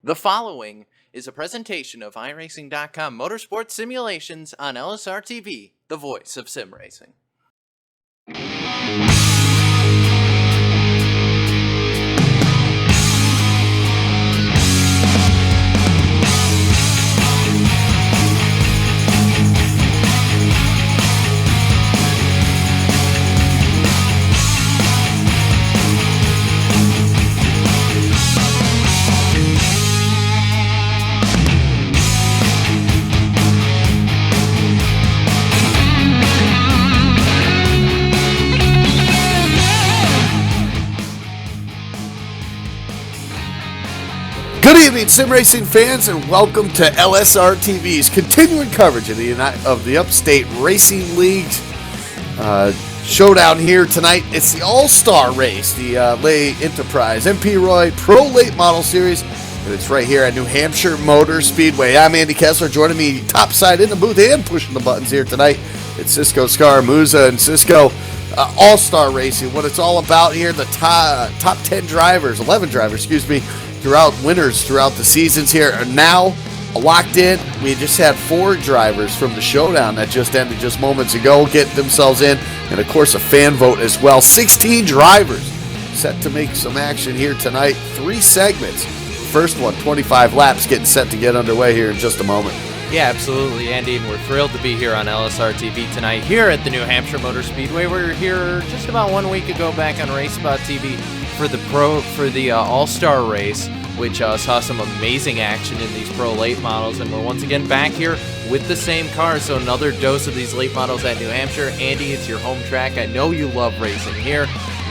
The following is a presentation of iRacing.com motorsport simulations on LSRTV, the voice of sim racing. Good evening, sim racing fans, and welcome to LSRTV's continuing coverage of the Upstate Racing League showdown here tonight. It's the All-Star Race, the Lay Enterprise MP Roy Pro Late Model Series, and it's right here at New Hampshire Motor Speedway. I'm Andy Kessler, joining me topside in the booth and pushing the buttons here tonight. It's Cisco, Scar, Musa, and Cisco. All-Star Racing, what it's all about here, the top 10 drivers, 11 drivers, winners throughout the seasons here are now locked in. We just had 4 drivers from the showdown that just ended just moments ago get themselves in, and of course a fan vote as well. 16 drivers set to make some action here tonight. 3 segments. First one, 25 laps, getting set to get underway here in just a moment. Yeah, absolutely, Andy, and we're thrilled to be here on LSRTV tonight here at the New Hampshire Motor Speedway. We were here just about 1 week ago back on RaceSpot TV for the All-Star Race, which saw some amazing action in these pro late models, and we're once again back here with the same cars. So another dose of these late models at New Hampshire. Andy, it's your home track. I know you love racing here.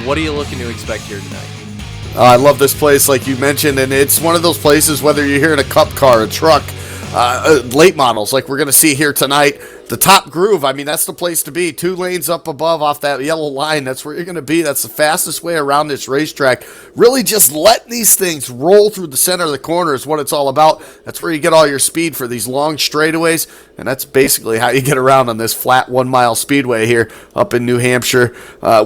What are you looking to expect here tonight? I love this place, like you mentioned, and it's one of those places, whether you're here in a cup car, a truck, late models like we're going to see here tonight. The top groove, I mean, that's the place to be. 2 lanes up above off that yellow line. That's where you're going to be. That's the fastest way around this racetrack. Really just letting these things roll through the center of the corner is what it's all about. That's where you get all your speed for these long straightaways, and that's basically how you get around on this flat 1-mile speedway here up in New Hampshire,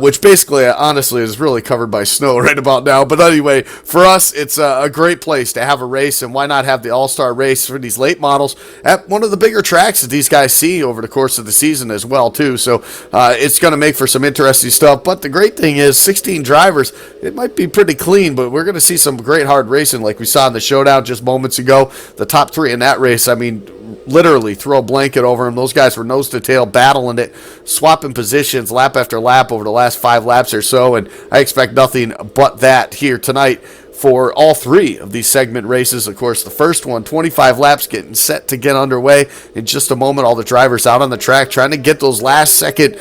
which basically, honestly, is really covered by snow right about now. But anyway, for us, it's a great place to have a race, and why not have the All-Star Race for these late models at one of the bigger tracks that these guys see over the course of the season as well, too. So it's going to make for some interesting stuff. But the great thing is 16 drivers. It might be pretty clean, but we're going to see some great hard racing like we saw in the showdown just moments ago. The top 3 in that race, I mean, literally throw a blanket over them. Those guys were nose to tail battling it, swapping positions lap after lap over the last 5 laps or so, and I expect nothing but that here tonight for all 3 of these segment races. Of course, the first one, 25 laps, getting set to get underway in just a moment. All the drivers out on the track trying to get those last-second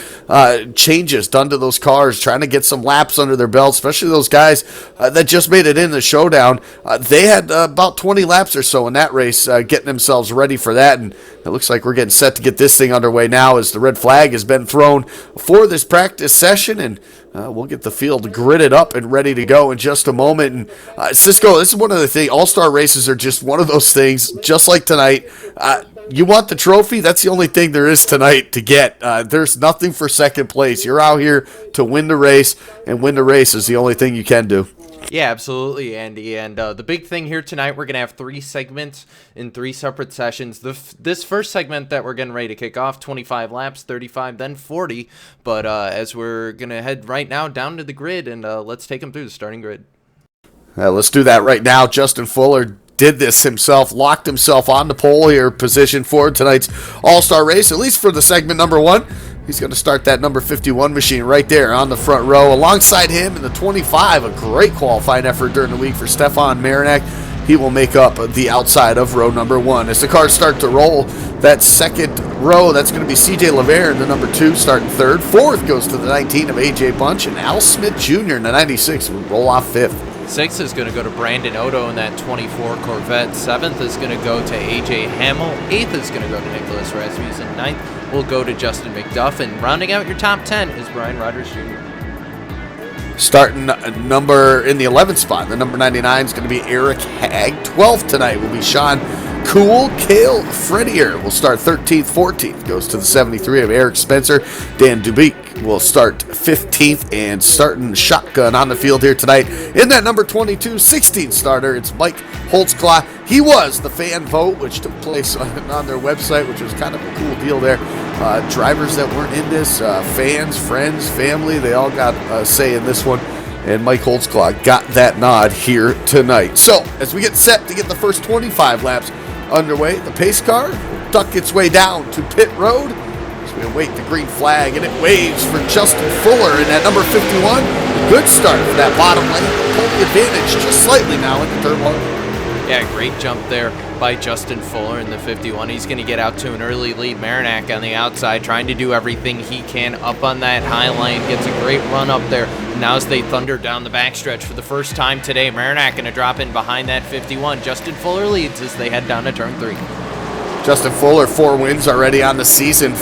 changes done to those cars, trying to get some laps under their belt, especially those guys that just made it in the showdown. They had about 20 laps or so in that race, getting themselves ready for that, and it looks like we're getting set to get this thing underway now as the red flag has been thrown for this practice session, and we'll get the field gridded up and ready to go in just a moment. And Cisco, this is one of the things. All-Star races are just one of those things, just like tonight. You want the trophy? That's the only thing there is tonight to get. There's nothing for second place. You're out here to win the race, and win the race is the only thing you can do. Yeah, absolutely, Andy. And the big thing here tonight, we're going to have 3 segments in 3 separate sessions. This first segment that we're getting ready to kick off, 25 laps, 35, then 40. But as we're going to head right now down to the grid, and let's take them through the starting grid. Let's do that right now. Justin Fuller did this himself, locked himself on the pole here, position for tonight's All-Star Race, at least for the segment number 1. He's going to start that number 51 machine right there on the front row. Alongside him in the 25, a great qualifying effort during the week for Stefan Marinak. He will make up the outside of row number 1. As the cars start to roll, that second row, that's going to be CJ LeVere in the number 2, starting 3rd. 4th goes to the 19 of AJ Bunch, and Al Smith Jr. in the 96 will roll off 5th. 6th is going to go to Brandon Odo in that 24 Corvette. 7th is going to go to AJ Hamill. 8th is going to go to Nicholas Rasmussen. 9th will go to Justin McDuff. And rounding out your top 10 is Brian Rogers Jr. Starting number in the 11th spot, the number 99 is going to be Eric Hagg. 12th tonight will be Sean Cool. Cale Fredier will start 13th. 14th goes to the 73 of Eric Spencer. Dan Dubique will start 15th and starting shotgun on the field here tonight. In that number 22, 16 starter, it's Mike Holtzclaw. He was the fan vote, which took place on their website, which was kind of a cool deal there. Drivers that weren't in this, fans, friends, family, they all got a say in this one. And Mike Holtzclaw got that nod here tonight. So, as we get set to get the first 25 laps underway, the pace car will duck its way down to pit road. As we await the green flag, and it waves for Justin Fuller in that number 51. Good start for that bottom lane. Pull the advantage just slightly now into turn 1. Yeah, great jump there by Justin Fuller in the 51. He's going to get out to an early lead. Marinac on the outside trying to do everything he can up on that high lane. Gets a great run up there. Now as they thunder down the backstretch for the first time today, Marinac going to drop in behind that 51. Justin Fuller leads as they head down to turn 3. Justin Fuller, 4 wins already on the season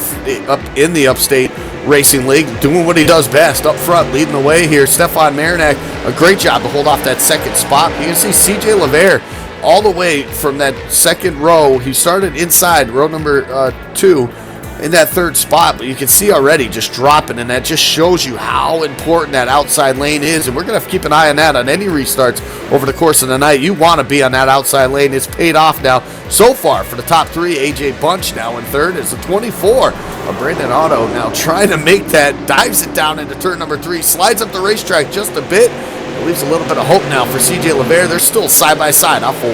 up in the Upstate Racing League, doing what he does best, up front, leading the way here. Stefan Marinac, a great job to hold off that second spot. You can see CJ LeVere all the way from that second row. He started inside row number 2 in that third spot, but you can see already just dropping, and that just shows you how important that outside lane is, and we're going to keep an eye on that on any restarts over the course of the night. You want to be on that outside lane. It's paid off now so far for the top 3. AJ Bunch now in third. It's the 24 of Brandon Otto now trying to make that, dives it down into turn number 3, slides up the racetrack just a bit. It leaves a little bit of hope now for CJ LeVere. They're still side by side, off 4.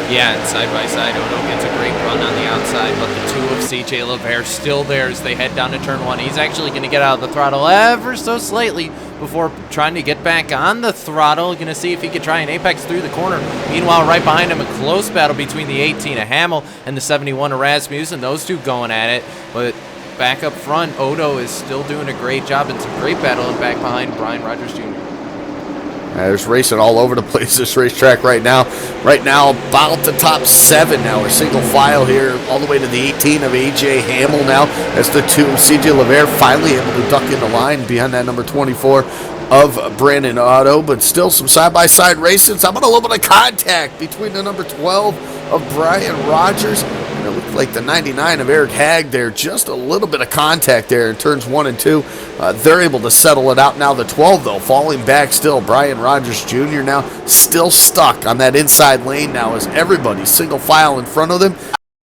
Yeah, and side by side, Odo gets a great run on the outside, but the 2 of CJ LeVere still there as they head down to turn 1. He's actually going to get out of the throttle ever so slightly before trying to get back on the throttle. Going to see if he can try an apex through the corner. Meanwhile, right behind him, a close battle between the 18 of Hamill and the 71 of Rasmussen. Those 2 going at it, but back up front, Odo is still doing a great job and some great battling back behind Brian Rogers Jr. There's racing all over the place, this racetrack right now. Right now, about the top 7 now. We're single file here all the way to the 18 of A.J. Hamill now. That's the 2 of C.J. LeVere finally able to duck in the line behind that number 24 of Brandon Otto. But still some side-by-side racing. So I'm going a little bit of contact between the number 12 of Brian Rogers. It looked like the 99 of Eric Hagg there. Just a little bit of contact there in turns 1 and 2. They're able to settle it out now. The 12, though, falling back still. Brian Rogers Jr. now still stuck on that inside lane now as everybody's single file in front of them.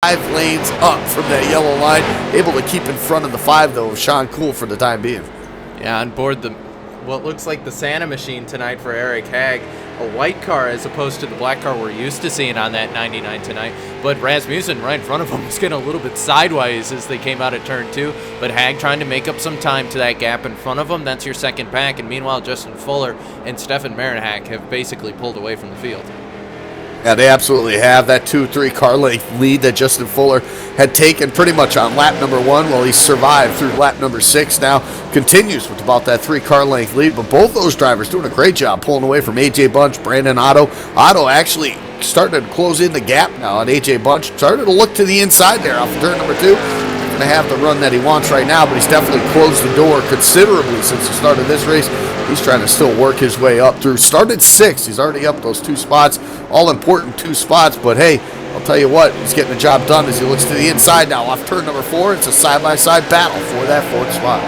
5 lanes up from that yellow line. Able to keep in front of the 5, though, of Sean Cool for the time being. Yeah, on board what looks like the Santa machine tonight for Eric Hagg. A white car as opposed to the black car we're used to seeing on that 99 tonight. But Rasmussen right in front of him was getting a little bit sideways as they came out at turn 2. But Hagg trying to make up some time to that gap in front of him. That's your second pack. And meanwhile, Justin Fuller and Stefan Marinac have basically pulled away from the field. Yeah, they absolutely have. That 2-3 car length lead that Justin Fuller had taken pretty much on lap number 1 while he survived through lap number 6 now continues with about that 3 car length lead. But both those drivers doing a great job pulling away from A.J. Bunch, Brandon Otto. Otto actually started to close in the gap now on A.J. Bunch. Started to look to the inside there off of turn number 2. Going to have the run that he wants right now, but he's definitely closed the door considerably since the start of this race. He's trying to still work his way up through. Started 6th. He's already up those 2 spots. All important 2 spots, but hey, I'll tell you what, he's getting the job done as he looks to the inside now. Off turn number 4, it's a side-by-side battle for that 4th spot.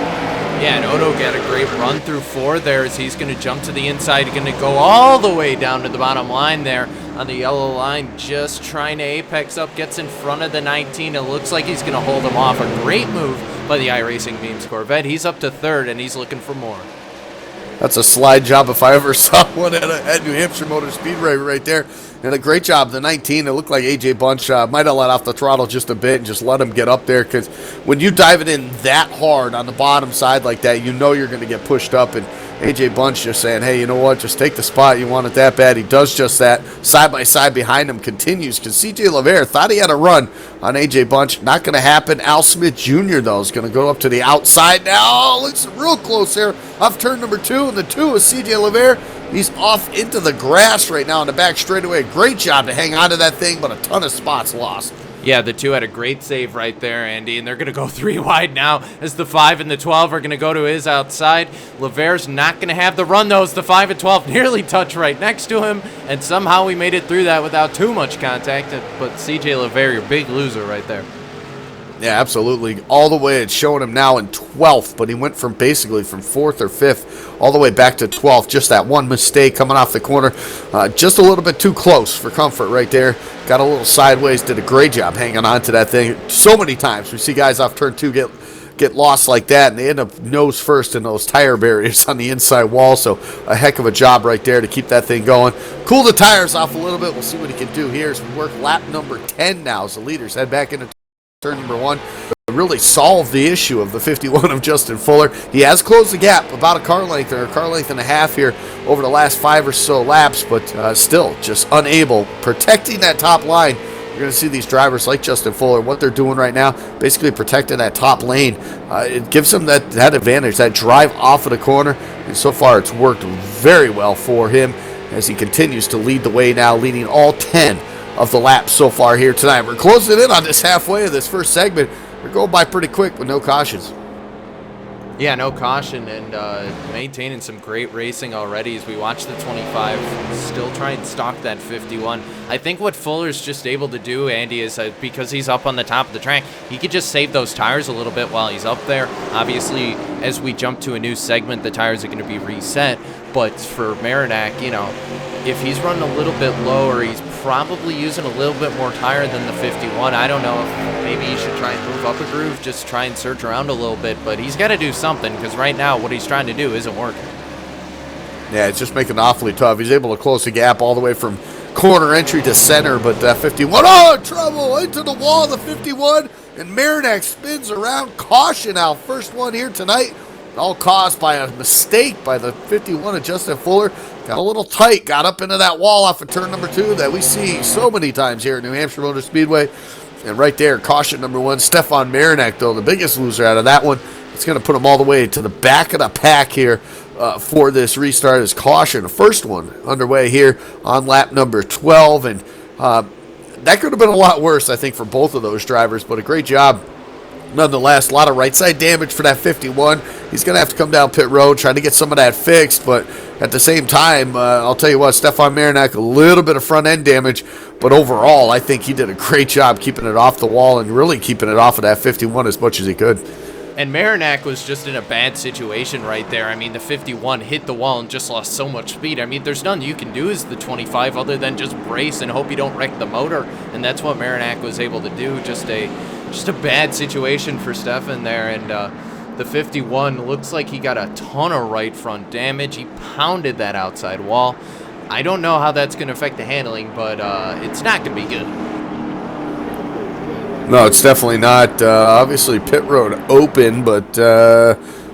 Yeah, and Odo got a great run through 4 there as he's going to jump to the inside. He's going to go all the way down to the bottom line there on the yellow line, just trying to apex up, gets in front of the 19. It looks like he's going to hold him off. A great move by the iRacing Beams Corvette. He's up to 3rd, and he's looking for more. That's a slide job if I ever saw one at New Hampshire Motor Speedway right there. And a great job. The 19, it looked like A.J. Bunch might have let off the throttle just a bit and just let him get up there, because when you dive it in that hard on the bottom side like that, you know you're going to get pushed up. And A.J. Bunch just saying, hey, you know what, just take the spot. You want it that bad. He does just that. Side by side behind him continues, because C.J. LeVere thought he had a run on A.J. Bunch. Not going to happen. Al Smith Jr., though, is going to go up to the outside now. Looks real close there off turn number 2. And the 2 is C.J. LeVere. He's off into the grass right now in the back straightaway. Great job to hang on to that thing, but a ton of spots lost. Yeah, the 2 had a great save right there, Andy, and they're going to go 3 wide now as the 5 and the 12 are going to go to his outside. LeVere's not going to have the run, though, as the 5 and 12 nearly touch right next to him, and somehow we made it through that without too much contact. But C.J. LeVere, your big loser right there. Yeah, absolutely. All the way, it's showing him now in 12th, but he went from basically from 4th or 5th all the way back to 12th. Just that one mistake coming off the corner. Just a little bit too close for comfort right there. Got a little sideways, did a great job hanging on to that thing. So many times we see guys off turn 2 get lost like that, and they end up nose first in those tire barriers on the inside wall. So a heck of a job right there to keep that thing going. Cool the tires off a little bit. We'll see what he can do here as we work lap number 10 now as the leaders head back into turn number 1. Really solve the issue of the 51 of Justin Fuller. He has closed the gap about a car length or a car length and a half here over the last 5 or so laps, but still just unable protecting that top line. You're going to see these drivers like Justin Fuller, what they're doing right now, basically protecting that top lane. It gives them that advantage, that drive off of the corner, and so far it's worked very well for him as he continues to lead the way now, leading all 10 of the laps so far here tonight. We're closing in on this halfway of this first segment. We're going by pretty quick with no cautions. Yeah, no caution, and maintaining some great racing already as we watch the 25 still try and stalk that 51. I think what Fuller's just able to do, Andy, is because he's up on the top of the track, he could just save those tires a little bit while he's up there. Obviously, as we jump to a new segment, the tires are going to be reset, but for Marinak, you know, if he's running a little bit lower, he's probably using a little bit more tire than the 51. I don't know if maybe he should try and move up a groove, just try and search around a little bit, but he's got to do something because right now what he's trying to do isn't working. Yeah, it's just making it awfully tough. He's able to close the gap all the way from corner entry to center, but 51, oh, trouble, into the wall of the 51, and Marinak spins around. Caution out, first one here tonight, all caused by a mistake by the 51 of Justin Fuller. Got a little tight, got up into that wall off of turn number 2 that we see so many times here at New Hampshire Motor Speedway. And right there, caution number 1, Stefan Marinak, though, the biggest loser out of that one. It's going to put him all the way to the back of the pack here for this restart as caution. The first one underway here on lap number 12. And that could have been a lot worse, I think, for both of those drivers, but a great job. Nonetheless, a lot of right side damage for that 51. He's going to have to come down pit road, trying to get some of that fixed. But at the same time, I'll tell you what, Stefan Marinak, a little bit of front end damage. But overall, I think he did a great job keeping it off the wall and really keeping it off of that 51 as much as he could. And Marinak was just in a bad situation right there. I mean, the 51 hit the wall and just lost so much speed. I mean, there's nothing you can do as the 25 other than just brace and hope you don't wreck the motor. And that's what Marinak was able to do. Just a bad situation for Stefan there. And the 51 looks like he got a ton of right front damage. He pounded that outside wall. I don't know how that's going to affect the handling, but it's not going to be good. No, it's definitely not. Obviously, pit road open, but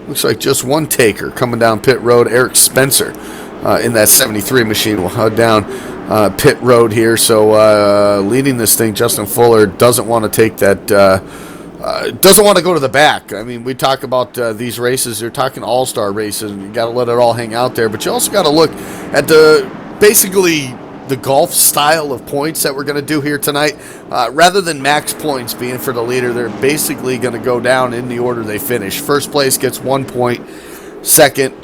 looks like just one taker coming down pit road. Eric Spencer in that 73 machine will head down pit road here. So leading this thing, Justin Fuller doesn't want to take that. Doesn't want to go to the back. I mean, we talk about these races. You're talking all-star races, and you got to let it all hang out there. But you also got to look at basically the golf style of points that we're going to do here tonight. Rather than max points being for the leader, they're basically going to go down in the order they finish. First place gets 1 point. Second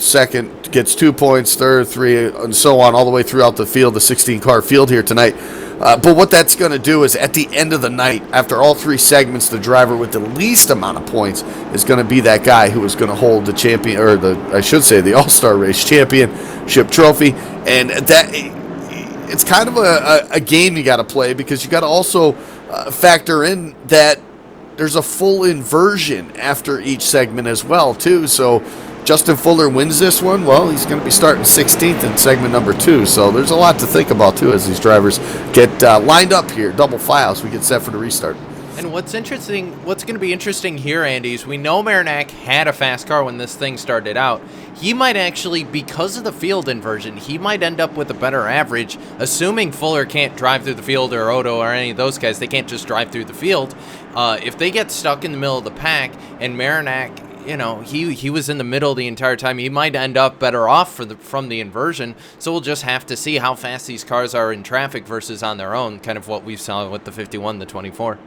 gets 2 points. Third, 3, and so on, all the way throughout the field, the 16-car field here tonight. But what that's going to do is at the end of the night, after all 3 segments, the driver with the least amount of points is going to be that guy who is going to hold the champion, or the All-Star Race Championship trophy. And that it's kind of a game you got to play, because you got to also factor in that there's a full inversion after each segment as well, too. So Justin Fuller wins this one, well, he's going to be starting 16th in segment number 2. So there's a lot to think about, too, as these drivers get lined up here, double file, as we get set for the restart. And what's going to be interesting here, Andy, is we know Marinak had a fast car when this thing started out. He might actually, because of the field inversion, he might end up with a better average, assuming Fuller can't drive through the field, or Odo or any of those guys. They can't just drive through the field. If they get stuck in the middle of the pack, and Marinak, you know, he was in the middle the entire time, he might end up better off from the inversion. So we'll just have to see how fast these cars are in traffic versus on their own, kind of what we've saw with the 51, the 24.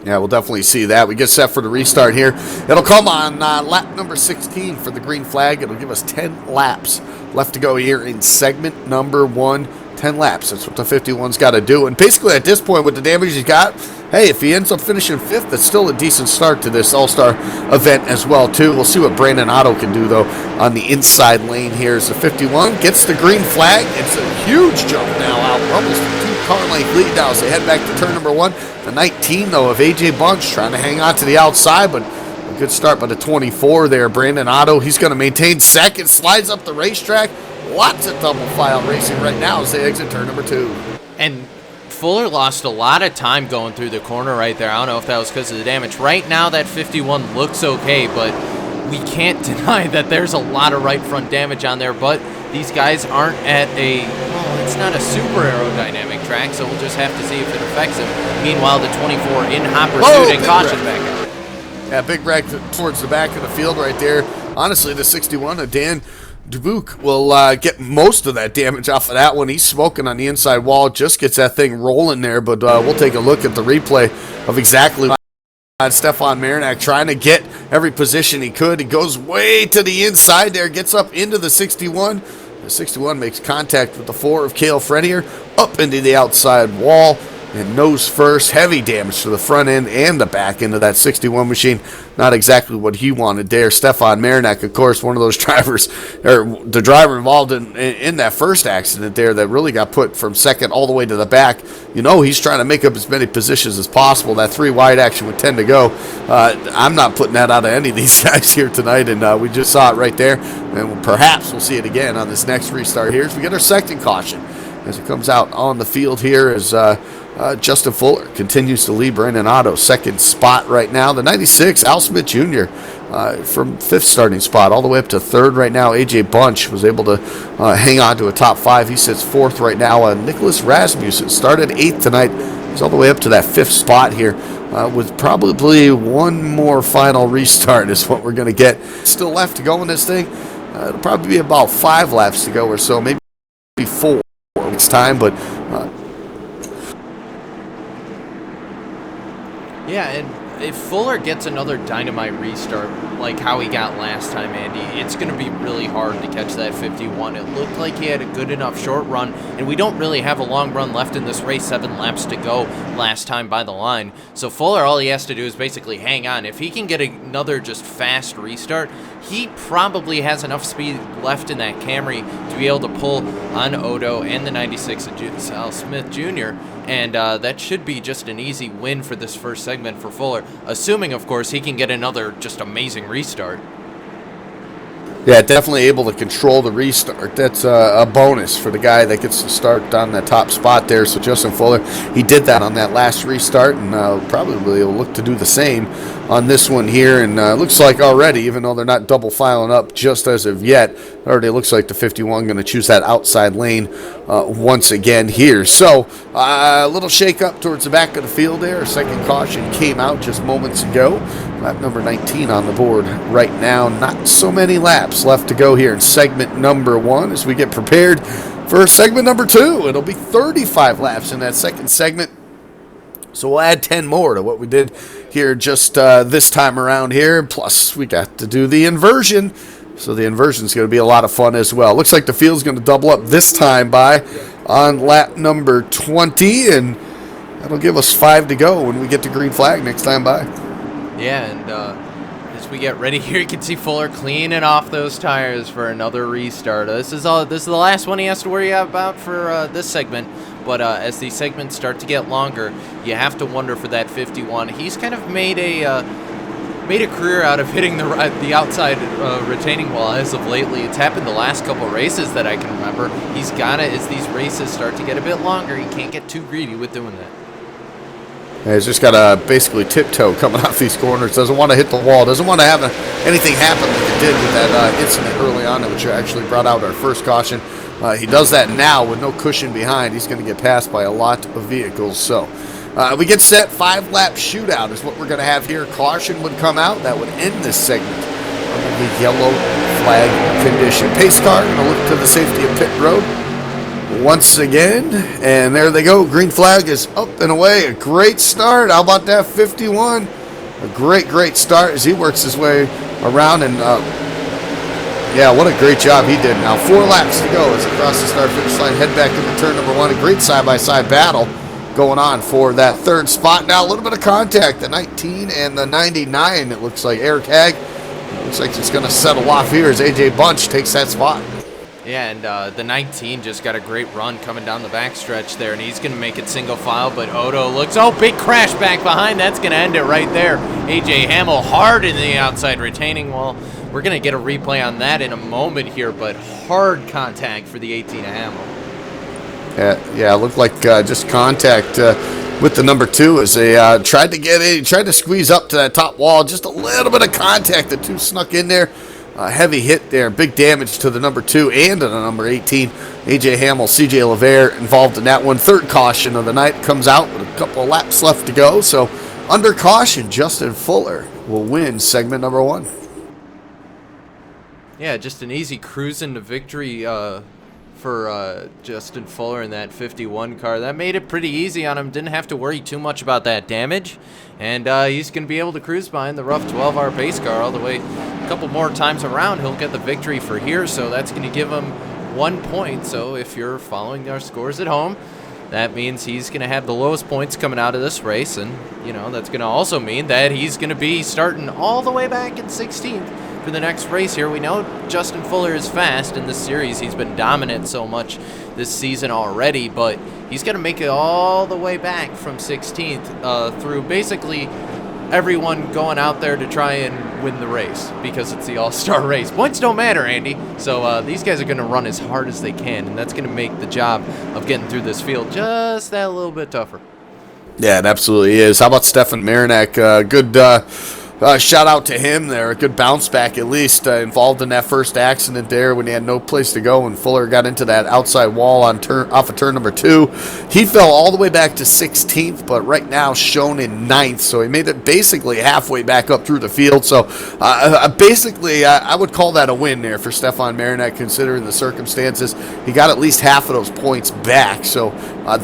Yeah, we'll definitely see that. We get set for the restart here. It'll come on lap number 16 for the green flag. It'll give us 10 laps left to go here in segment number 1. 10 laps. That's what the 51's got to do. And basically at this point, with the damage he's got, hey, if he ends up finishing 5th, that's still a decent start to this All-Star event as well, too. We'll see what Brandon Otto can do, though, on the inside lane here as the 51 gets the green flag. It's a huge jump now out. We're almost a 2-car length lead now as they head back to turn number 1. The 19, though, of A.J. Bunch trying to hang on to the outside, but a good start by the 24 there. Brandon Otto, he's going to maintain second, slides up the racetrack. Lots of double file racing right now as they exit turn number 2. And Fuller lost a lot of time going through the corner right there. I don't know if that was because of the damage. Right now, that 51 looks okay, but we can't deny that there's a lot of right front damage on there. But these guys aren't at it's not a super aerodynamic track, so we'll just have to see if it affects him. Meanwhile, the 24 in hot pursuit and caution back up. Yeah, big wreck towards the back of the field right there. Honestly, the 61 of Dan Dubuque will get most of that damage off of that one. He's smoking on the inside wall, just gets that thing rolling there, but we'll take a look at the replay of exactly Stefan Marinac trying to get every position he could. He goes way to the inside there, gets up into the 61. The 61 makes contact with the 4 of Cale Frenier, up into the outside wall, and nose first. Heavy damage to the front end and the back end of that 61 machine. Not exactly what he wanted there. Stefan Marinac, of course, one of those drivers, or the driver involved in that first accident there that really got put from second all the way to the back. You know, he's trying to make up as many positions as possible. That 3 wide action with 10 to go. I'm not putting that out of any of these guys here tonight, and we just saw it right there. And perhaps we'll see it again on this next restart here as we get our second caution as it comes out on the field here as Justin Fuller continues to lead Brandon Otto second spot right now. The 96, Al Smith Jr. From 5th starting spot all the way up to 3rd right now. A.J. Bunch was able to hang on to a top 5. He sits 4th right now. Nicholas Rasmussen started 8th tonight. He's all the way up to that 5th spot here with probably one more final restart is what we're going to get. Still left to go in this thing. It'll probably be about 5 laps to go or so, maybe 4 it's time, but yeah, and if Fuller gets another dynamite restart like how he got last time, Andy, it's going to be really hard to catch that 51. It looked like he had a good enough short run, and we don't really have a long run left in this race. 7 laps to go last time by the line. So Fuller, all he has to do is basically hang on. If he can get another just fast restart, he probably has enough speed left in that Camry to be able to pull on Odo and the 96 of Al Smith Jr., and that should be just an easy win for this first segment for Fuller, assuming, of course, he can get another just amazing restart. Yeah, definitely able to control the restart. That's a bonus for the guy that gets to start on that top spot there. So Justin Fuller, he did that on that last restart, and probably will look to do the same on this one here. And looks like already, even though they're not double filing up just as of yet, already looks like the 51 going to choose that outside lane once again here. So a little shake up towards the back of the field there. A second caution came out just moments ago. Lap number 19 on the board right now. Not so many laps left to go here in segment number 1 as we get prepared for segment number 2. It'll be 35 laps in that second segment. So we'll add 10 more to what we did here just this time around here. Plus, we got to do the inversion. So the inversion is going to be a lot of fun as well. Looks like the field's going to double up this time by on lap number 20. And that'll give us 5 to go when we get the green flag next time by. Yeah, and as we get ready here, you can see Fuller cleaning off those tires for another restart. This is the last one he has to worry about for this segment. But as these segments start to get longer, you have to wonder for that 51. He's kind of made a career out of hitting the outside retaining wall as of lately. It's happened the last couple races that I can remember. He's got to, as these races start to get a bit longer, he can't get too greedy with doing that. Yeah, he's just got to basically tiptoe coming off these corners. Doesn't want to hit the wall. Doesn't want to have anything happen like it did with that incident early on, which actually brought out our first caution. He does that now with no cushion behind. He's going to get passed by a lot of vehicles. So we get set. 5-lap shootout is what we're going to have here. Caution would come out. That would end this segment under the yellow flag condition. Pace car going to look to the safety of pit road once again, and there they go. Green flag is up and away. A great start. How about that 51? A great start as he works his way around, and yeah, what a great job he did. Now 4 laps to go as across the start finish line, head back into turn number 1. A great side-by-side battle going on for that third spot. Now a little bit of contact, the 19 and the 99. It looks like Eric Hagg. Looks like it's going to settle off here as AJ Bunch takes that spot. Yeah, and the 19 just got a great run coming down the backstretch there, and he's going to make it single file, but Odo looks, big crash back behind. That's going to end it right there. AJ Hamill hard in the outside retaining wall. We're going to get a replay on that in a moment here, but hard contact for the 18 of Hamill. Yeah, it looked like just contact with the number 2 as they tried to get in, tried to squeeze up to that top wall. Just a little bit of contact. The 2 snuck in there. Heavy hit there. Big damage to the number 2 and to the number 18. AJ Hamill, CJ LeVere involved in that one. Third caution of the night comes out with a couple of laps left to go. So under caution, Justin Fuller will win segment number 1. Yeah, just an easy cruise into victory for Justin Fuller in that 51 car. That made it pretty easy on him. Didn't have to worry too much about that damage. And he's going to be able to cruise behind the rough 12-hour pace car all the way a couple more times around. He'll get the victory for here, so that's going to give him 1 point. So if you're following our scores at home, that means he's going to have the lowest points coming out of this race. And, that's going to also mean that he's going to be starting all the way back in 16th. For the next race here. We know Justin Fuller is fast in this series. He's been dominant so much this season already, but he's going to make it all the way back from 16th through basically everyone going out there to try and win the race because it's the all-star race. Points don't matter, Andy. So these guys are going to run as hard as they can, and that's going to make the job of getting through this field just that little bit tougher. Yeah, it absolutely is. How about Stefan Marinak? Good shout out to him there. A good bounce back, at least, involved in that first accident there when he had no place to go and Fuller got into that outside wall off of turn number 2. He fell all the way back to 16th, but right now shown in 9th, so he made it basically halfway back up through the field. So basically, I would call that a win there for Stefan Marinak, considering the circumstances. He got at least half of those points back, so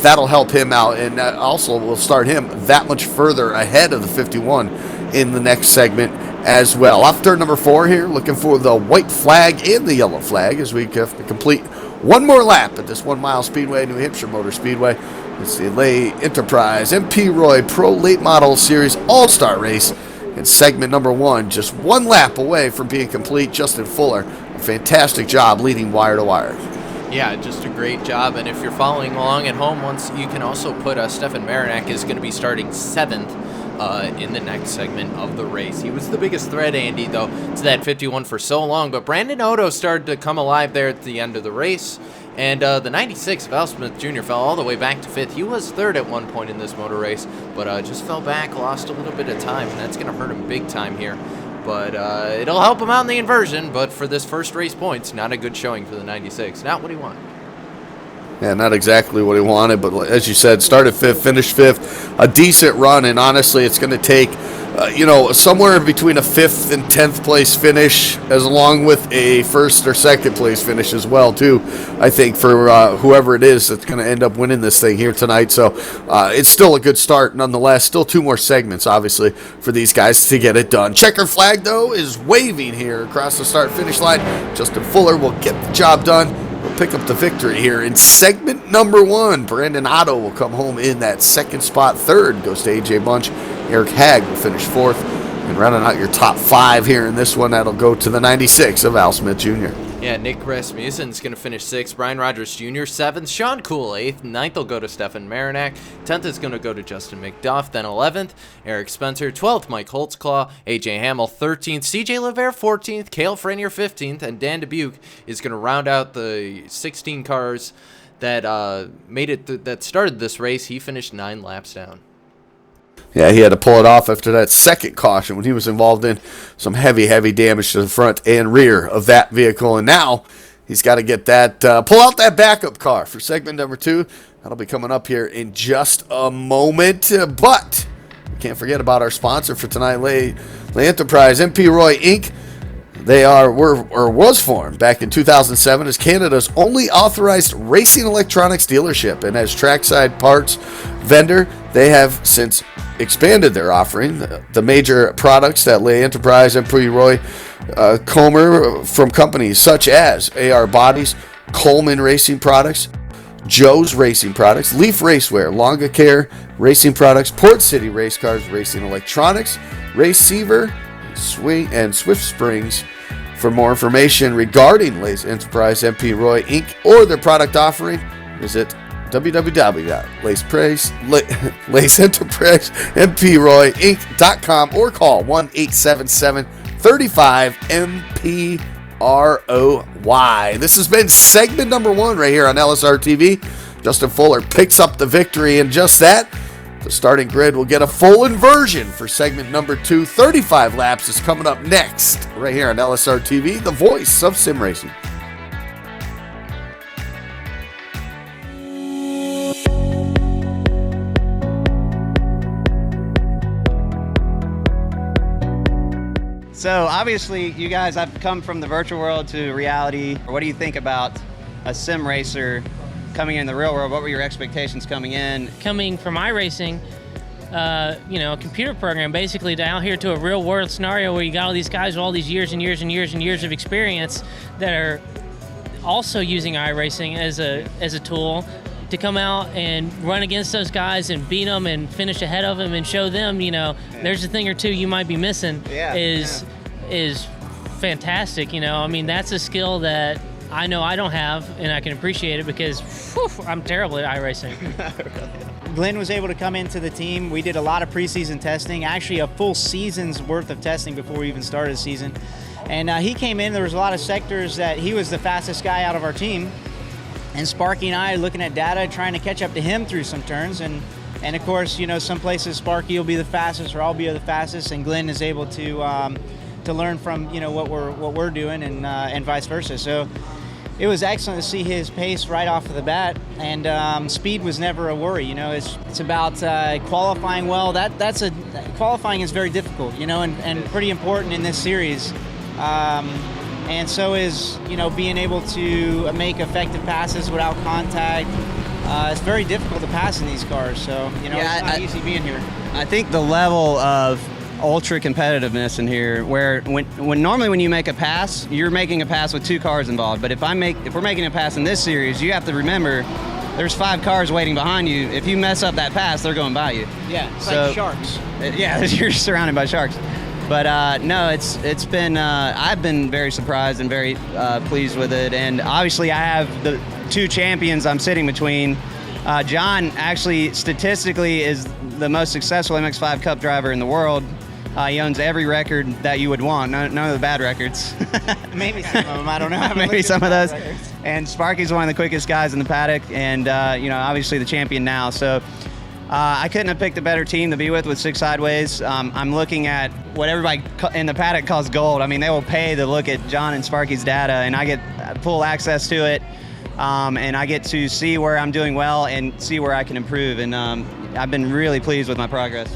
that'll help him out, and also will start him that much further ahead of the 51 in the next segment as well. Off turn number 4 here, looking for the white flag and the yellow flag as we have to complete one more lap at this 1 mile speedway, New Hampshire Motor Speedway. It's the Lay Enterprise MP Roy Pro Late Model Series All-Star Race in segment number 1. Just 1 lap away from being complete. Justin Fuller, a fantastic job leading wire to wire. Yeah, just a great job. And if you're following along at home, you can also put Stefan Marinak is going to be starting 7th in the next segment of the race. He was the biggest threat, Andy, though, to that 51 for so long, but Brandon Odo started to come alive there at the end of the race, and the 96 of Al Smith Jr. fell all the way back to 5th. He was 3rd at one point in this motor race, but just fell back, lost a little bit of time, and that's going to hurt him big time here. But it'll help him out in the inversion, but for this first race points, not a good showing for the 96. Not what he wanted. Yeah, not exactly what he wanted, but as you said, started 5th, finished 5th, a decent run, and honestly, it's going to take, somewhere between a 5th and 10th place finish, as along with a 1st or 2nd place finish as well, too, I think, for whoever it is that's going to end up winning this thing here tonight. So it's still a good start, nonetheless. Still 2 more segments, obviously, for these guys to get it done. Checker flag, though, is waving here across the start-finish line. Justin Fuller will get the job done. We'll pick up the victory here in segment number 1. Brandon Otto will come home in that 2nd spot. 3rd goes to AJ Bunch. Eric Hagg will finish 4th. And rounding out your top 5 here in this one, that'll go to the 96 of Al Smith Jr. Yeah, Nick Rasmussen's going to finish 6th. Brian Rogers Jr. 7th. Sean Cool 8th. 9th will go to Stefan Marinak. 10th is going to go to Justin McDuff. Then 11th, Eric Spencer. 12th, Mike Holtzclaw. AJ Hamill 13th. CJ LeVere 14th. Cale Frenier 15th. And Dan Dubuque is going to round out the 16 cars that that started this race. He finished 9 laps down. Yeah, he had to pull it off after that second caution when he was involved in some heavy damage to the front and rear of that vehicle. And now he's got to get that, pull out that backup car for segment number 2. That'll be coming up here in just a moment. But we can't forget about our sponsor for tonight, Lay Enterprise, MP Roy Inc. They was formed back in 2007 as Canada's only authorized racing electronics dealership, and as trackside parts vendor, they have since expanded their offering. The major products that Lay Enterprise and Roy Comer from companies such as AR Bodies, Coleman Racing Products, Joe's Racing Products, Leaf Racewear, Longa Care Racing Products, Port City Race Cars, Racing Electronics, Raceiver, and Swift Springs. For more information regarding Lace Enterprise MP Roy Inc. or their product offering, visit www.laceenterprisemproinc.com or call 1-877-35-MP-ROY. This has been segment number 1 right here on LSRTV. Justin Fuller picks up the victory, and just that, the starting grid will get a full inversion for segment number 2. 35 laps is coming up next right here on LSRTV, the voice of sim racing. So obviously you guys have come from the virtual world to reality. What do you think about a sim racer coming in the real world? What were your expectations coming in? Coming from iRacing, a computer program basically down here to a real world scenario where you got all these guys with all these years and years and years and years of experience that are also using iRacing as a tool to come out and run against those guys and beat them and finish ahead of them and show them, there's a thing or two you might be missing is fantastic. I mean, that's a skill that I know I don't have, and I can appreciate it because I'm terrible at iRacing. Glenn was able to come into the team. We did a lot of preseason testing, actually a full season's worth of testing before we even started the season. And he came in, there was a lot of sectors that he was the fastest guy out of our team. And Sparky and I are looking at data, trying to catch up to him through some turns. And of course, some places Sparky will be the fastest or I'll be the fastest, and Glenn is able to learn from, what we're doing and vice versa. So it was excellent to see his pace right off of the bat, and speed was never a worry. It's about qualifying well. Qualifying is very difficult, and pretty important in this series. And so is, being able to make effective passes without contact. It's very difficult to pass in these cars, so, it's not easy being here. I think the level of ultra competitiveness in here, where when normally when you make a pass, you're making a pass with 2 cars involved. But if we're making a pass in this series, you have to remember there's 5 cars waiting behind you. If you mess up that pass, they're going by you. Yeah, it's like sharks. Yeah, you're surrounded by sharks. But no, it's been I've been very surprised and very pleased with it. And obviously I have the 2 champions I'm sitting between. John actually statistically is the most successful MX-5 Cup driver in the world. He owns every record that you would want, none of the bad records. Maybe some of them, I don't know. Maybe some of those. And Sparky's one of the quickest guys in the paddock, and obviously the champion now. So I couldn't have picked a better team to be with 6 Sideways. I'm looking at what everybody in the paddock calls gold. I mean, they will pay to look at John and Sparky's data, and I get full access to it. And I get to see where I'm doing well and see where I can improve. And I've been really pleased with my progress.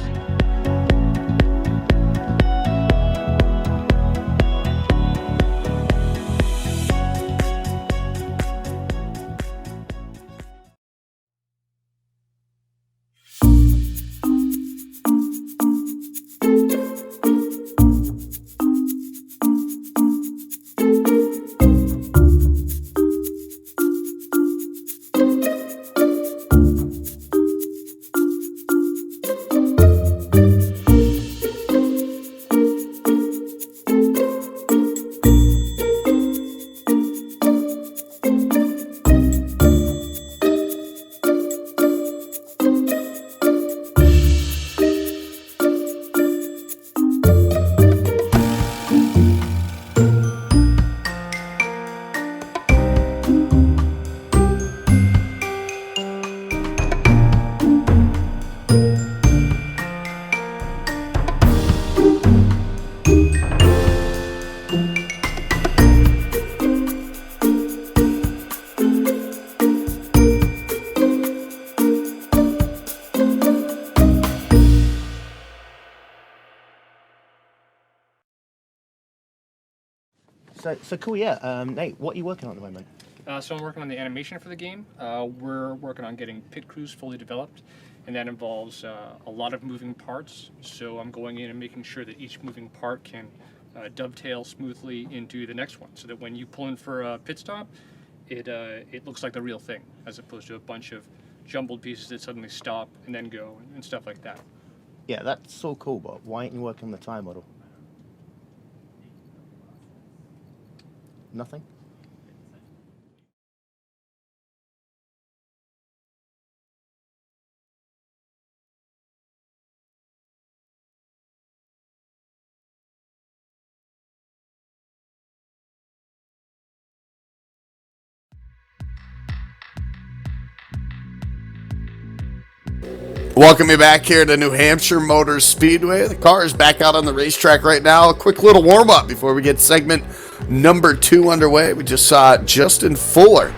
So cool, yeah. Nate, what are you working on at the moment? So I'm working on the animation for the game. We're working on getting pit crews fully developed, and that involves a lot of moving parts. So I'm going in and making sure that each moving part can dovetail smoothly into the next one, so that when you pull in for a pit stop, it looks like the real thing, as opposed to a bunch of jumbled pieces that suddenly stop and then go and stuff like that. Yeah, that's so cool, but why aren't you working on the time model? Nothing? Welcome you back here to New Hampshire Motor Speedway. The car is back out on the racetrack right now. A quick little warm-up before we get segment number 2 underway. We just saw Justin Fuller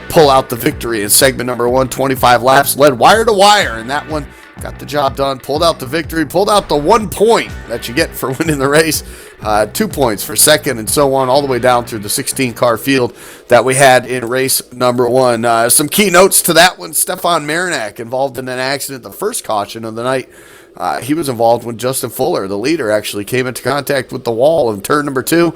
pull out the victory in segment number 1, 25 laps, led wire to wire, and that one got the job done, pulled out the victory, pulled out the 1 point that you get for winning the race, 2 points for second, and so on, all the way down through the 16-car field that we had in race number 1. Some key notes to that one: Stefan Marinak involved in an accident, the first caution of the night. He was involved when Justin Fuller, the leader, actually came into contact with the wall in turn number 2.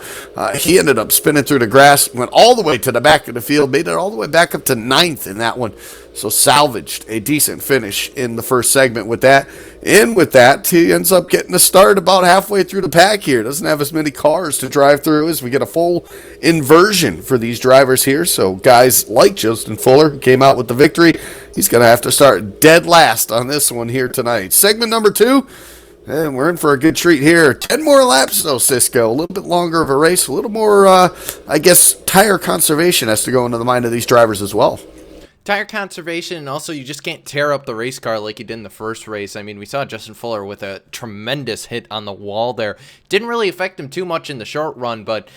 He ended up spinning through the grass, went all the way to the back of the field, made it all the way back up to 9th in that one. So salvaged a decent finish in the first segment with that. And with that, he ends up getting a start about halfway through the pack here. Doesn't have as many cars to drive through as we get a full inversion for these drivers here. So guys like Justin Fuller, who came out with the victory, he's going to have to start dead last on this one here tonight. Segment number 2, and we're in for a good treat here. 10 more laps though, Cisco. A little bit longer of a race, a little more, I guess, tire conservation has to go into the mind of these drivers as well. Tire conservation, and also you just can't tear up the race car like you did in the first race. I mean, we saw Justin Fuller with a tremendous hit on the wall there. Didn't really affect him too much in the short run, but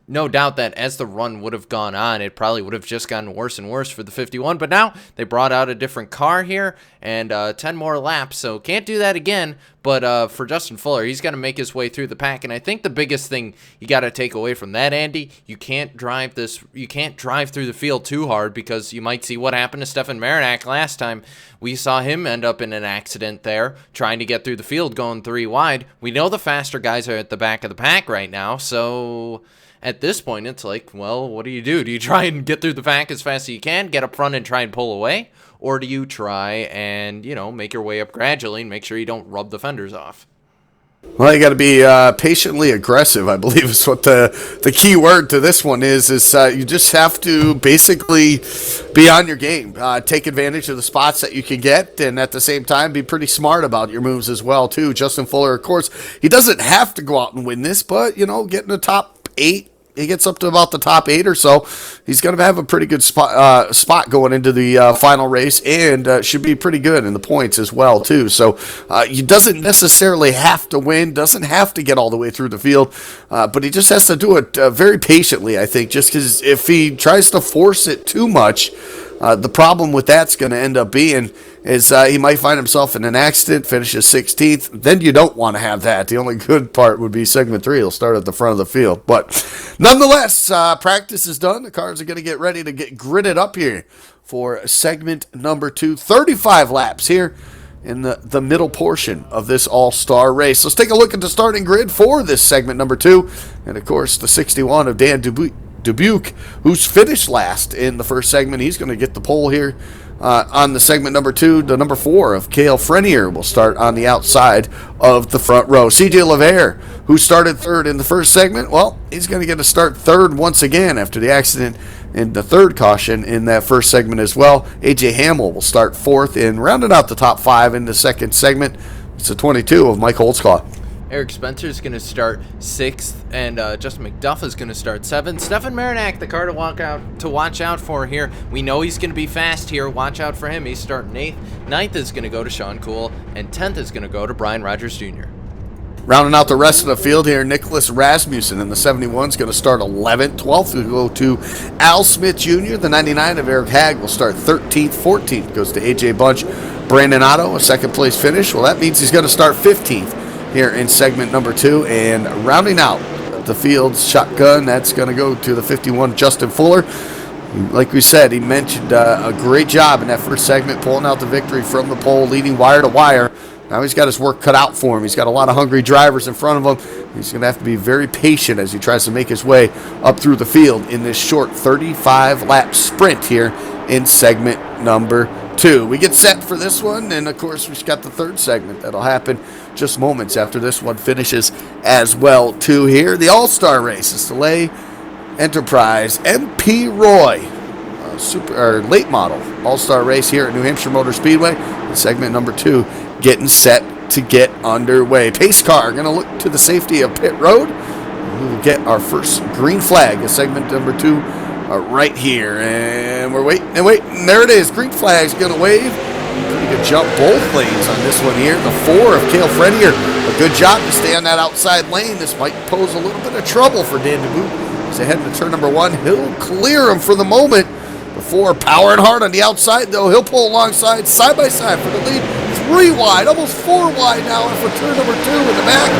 no doubt that as the run would have gone on, it probably would have just gotten worse and worse for the 51. But now they brought out a different car here and 10 more laps, so can't do that again. But for Justin Fuller, he's got to make his way through the pack. And I think the biggest thing you got to take away from that, Andy, you can't drive through the field too hard, because you might see what happened to Stefan Marinak last time. We saw him end up in an accident there, trying to get through the field going 3 wide. We know the faster guys are at the back of the pack right now, so at this point, it's like, well, what do? Do you try and get through the pack as fast as you can, get up front and try and pull away? Or do you try and, make your way up gradually and make sure you don't rub the fenders off? Well, you got to be patiently aggressive, I believe is what the key word to this one is you just have to basically be on your game, take advantage of the spots that you can get, and at the same time be pretty smart about your moves as well, too. Justin Fuller, of course, he doesn't have to go out and win this, but, getting the top 8, he gets up to about the top 8 or so, he's going to have a pretty good spot going into the final race, and should be pretty good in the points as well, too. So he doesn't necessarily have to win, doesn't have to get all the way through the field, but he just has to do it very patiently, I think, just because if he tries to force it too much, the problem with that's going to end up being is he might find himself in an accident, finishes 16th. Then you don't want to have that. The only good part would be segment 3. He'll start at the front of the field. But nonetheless, practice is done. The cars are going to get ready to get gridded up here for segment number 2. 35 laps here in the middle portion of this all-star race. Let's take a look at the starting grid for this segment number 2. And, of course, the 61 of Dan Dubuque, who's finished last in the first segment. He's going to get the pole here on the segment number 2. The number 4 of Cale Frenier will start on the outside of the front row. CJ LeVere, who started 3rd in the first segment, well, he's going to get a start 3rd once again after the accident in the 3rd caution in that first segment as well. AJ Hamill will start 4th and rounding out the top 5 in the second segment. It's the 22 of Mike Holtzclaw. Eric Spencer is going to start 6th, and Justin McDuff is going to start 7th. Stefan Marinak, the car to watch out for here. We know he's going to be fast here. Watch out for him. He's starting 8th. 9th is going to go to Sean Cool, and 10th is going to go to Brian Rogers Jr. Rounding out the rest of the field here, Nicholas Rasmussen in the 71 is going to start 11th. 12th will go to Al Smith Jr. The 99 of Eric Hagg will start 13th. 14th goes to A.J. Bunch. Brandon Otto, a 2nd place finish. Well, that means he's going to start 15th. Here in segment number 2, and rounding out the field's shotgun, that's going to go to the 51, Justin Fuller. Like we said, he mentioned a great job in that first segment, pulling out the victory from the pole, leading wire to wire. Now he's got his work cut out for him. He's got a lot of hungry drivers in front of him. He's going to have to be very patient as he tries to make his way up through the field in this short 35-lap sprint here in segment number 2. We get set for this one, and of course we've got the third segment that'll happen just moments after this one finishes as well too here. The All-Star Race is Delay Enterprise MP Roy late model All-Star Race here at New Hampshire Motor Speedway. In segment number 2 getting set to get underway. Pace car going to look to the safety of pit road. We will get our first green flag in segment number 2 right here. And we're waiting and waiting. And there it is. Green flag's going to wave. Pretty good jump both lanes on this one here. The 4 of Cale Frenier. A good job to stay on that outside lane. This might pose a little bit of trouble for Dan DeBoot. As they head into turn number 1, he'll clear him for the moment. The 4 powering hard on the outside, though. He'll pull alongside, side by side for the lead. 3 wide, almost 4 wide now for turn number 2 in the back.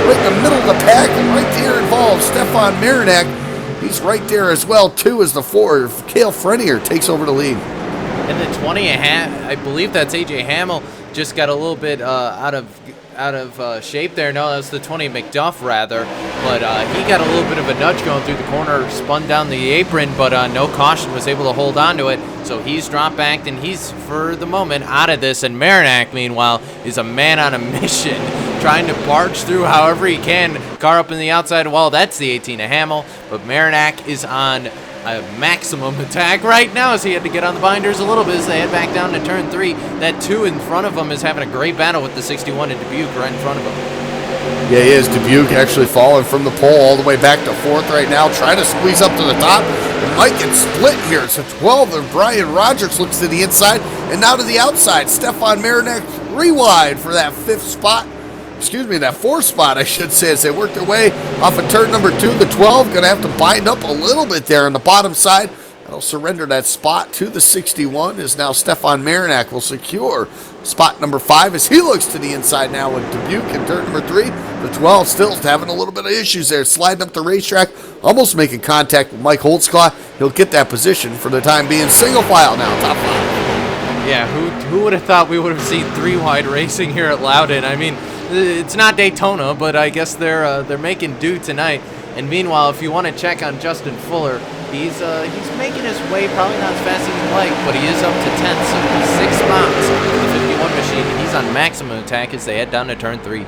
Right in the middle of the pack, and right there involves Stefan Marinak. He's right there as well, too, as the 4. Cale Frenier takes over the lead. And the 20, I believe that's AJ Hamill, just got a little bit out of shape there. No, that's the 20 McDuff rather, but he got a little bit of a nudge going through the corner, spun down the apron, but no caution, was able to hold on to it. So he's drop backed, and he's for the moment out of this. And Marinak, meanwhile, is a man on a mission, trying to barge through however he can. Car up in the outside wall. That's the 18 of Hamill, but Marinak is on a maximum attack right now as he had to get on the binders a little bit as they head back down to turn 3. That 2 in front of him is having a great battle with the 61 in Dubuque right in front of him. Yeah, he is. Dubuque actually falling from the pole all the way back to 4th right now, trying to squeeze up to the top. It might get split here. It's a 12, and Brian Rogers looks to the inside and now to the outside. Stefan Marinak 3 wide for that 5th spot. Excuse me, that 4th spot, I should say, as they work their way off of turn number 2. The 12 going to have to bind up a little bit there on the bottom side. They'll surrender that spot to the 61 as now Stefan Marinak will secure spot number 5 as he looks to the inside now with Dubuque in turn number 3. The 12 still having a little bit of issues there, sliding up the racetrack, almost making contact with Mike Holtzclaw. He'll get that position for the time being. Single file now, top 5. Yeah, who would have thought we would have seen 3 wide racing here at Loudon? I mean, it's not Daytona, but I guess they're making do tonight. And meanwhile, if you want to check on Justin Fuller, he's making his way, probably not as fast as he'd like, but he is up to 10th, so he's 6 spots in the 51 machine. He's on maximum attack as they head down to turn 3.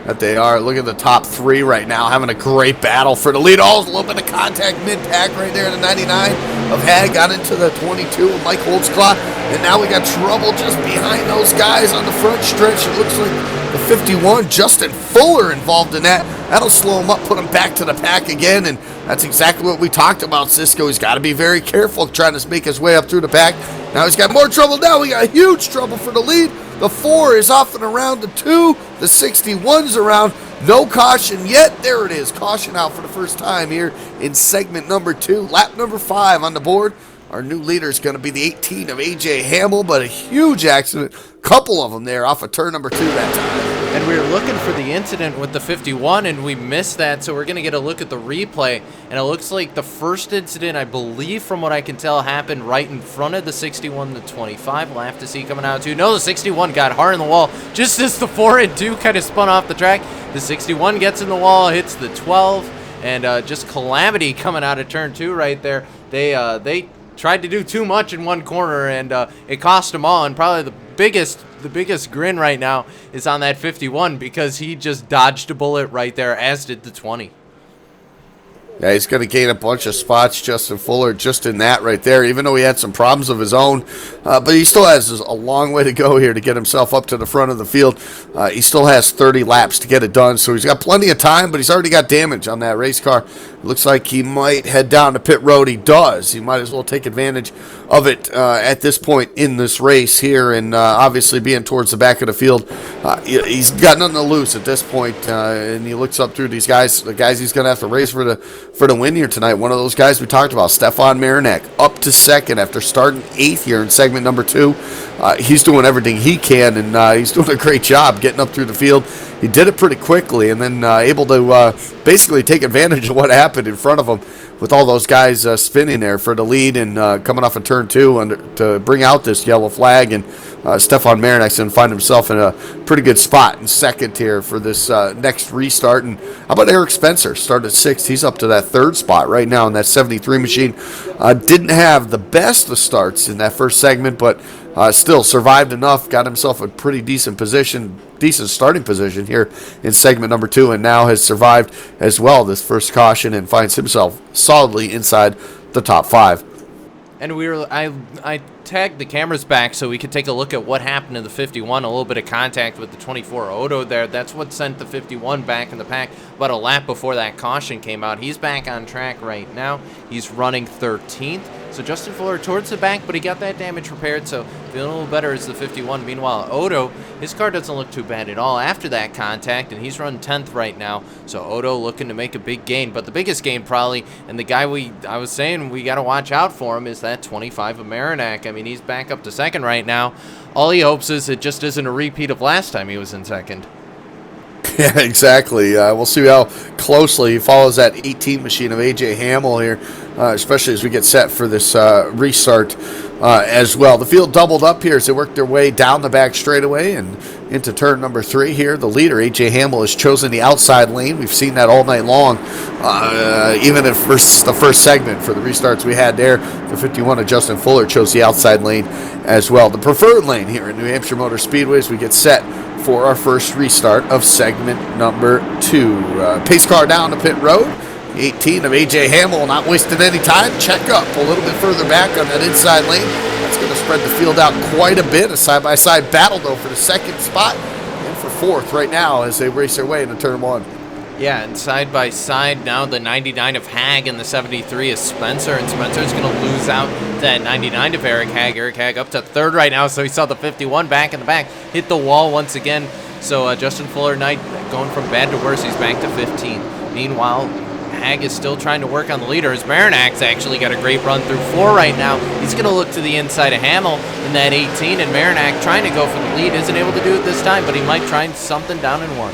That they are. Look at the top 3 right now, having a great battle for the lead. Oh, a little bit of contact mid-pack right there in the 99 of Hag. Got into the 22 of Mike Holtzclaw. And now we got trouble just behind those guys on the front stretch. It looks like the 51, Justin Fuller, involved in that. That'll slow him up, put him back to the pack again. And that's exactly what we talked about, Cisco. He's got to be very careful trying to make his way up through the pack. Now he's got more trouble. Now we got huge trouble for the lead. The 4 is off and around the 2. The 61's around. No caution yet. There it is. Caution out for the first time here in segment number 2. Lap number 5 on the board. Our new leader is going to be the 18 of AJ Hamill, but a huge accident. Couple of them there off of turn number 2 that time. And we were looking for the incident with the 51, and we missed that, so we're going to get a look at the replay. And it looks like the first incident, I believe, from what I can tell, happened right in front of the 61, the 25. We'll have to see coming out, too. No, the 61 got hard in the wall just as the 4 and 2 kind of spun off the track. The 61 gets in the wall, hits the 12, and just calamity coming out of turn 2 right there. They tried to do too much in one corner, and it cost them all. And probably the biggest grin right now is on that 51 because he just dodged a bullet right there, as did the 20. Yeah, he's going to gain a bunch of spots, Justin Fuller, just in that right there, even though he had some problems of his own. But he still has a long way to go here to get himself up to the front of the field. He still has 30 laps to get it done, so he's got plenty of time, but he's already got damage on that race car. It looks like he might head down to pit road. He does. He might as well take advantage of it at this point in this race here, and obviously being towards the back of the field. He's got nothing to lose at this point, and he looks up through these guys, the guys he's going to have to race for the win here tonight. One of those guys we talked about, Stefan Marinak, up to 2nd after starting 8th here in segment number 2. he's doing everything he can, and he's doing a great job getting up through the field. He did it pretty quickly, and then able to basically take advantage of what happened in front of him with all those guys spinning there for the lead and coming off of turn 2 to bring out this yellow flag. And Stefan Marinak's going to find himself in a pretty good spot in second here for this next restart. And how about Eric Spencer? Started 6th. He's up to that 3rd spot right now in that 73 machine. Didn't have the best of starts in that first segment, but still survived enough, got himself a pretty decent starting position here in segment number 2, and now has survived as well this first caution and finds himself solidly inside the top 5. And I tagged the cameras back so we could take a look at what happened in the 51. A little bit of contact with the 24 Odo there. That's what sent the 51 back in the pack about a lap before that caution came out. He's back on track right now. He's running 13th. So Justin Fuller towards the back, but he got that damage repaired, so feeling a little better as the 51. Meanwhile, Odo, his car doesn't look too bad at all after that contact, and he's running 10th right now. So Odo looking to make a big gain, but the biggest gain probably, and the guy I was saying we got to watch out for him, is that 25 of Marinak. I mean, he's back up to second right now. All he hopes is it just isn't a repeat of last time he was in second. Yeah, exactly. We'll see how closely he follows that 18 machine of A.J. Hamill here, especially as we get set for this restart as well. The field doubled up here as they work their way down the back straightaway and into turn number 3 here. The leader, A.J. Hamill, has chosen the outside lane. We've seen that all night long, even in the first segment for the restarts we had there. The 51 of Justin Fuller chose the outside lane as well. The preferred lane here in New Hampshire Motor Speedway as we get set for our first restart of segment number 2. Pace car down to pit road. 18 of A.J. Hamill not wasting any time. Check up a little bit further back on that inside lane. That's going to spread the field out quite a bit. A side-by-side battle, though, for the second spot and for 4th right now as they race their way into turn 1. Yeah, and side by side now, the 99 of Hag and the 73 is Spencer, and Spencer's going to lose out to that 99 of Eric Hag. Eric Hag up to 3rd right now, so he saw the 51 back in the back, hit the wall once again. So Justin Fuller Knight going from bad to worse, he's back to 15. Meanwhile, Hag is still trying to work on the leader as Marinak's actually got a great run through 4 right now. He's going to look to the inside of Hamill in that 18, and Marinak trying to go for the lead. Isn't able to do it this time, but he might try something down in 1.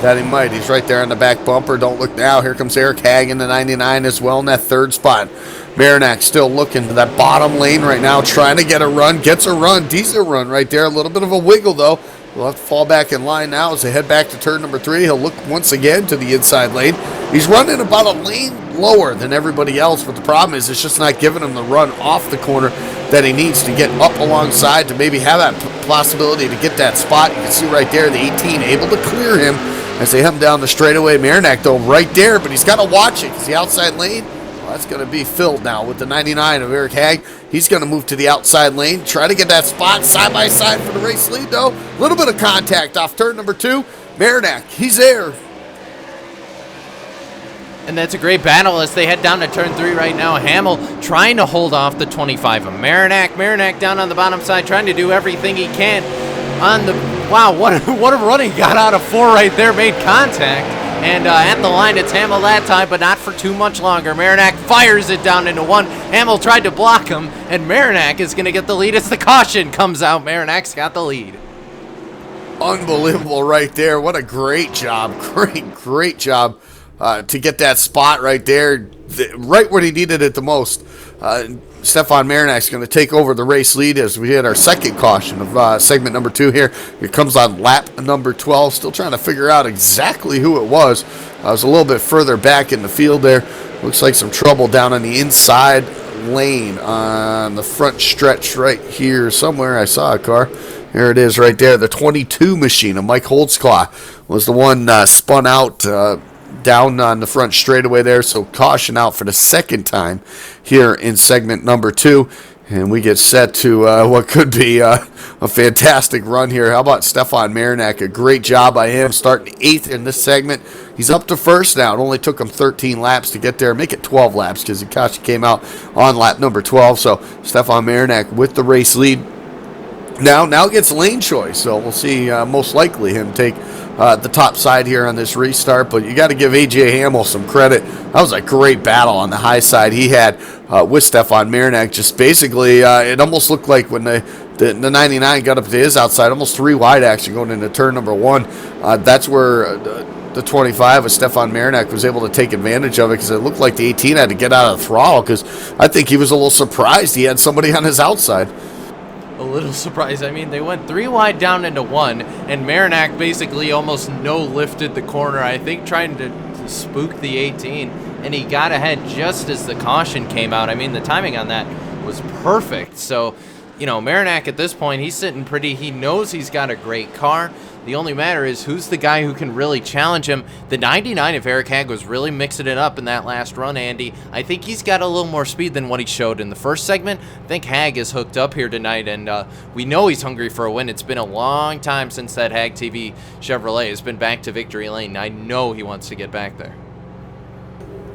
That he might. He's right there on the back bumper. Don't look now. Here comes Eric Hag in the 99 as well in that 3rd spot. Marinak still looking to that bottom lane right now, trying to get a run. Gets a run. Decent run right there. A little bit of a wiggle, though. We'll have to fall back in line now as they head back to turn number 3. He'll look once again to the inside lane. He's running about a lane lower than everybody else, but the problem is it's just not giving him the run off the corner that he needs to get up alongside to maybe have that possibility to get that spot. You can see right there the 18 able to clear him as they head down the straightaway. Marinak, though, right there, but he's got to watch it because the outside lane, well, that's going to be filled now with the 99 of Eric Hag. He's going to move to the outside lane, try to get that spot side by side for the race lead, though. A little bit of contact off turn number 2. Marinak, he's there. And that's a great battle as they head down to turn 3 right now. Hamill trying to hold off the 25 of Marinak. Marinak down on the bottom side trying to do everything he can on the... Wow, what a run he got out of 4 right there. Made contact. And at the line, it's Hamill that time, but not for too much longer. Marinak fires it down into 1. Hamill tried to block him, and Marinak is going to get the lead as the caution comes out. Marinak's got the lead. Unbelievable right there. What a great job. Great job to get that spot right there, right where he needed it the most. Stefan Marinak's going to take over the race lead as we hit our second caution of segment number 2 here. It comes on lap number 12. Still trying to figure out exactly who it was. I was a little bit further back in the field there. Looks like some trouble down on the inside lane on the front stretch right here somewhere. I saw a car. Here it is right there. The 22 machine of Mike Holtzclaw was the one spun out down on the front straightaway there, so caution out for the second time here in segment number 2, and we get set to what could be a fantastic run here. How about Stefan Marinak? A great job by him, starting 8th in this segment. He's up to 1st now. It only took him 13 laps to get there. Make it 12 laps because the caution came out on lap number 12, so Stefan Marinak with the race lead. Now gets lane choice, so we'll see most likely him take the top side here on this restart, but you got to give A.J. Hamill some credit. That was a great battle on the high side. He had with Stefan Marinak. Just basically, it almost looked like when the 99 got up to his outside, almost 3 wide action going into turn number 1. That's where the 25 with Stefan Marinak was able to take advantage of it, because it looked like the 18 had to get out of the throttle, because I think he was a little surprised he had somebody on his outside. A little surprised. I mean, they went 3 wide down into 1, and Marinak basically almost no-lifted the corner, I think trying to spook the 18, and he got ahead just as the caution came out. I mean, the timing on that was perfect. So, you know, Marinak at this point, he's sitting pretty. He knows he's got a great car. The only matter is who's the guy who can really challenge him. The 99 of Eric Hag was really mixing it up in that last run, Andy. I think he's got a little more speed than what he showed in the first segment. I think Hag is hooked up here tonight, and we know he's hungry for a win. It's been a long time since that Hag TV Chevrolet has been back to victory lane. I know he wants to get back there.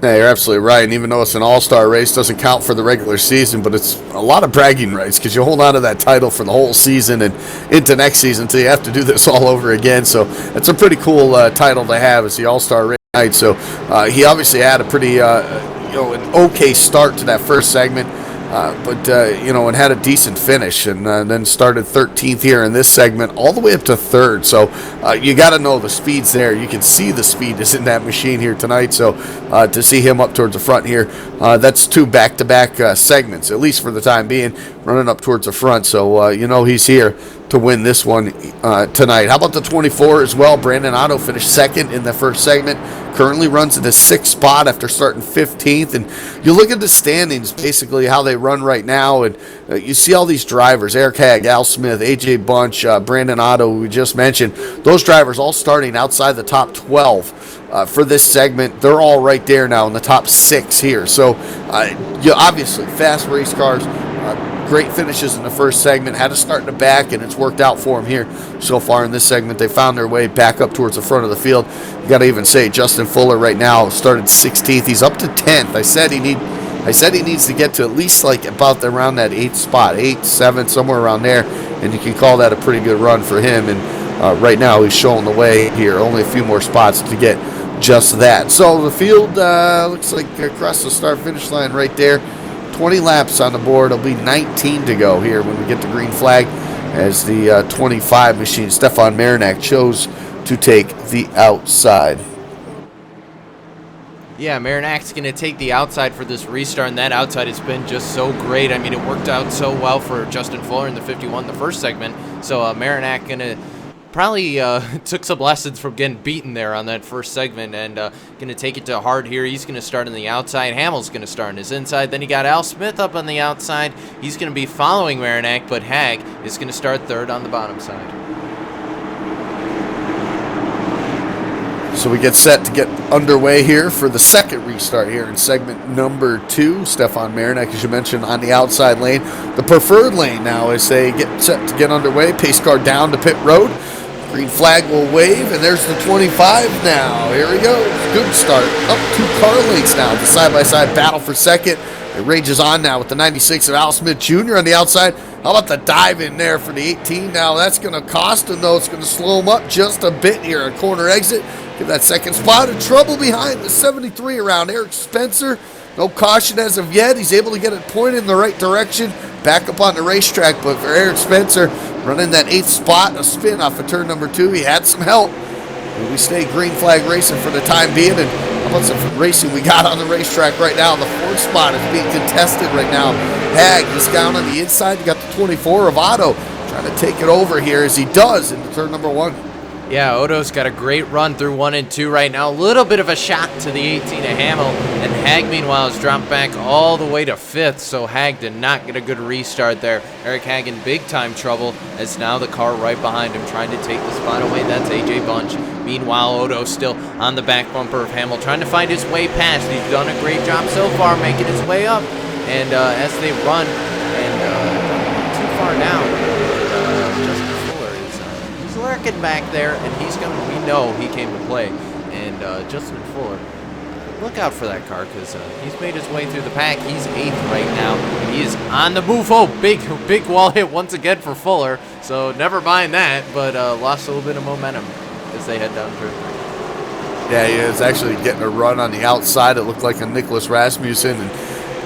Yeah, you're absolutely right. And even though it's an all-star race, doesn't count for the regular season, but it's a lot of bragging rights, because you hold on to that title for the whole season and into next season until you have to do this all over again. So it's a pretty cool title to have as the all-star race night. So he obviously had a pretty, an okay start to that first segment. And had a decent finish, and then started 13th here in this segment, all the way up to 3rd. So you got to know the speed's there. You can see the speed is in that machine here tonight. So to see him up towards the front here, that's 2 back-to-back segments, at least for the time being, running up towards the front. So he's here to win this one tonight. How about the 24 as well? Brandon Otto finished 2nd in the first segment. Currently runs in the 6th spot after starting 15th. And you look at the standings, basically how they run right now, and you see all these drivers, Eric Hag, Al Smith, AJ Bunch, Brandon Otto, we just mentioned. Those drivers all starting outside the top 12 for this segment. They're all right there now in the top 6 here. So obviously fast race cars. Great finishes in the first segment. Had to start in the back, and it's worked out for them here so far in this segment. They found their way back up towards the front of the field. You got to even say Justin Fuller right now started 16th. He's up to 10th. I said he needs to get to at least like about around that 8th spot, 8th, 7th, somewhere around there, and you can call that a pretty good run for him. And right now he's showing the way here. Only a few more spots to get just that. So the field looks like across the start-finish line right there. 20 laps on the board. It'll be 19 to go here when we get the green flag, as the 25 machine, Stefan Marinak, chose to take the outside. Yeah, Marinak's going to take the outside for this restart, and that outside has been just so great. I mean, it worked out so well for Justin Fuller in the 51 the first segment. So Marinak going to probably took some lessons from getting beaten there on that first segment, and going to take it to hard here. He's going to start on the outside. Hamill's going to start on his inside. Then you got Al Smith up on the outside. He's going to be following Marinak, but Hag is going to start 3rd on the bottom side. So we get set to get underway here for the second restart here in segment number 2. Stefan Marinak, as you mentioned, on the outside lane. The preferred lane now as they get set to get underway. Pace car down to pit road. Green flag will wave, and there's the 25 now. Here we go. Good start. Up 2 car lengths now. The side-by-side battle for second. It rages on now with the 96 of Al Smith Jr. on the outside. How about the dive in there for the 18? Now that's going to cost him, though. It's going to slow him up just a bit here. A corner exit. Give that second spot. In trouble behind the 73 around Eric Spencer. No caution as of yet. He's able to get it pointed in the right direction. Back up on the racetrack, but for Eric Spencer, running that 8th spot, a spin off of turn number 2. He had some help. But we stay green flag racing for the time being. And how about some racing we got on the racetrack right now? The 4th spot is being contested right now. Hag, he's down on the inside. You got the 24 of Otto trying to take it over here, as he does into turn number 1. Yeah, Odo's got a great run through 1 and 2 right now. A little bit of a shock to the 18 of Hamill. And Hag, meanwhile, has dropped back all the way to 5th, so Hag did not get a good restart there. Eric Hag in big-time trouble, as now the car right behind him trying to take the spot away. That's AJ Bunch. Meanwhile, Odo still on the back bumper of Hamill, trying to find his way past. He's done a great job so far, making his way up. And as they run, and too far down, lurking back there, and he's going to, we know he came to play. And Justin Fuller, look out for that car, because he's made his way through the pack. He's 8th right now, and he is on the move. Oh, big wall hit once again for Fuller, so never mind that, but lost a little bit of momentum as they head down through. Yeah, he is actually getting a run on the outside. It looked like a Nicholas Rasmussen, and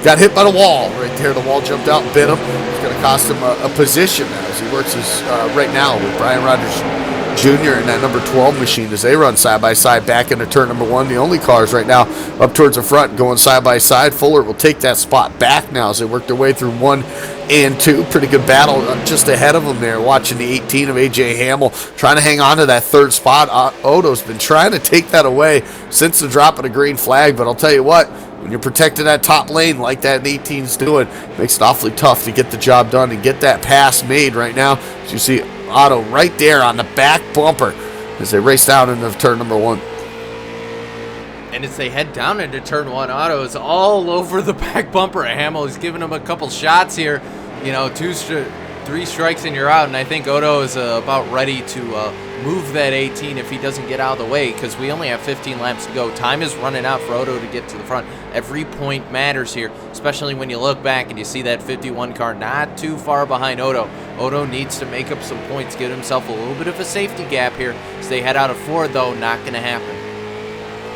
got hit by the wall right there. The wall jumped out and bit him. It's going to cost him a position now as he works his right now with Brian Rogers Jr. in that number 12 machine as they run side by side back into turn number 1. The only cars right now up towards the front going side by side. Fuller will take that spot back now as they work their way through 1 and 2. Pretty good battle just ahead of them there, watching the 18 of AJ Hamill trying to hang on to that third spot. Odo's been trying to take that away since the drop of the green flag, but I'll tell you what, when you're protecting that top lane like that 18's doing, it makes it awfully tough to get the job done and get that pass made right now. As you see Otto right there on the back bumper as they race down into turn number 1. And as they head down into turn 1, Otto is all over the back bumper of Hamill. He's giving him a couple shots here. You know, 3 strikes and you're out. And I think Odo is about ready to move that 18 if he doesn't get out of the way, because we only have 15 laps to go. Time is running out for Odo to get to the front. Every point matters here, especially when you look back and you see that 51 car not too far behind Odo. Odo needs to make up some points, get himself a little bit of a safety gap here as they head out of 4, though. Not going to happen.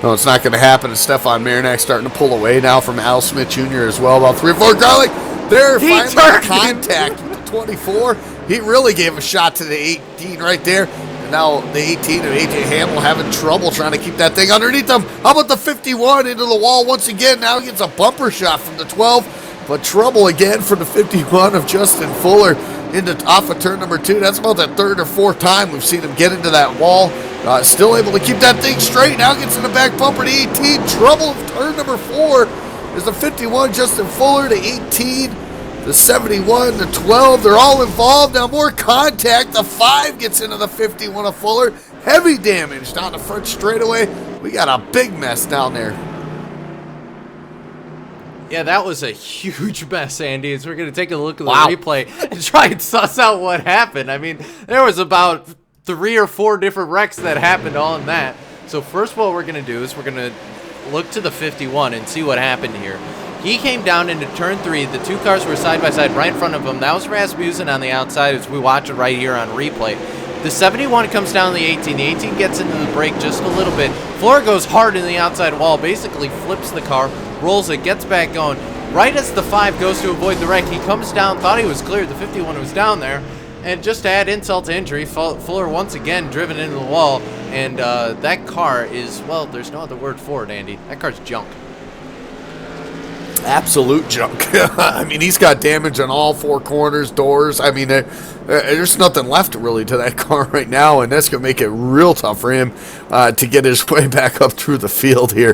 No, it's not going to happen. And Stefan Marinac starting to pull away now from Al Smith Jr. as well. About 3 or 4 garlic. There, finally contact with the 24. He really gave a shot to the 18 right there. And now the 18 of AJ Hamill having trouble trying to keep that thing underneath them. How about the 51 into the wall once again? Now he gets a bumper shot from the 12. But trouble again for the 51 of Justin Fuller off of turn number 2. That's about the 3rd or 4th time we've seen him get into that wall. Still able to keep that thing straight. Now gets in the back bumper to 18. Trouble of turn number 4 is the 51, Justin Fuller, the 18, the 71, the 12. They're all involved. Now more contact. The 5 gets into the 51 of Fuller. Heavy damage down the front straightaway. We got a big mess down there. Yeah, that was a huge mess, Andy, as we're going to take a look at the replay and try and suss out what happened. I mean, there was about 3 or 4 different wrecks that happened all in that. So first what we're going to do is we're going to look to the 51 and see what happened here. He came down into turn 3. The 2 cars were side by side right in front of him. That was Rasmussen on the outside as we watch it right here on replay. The 71 comes down the 18. The 18 gets into the brake just a little bit. Floor goes hard in the outside wall, basically flips the car, rolls it, gets back going. Right as the 5 goes to avoid the wreck, he comes down, thought he was clear. The 51 was down there. And just to add insult to injury, Fuller once again driven into the wall. And that car is, well, there's no other word for it, Andy. That car's junk. Absolute junk. I mean, he's got damage on all 4 corners, doors. I mean, there's nothing left really to that car right now, and that's going to make it real tough for him to get his way back up through the field here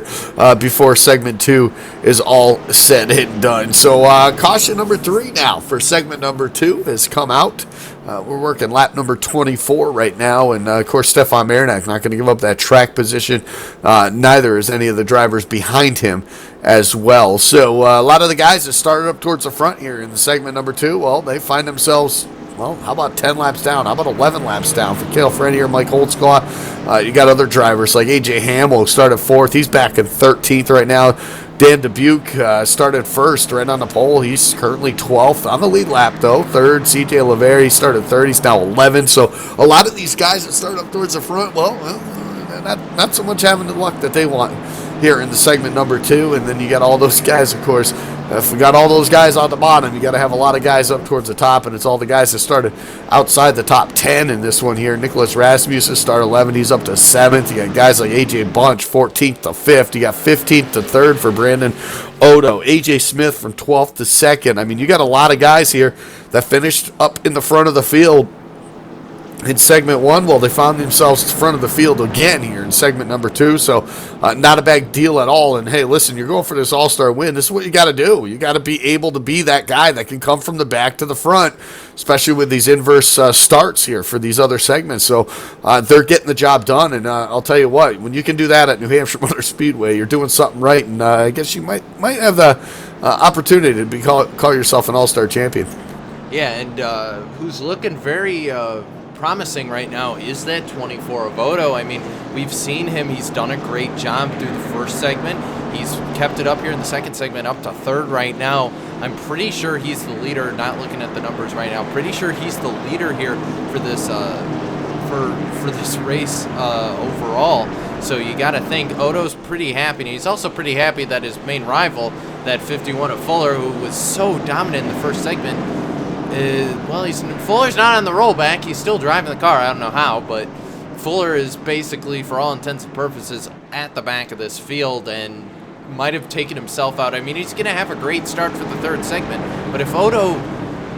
before segment 2 is all said and done. So caution number 3 now for segment number 2 has come out. We're working lap number 24 right now, and of course Stefan Marinac not going to give up that track position. Neither is any of the drivers behind him as well. So a lot of the guys that started up towards the front here in the segment number 2, well, they find themselves, well, how about 10 laps down? How about 11 laps down for Cale Frenier or Mike Holtzclaw? You got other drivers like AJ Hamill, who started 4th. He's back in 13th right now. Dan Dubuque started 1st right on the pole. He's currently 12th on the lead lap, though. 3rd, CJ LeVere, he started 3rd. He's now 11th. So a lot of these guys that start up towards the front, well, not so much having the luck that they want here in the segment number 2. And then you got all those guys, of course. If we got all those guys on the bottom, you got to have a lot of guys up towards the top, and it's all the guys that started outside the top 10 in this one here. Nicholas Rasmussen started 11th. He's up to 7th. You got guys like AJ Bunch, 14th to 5th. You got 15th to 3rd for Brandon Odo. AJ Smith from 12th to 2nd. I mean, you got a lot of guys here that finished up in the front of the field in segment 1. Well, they found themselves front of the field again here in segment number 2, so not a bad deal at all. And hey, listen, you're going for this all-star win. This is what you got to do. You got to be able to be that guy that can come from the back to the front, especially with these inverse starts here for these other segments. So they're getting the job done, and I'll tell you what, when you can do that at New Hampshire Motor Speedway, you're doing something right, and I guess you might have the opportunity to call yourself an all-star champion. Yeah, and who's looking very promising right now is that 24 of Odo. I mean, we've seen him. He's done a great job through the first segment. He's kept it up here in the second segment, up to 3rd right now. I'm pretty sure he's the leader, not looking at the numbers right now. Pretty sure he's the leader here for this for this race overall. So you got to think Odo's pretty happy. And he's also pretty happy that his main rival, that 51 of Fuller, who was so dominant in the first segment. Well, Fuller's not on the rollback. He's still driving the car. I don't know how, but Fuller is basically, for all intents and purposes, at the back of this field and might have taken himself out. I mean, he's going to have a great start for the third segment, but if Odo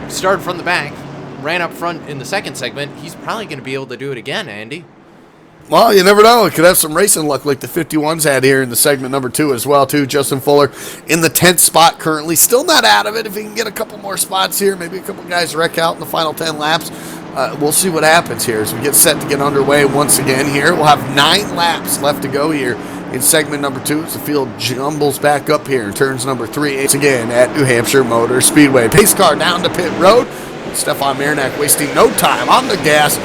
started from the back, ran up front in the second segment, he's probably going to be able to do it again, Andy. Well, you never know. It could have some racing luck like the 51's had here in the segment number 2 as well, too. Justin Fuller in the 10th spot currently. Still not out of it. If he can get a couple more spots here, maybe a couple guys wreck out in the final 10 laps, we'll see what happens here as we get set to get underway once again here. We'll have 9 laps left to go here in segment number 2 as the field jumbles back up here in turns number 3. It's again at New Hampshire Motor Speedway. Pace car down to pit road. Stefan Marinac wasting no time on the gas.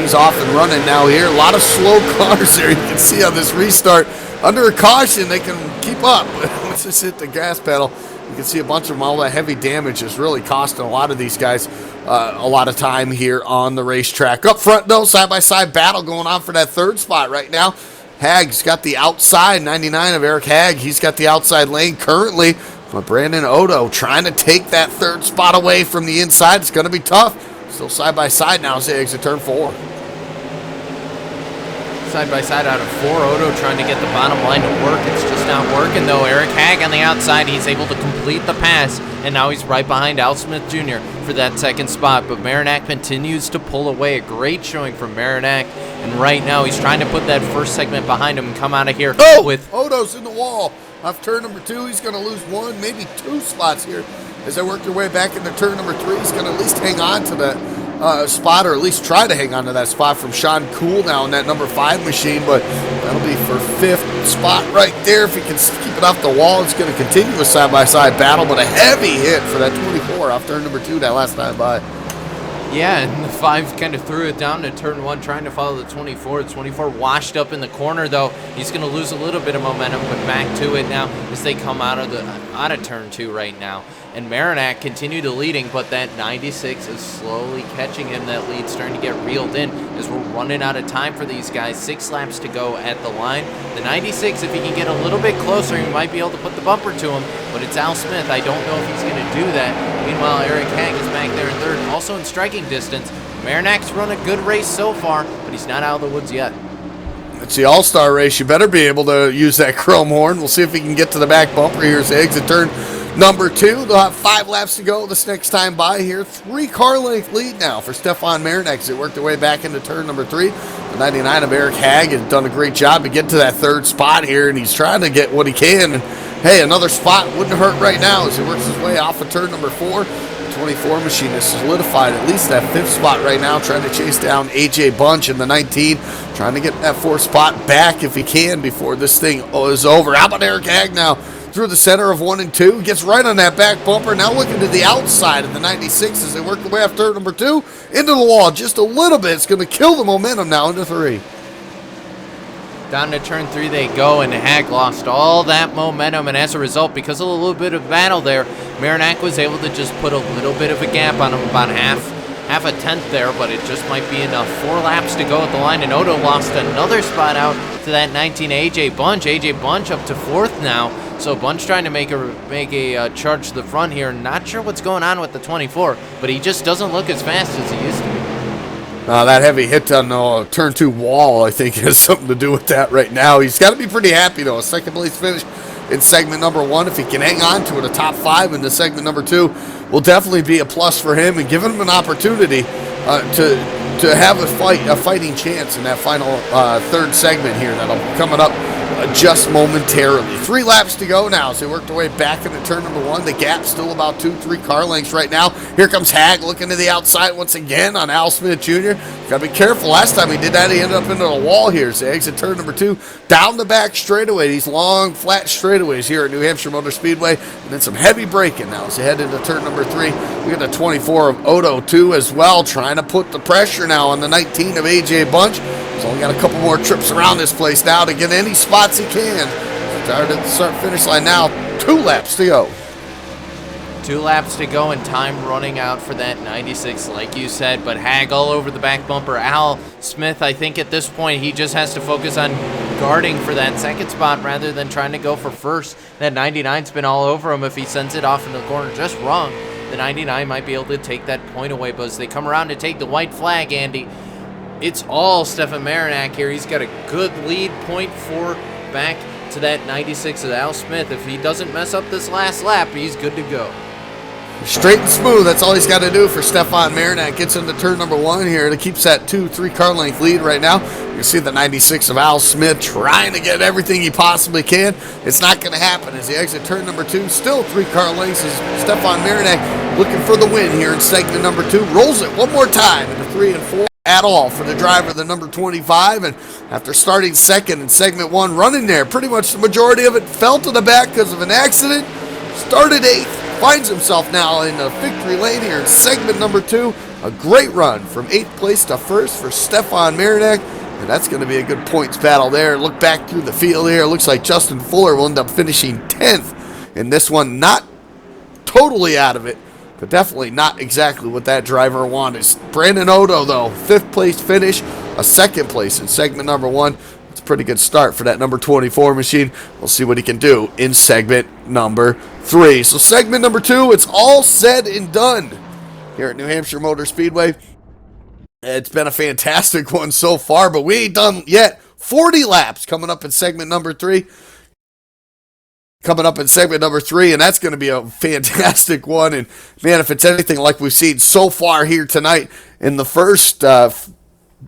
He's off and running now here. A lot of slow cars there. You can see on this restart. Under a caution, they can keep up. Once they hit the gas pedal, you can see a bunch of them. All that heavy damage is really costing a lot of these guys a lot of time here on the racetrack. Up front, though, side-by-side battle going on for that third spot right now. Hagg's got the outside, 99 of Eric Hagg. He's got the outside lane currently. But Brandon Odo trying to take that third spot away from the inside. It's going to be tough. Still side-by-side now as they exit turn 4. Side-by-side out of 4. Odo trying to get the bottom line to work. It's just not working, though. Eric Hagg on the outside. He's able to complete the pass, and now he's right behind Al Smith Jr. for that second spot. But Marinac continues to pull away. A great showing from Marinac. And right now he's trying to put that first segment behind him and come out of here with... Odo's in the wall. Off turn number 2, he's going to lose 1, maybe 2 spots here. As they work their way back into turn number 3, he's going to at least hang on to that spot, or at least try to hang on to that spot from Sean Cool now in that number 5 machine, but that'll be for 5th spot right there. If he can keep it off the wall, it's going to continue a side-by-side battle, but a heavy hit for that 24 off turn number 2 that last time by. Yeah, and the 5 kind of threw it down to turn 1, trying to follow the 24. The 24 washed up in the corner, though. He's going to lose a little bit of momentum, but back to it now as they come out of turn 2 right now. And Marinac continued to leading, but that 96 is slowly catching him. That lead starting to get reeled in as we're running out of time for these guys. 6 laps to go at the line. The 96, if he can get a little bit closer, he might be able to put the bumper to him, but it's Al Smith. I don't know if he's going to do that. Meanwhile, Eric Hagg is back there in third, also in striking distance. Marinac's run a good race so far, but he's not out of the woods yet. It's the All-Star race. You better be able to use that chrome horn. We'll see if he can get to the back bumper here as they exit turn number 2. They'll have 5 laps to go this next time by here. 3 car length lead now for Stefan Marinac as they work their way back into turn number 3. The 99 of Eric Hagg has done a great job to get to that third spot here, and he's trying to get what he can. And hey, another spot wouldn't hurt right now as he works his way off of turn number 4. The 24 machine has solidified at least that 5th spot right now, trying to chase down AJ Bunch in the 19, trying to get that 4th spot back if he can before this thing is over. How about Eric Hagg now? Through the center of 1 and 2, gets right on that back bumper. Now looking to the outside of the 96 as they work their way off turn number 2 into the wall just a little bit. It's going to kill the momentum now into 3. Down to turn 3 they go, and Hagg lost all that momentum, and as a result, because of a little bit of battle there, Marinac was able to just put a little bit of a gap on him, about half a tenth there, but it just might be enough. 4 laps to go at the line, and Odo lost another spot out to that 19 AJ Bunch. AJ Bunch up to 4th now. So Bunch trying to make a charge to the front here. Not sure what's going on with the 24, but he just doesn't look as fast as he used to be. That heavy hit on turn 2 wall, I think, has something to do with that right now. He's got to be pretty happy, though. A second place finish in segment number 1. If he can hang on to it, a top 5 in the segment number 2 will definitely be a plus for him and give him an opportunity to have a fighting chance in that final third segment here that'll be coming up just momentarily. 3 laps to go now as they work their way back into turn number 1. The gap's still about 2-3 car lengths right now. Here comes Hagg looking to the outside once again on Al Smith Jr. Got to be careful. Last time he did that, he ended up into the wall here. So exit turn number 2 down the back straightaway. These long, flat straightaways here at New Hampshire Motor Speedway. And then some heavy braking now as they head into turn number 3. We got the 24 of Odo 2 as well, trying to put the pressure now on the 19 of AJ Bunch. He's only got a couple more trips around this place now to get any spots he can. Started at the start-finish line now. 2 laps to go. 2 laps to go and time running out for that 96, like you said, but haggle over the back bumper. Al Smith, I think at this point, he just has to focus on guarding for that second spot rather than trying to go for first. That 99's been all over him. If he sends it off in the corner just wrong, the 99 might be able to take that point away. But as they come around to take the white flag, Andy, it's all Stefan Marinak here. He's got a good lead, 0.4 back to that 96 of Al Smith. If he doesn't mess up this last lap, he's good to go. Straight and smooth, that's all he's got to do for Stefan Marinak. Gets into turn number 1 here. It keeps that 2-3 car length lead right now. You can see the 96 of Al Smith trying to get everything he possibly can. It's not going to happen as he exits turn number 2. Still 3 car lengths as Stefan Marinak looking for the win here in segment number 2. Rolls it one more time into 3 and 4 at all for the driver, the number 25. And after starting second in segment 1, running there, pretty much the majority of it fell to the back because of an accident. Started 8th. Finds himself now in the victory lane here in segment number 2. A great run from 8th place to 1st for Stefan Marinak. And that's going to be a good points battle there. Look back through the field here. It looks like Justin Fuller will end up finishing 10th in this one. Not totally out of it, but definitely not exactly what that driver wanted. Brandon Odo, though, 5th place finish, a 2nd place in segment number 1. It's a pretty good start for that number 24 machine. We'll see what he can do in segment number 3. So segment number 2, it's all said and done here at New Hampshire Motor Speedway. It's been a fantastic one so far, but we ain't done yet. 40 laps coming up in segment number 3. Coming up in segment number 3, and that's going to be a fantastic one. And man, if it's anything like we've seen so far here tonight in the first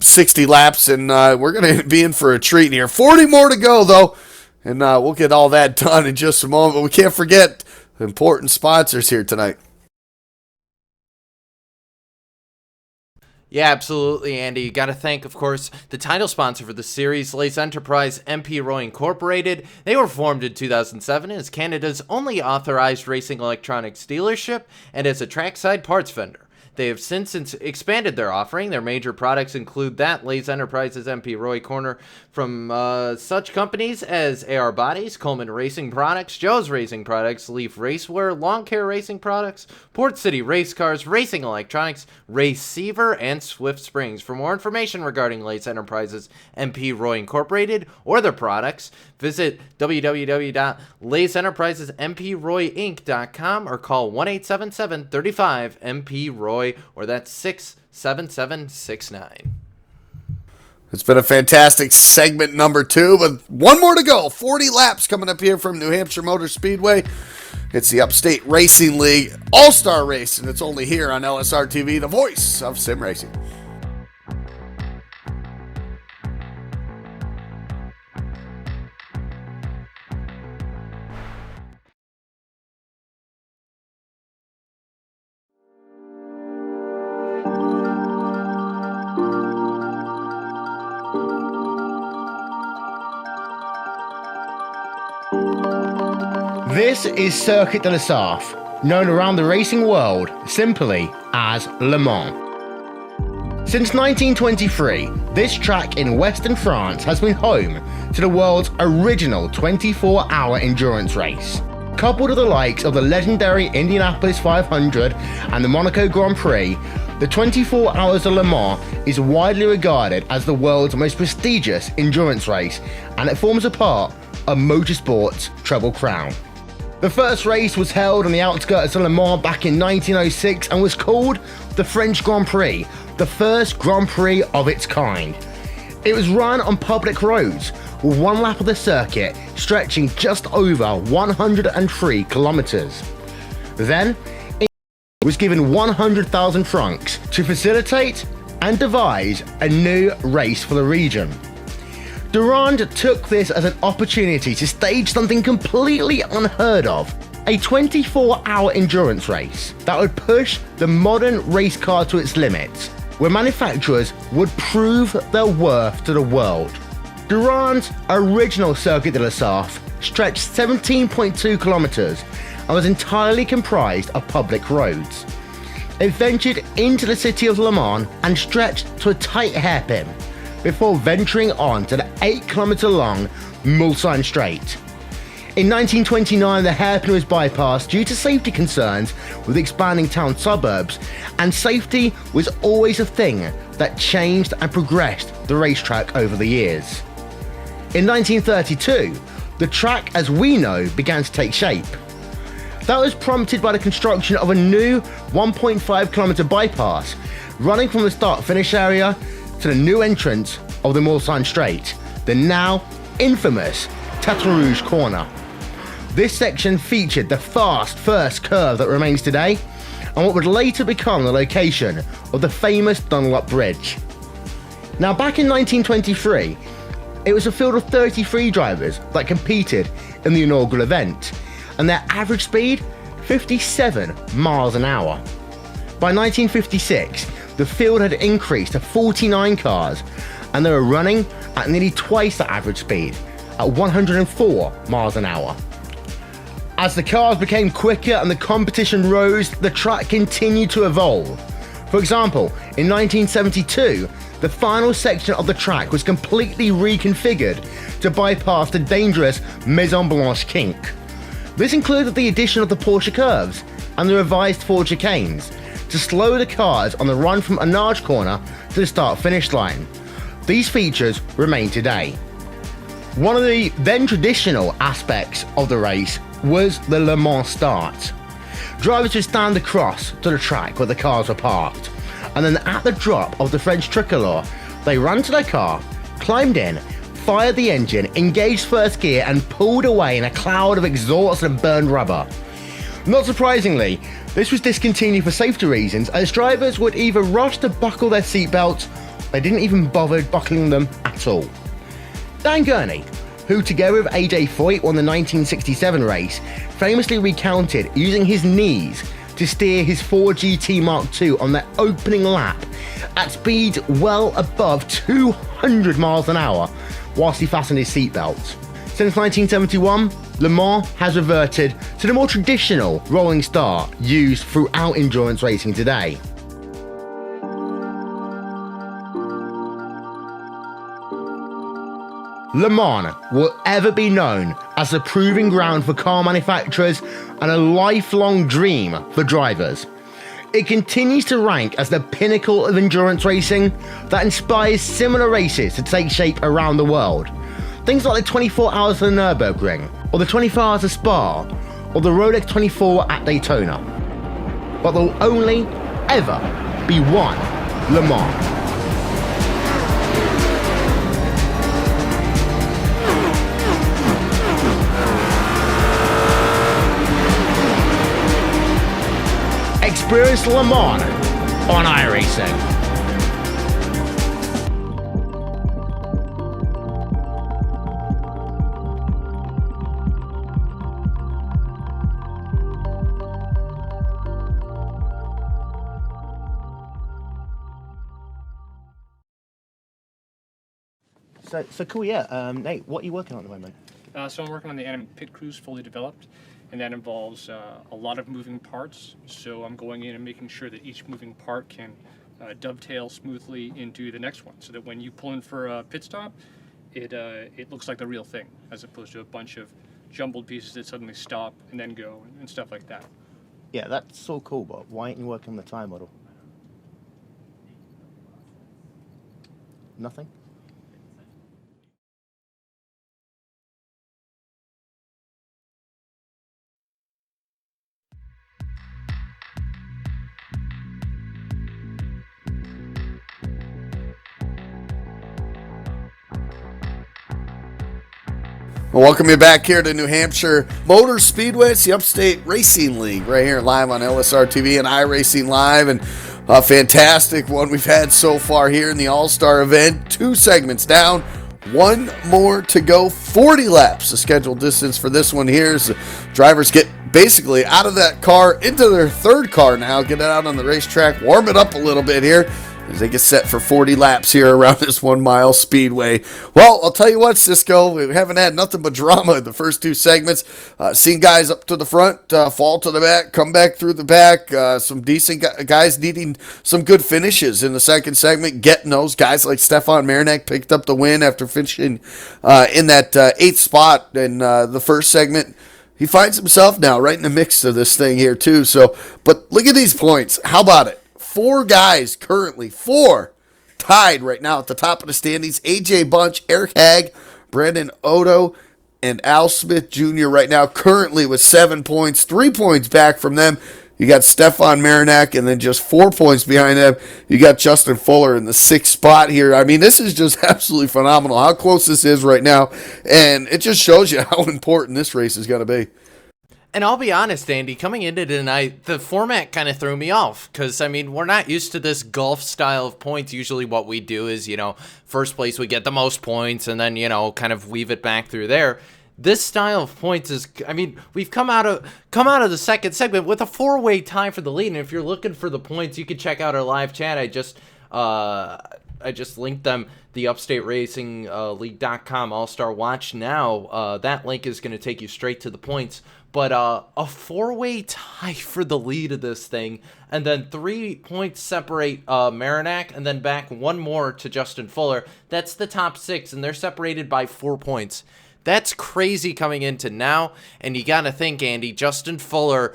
60 laps, and we're going to be in for a treat here. 40 more to go, though, and we'll get all that done in just a moment. But we can't forget the important sponsors here tonight. Yeah, absolutely, Andy. You got to thank, of course, the title sponsor for the series, Lace Enterprise MP Roy Incorporated. They were formed in 2007 as Canada's only authorized racing electronics dealership and as a trackside parts vendor. They have since expanded their offering. Their major products include that Lace Enterprises MP Roy Corner from such companies as AR Bodies, Coleman Racing Products, Joe's Racing Products, Leaf Racewear, Lawn Care Racing Products, Port City Race Cars, Racing Electronics, Raceiver, and Swift Springs. For more information regarding Lace Enterprises MP Roy Incorporated or their products, visit www.laceenterprisesmproyinc.com or call 1-877-35-MP-ROY, or that's 67769. It's been a fantastic segment number 2, but one more to go. 40 laps coming up here from New Hampshire Motor Speedway. It's the Upstate Racing League All-Star Race, and it's only here on LSRTV, the voice of sim racing. This is Circuit de la Sarthe, known around the racing world simply as Le Mans. Since 1923, this track in western France has been home to the world's original 24-hour endurance race. Coupled with the likes of the legendary Indianapolis 500 and the Monaco Grand Prix, the 24 Hours of Le Mans is widely regarded as the world's most prestigious endurance race, and it forms a part of motorsport's Treble Crown. The first race was held on the outskirts of Le Mans back in 1906 and was called the French Grand Prix, the first Grand Prix of its kind. It was run on public roads, with one lap of the circuit stretching just over 103 kilometers. Then, it was given 100,000 francs to facilitate and devise a new race for the region. Durand took this as an opportunity to stage something completely unheard of, a 24-hour endurance race that would push the modern race car to its limits, where manufacturers would prove their worth to the world. Durand's original Circuit de la Sarthe stretched 17.2 kilometers and was entirely comprised of public roads. It ventured into the city of Le Mans and stretched to a tight hairpin, before venturing on to the 8-kilometer long Mulsanne Straight. In 1929, the hairpin was bypassed due to safety concerns with expanding town suburbs, and safety was always a thing that changed and progressed the racetrack over the years. In 1932, the track as we know began to take shape. That was prompted by the construction of a new 1.5 kilometer bypass running from the start-finish area to the new entrance of the Mulsanne Straight, the now infamous Taton Rouge corner. This section featured the fast first curve that remains today, and what would later become the location of the famous Dunlop Bridge. Now, back in 1923, it was a field of 33 drivers that competed in the inaugural event, and their average speed, 57 miles an hour. By 1956, the field had increased to 49 cars, and they were running at nearly twice the average speed, at 104 miles an hour. As the cars became quicker and the competition rose, the track continued to evolve. For example, in 1972, the final section of the track was completely reconfigured to bypass the dangerous Maison Blanche kink. This included the addition of the Porsche curves and the revised Ford chicanes to slow the cars on the run from Anage corner to the start-finish line. These features remain today. One of the then traditional aspects of the race was the Le Mans start. Drivers would stand across to the track where the cars were parked, and then at the drop of the French tricolor, they ran to their car, climbed in, fired the engine, engaged first gear, and pulled away in a cloud of exhaust and burned rubber. Not surprisingly, this was discontinued for safety reasons, as drivers would either rush to buckle their seatbelts, they didn't even bother buckling them at all. Dan Gurney, who together with AJ Foyt won the 1967 race, famously recounted using his knees to steer his Ford GT Mark II on their opening lap at speeds well above 200 miles an hour whilst he fastened his seatbelt. Since 1971, Le Mans has reverted to the more traditional rolling start used throughout endurance racing today. Le Mans will ever be known as the proving ground for car manufacturers and a lifelong dream for drivers. It continues to rank as the pinnacle of endurance racing that inspires similar races to take shape around the world. Things like the 24 Hours of the Nürburgring, or the 24 Hours of Spa, or the Rolex 24 at Daytona. But there will only ever be one Le Mans. Experience Le Mans on iRacing. So cool, yeah. Nate, what are you working on at the moment? So I'm working on the animated pit crews fully developed, and that involves a lot of moving parts. So I'm going in and making sure that each moving part can dovetail smoothly into the next one, so that when you pull in for a pit stop, it looks like the real thing, as opposed to a bunch of jumbled pieces that suddenly stop and then go and stuff like that. Yeah, that's so cool, but why aren't you working on the time model? Nothing? Well, welcome you back here to New Hampshire Motor Speedway. It's the Upstate Racing League right here live on LSRTV and iRacing Live. And a fantastic one we've had so far here in the All-Star event. 2 segments down, 1 more to go. 40 laps, the scheduled distance for this one here. As the drivers get basically out of that car into their third car now, get it out on the racetrack, warm it up a little bit here. as they get set for 40 laps here around this 1 mile speedway. Well, I'll tell you what, Cisco, we haven't had nothing but drama in the first 2 segments. Seen guys up to the front, fall to the back, come back through the back. Some decent guys needing some good finishes in the second segment, getting those. Guys like Stefan Marinak picked up the win after finishing in that 8th spot in the first segment. He finds himself now right in the mix of this thing here too. So, but look at these points. How about it? 4 guys currently, 4 tied right now at the top of the standings. AJ Bunch, Eric Hagg, Brandon Odo, and Al Smith Jr. right now currently with 7 points, 3 points back from them. You got Stefan Marinak, and then just 4 points behind them, you got Justin Fuller in the 6th spot here. I mean, this is just absolutely phenomenal how close this is right now, and it just shows you how important this race is going to be. And I'll be honest, Andy, coming into tonight, the format kind of threw me off because, I mean, we're not used to this golf style of points. Usually what we do is, first place we get the most points and then, kind of weave it back through there. This style of points is, I mean, we've come out of the second segment with a 4-way tie for the lead. And if you're looking for the points, you can check out our live chat. I just linked them, the Upstate Racing League.com All-Star Watch Now. That link is going to take you straight to the points. But a 4-way tie for the lead of this thing, and then 3 points separate Marinak, and then back 1 more to Justin Fuller. That's the top 6, and they're separated by 4 points. That's crazy coming into now, and you got to think, Andy, Justin Fuller,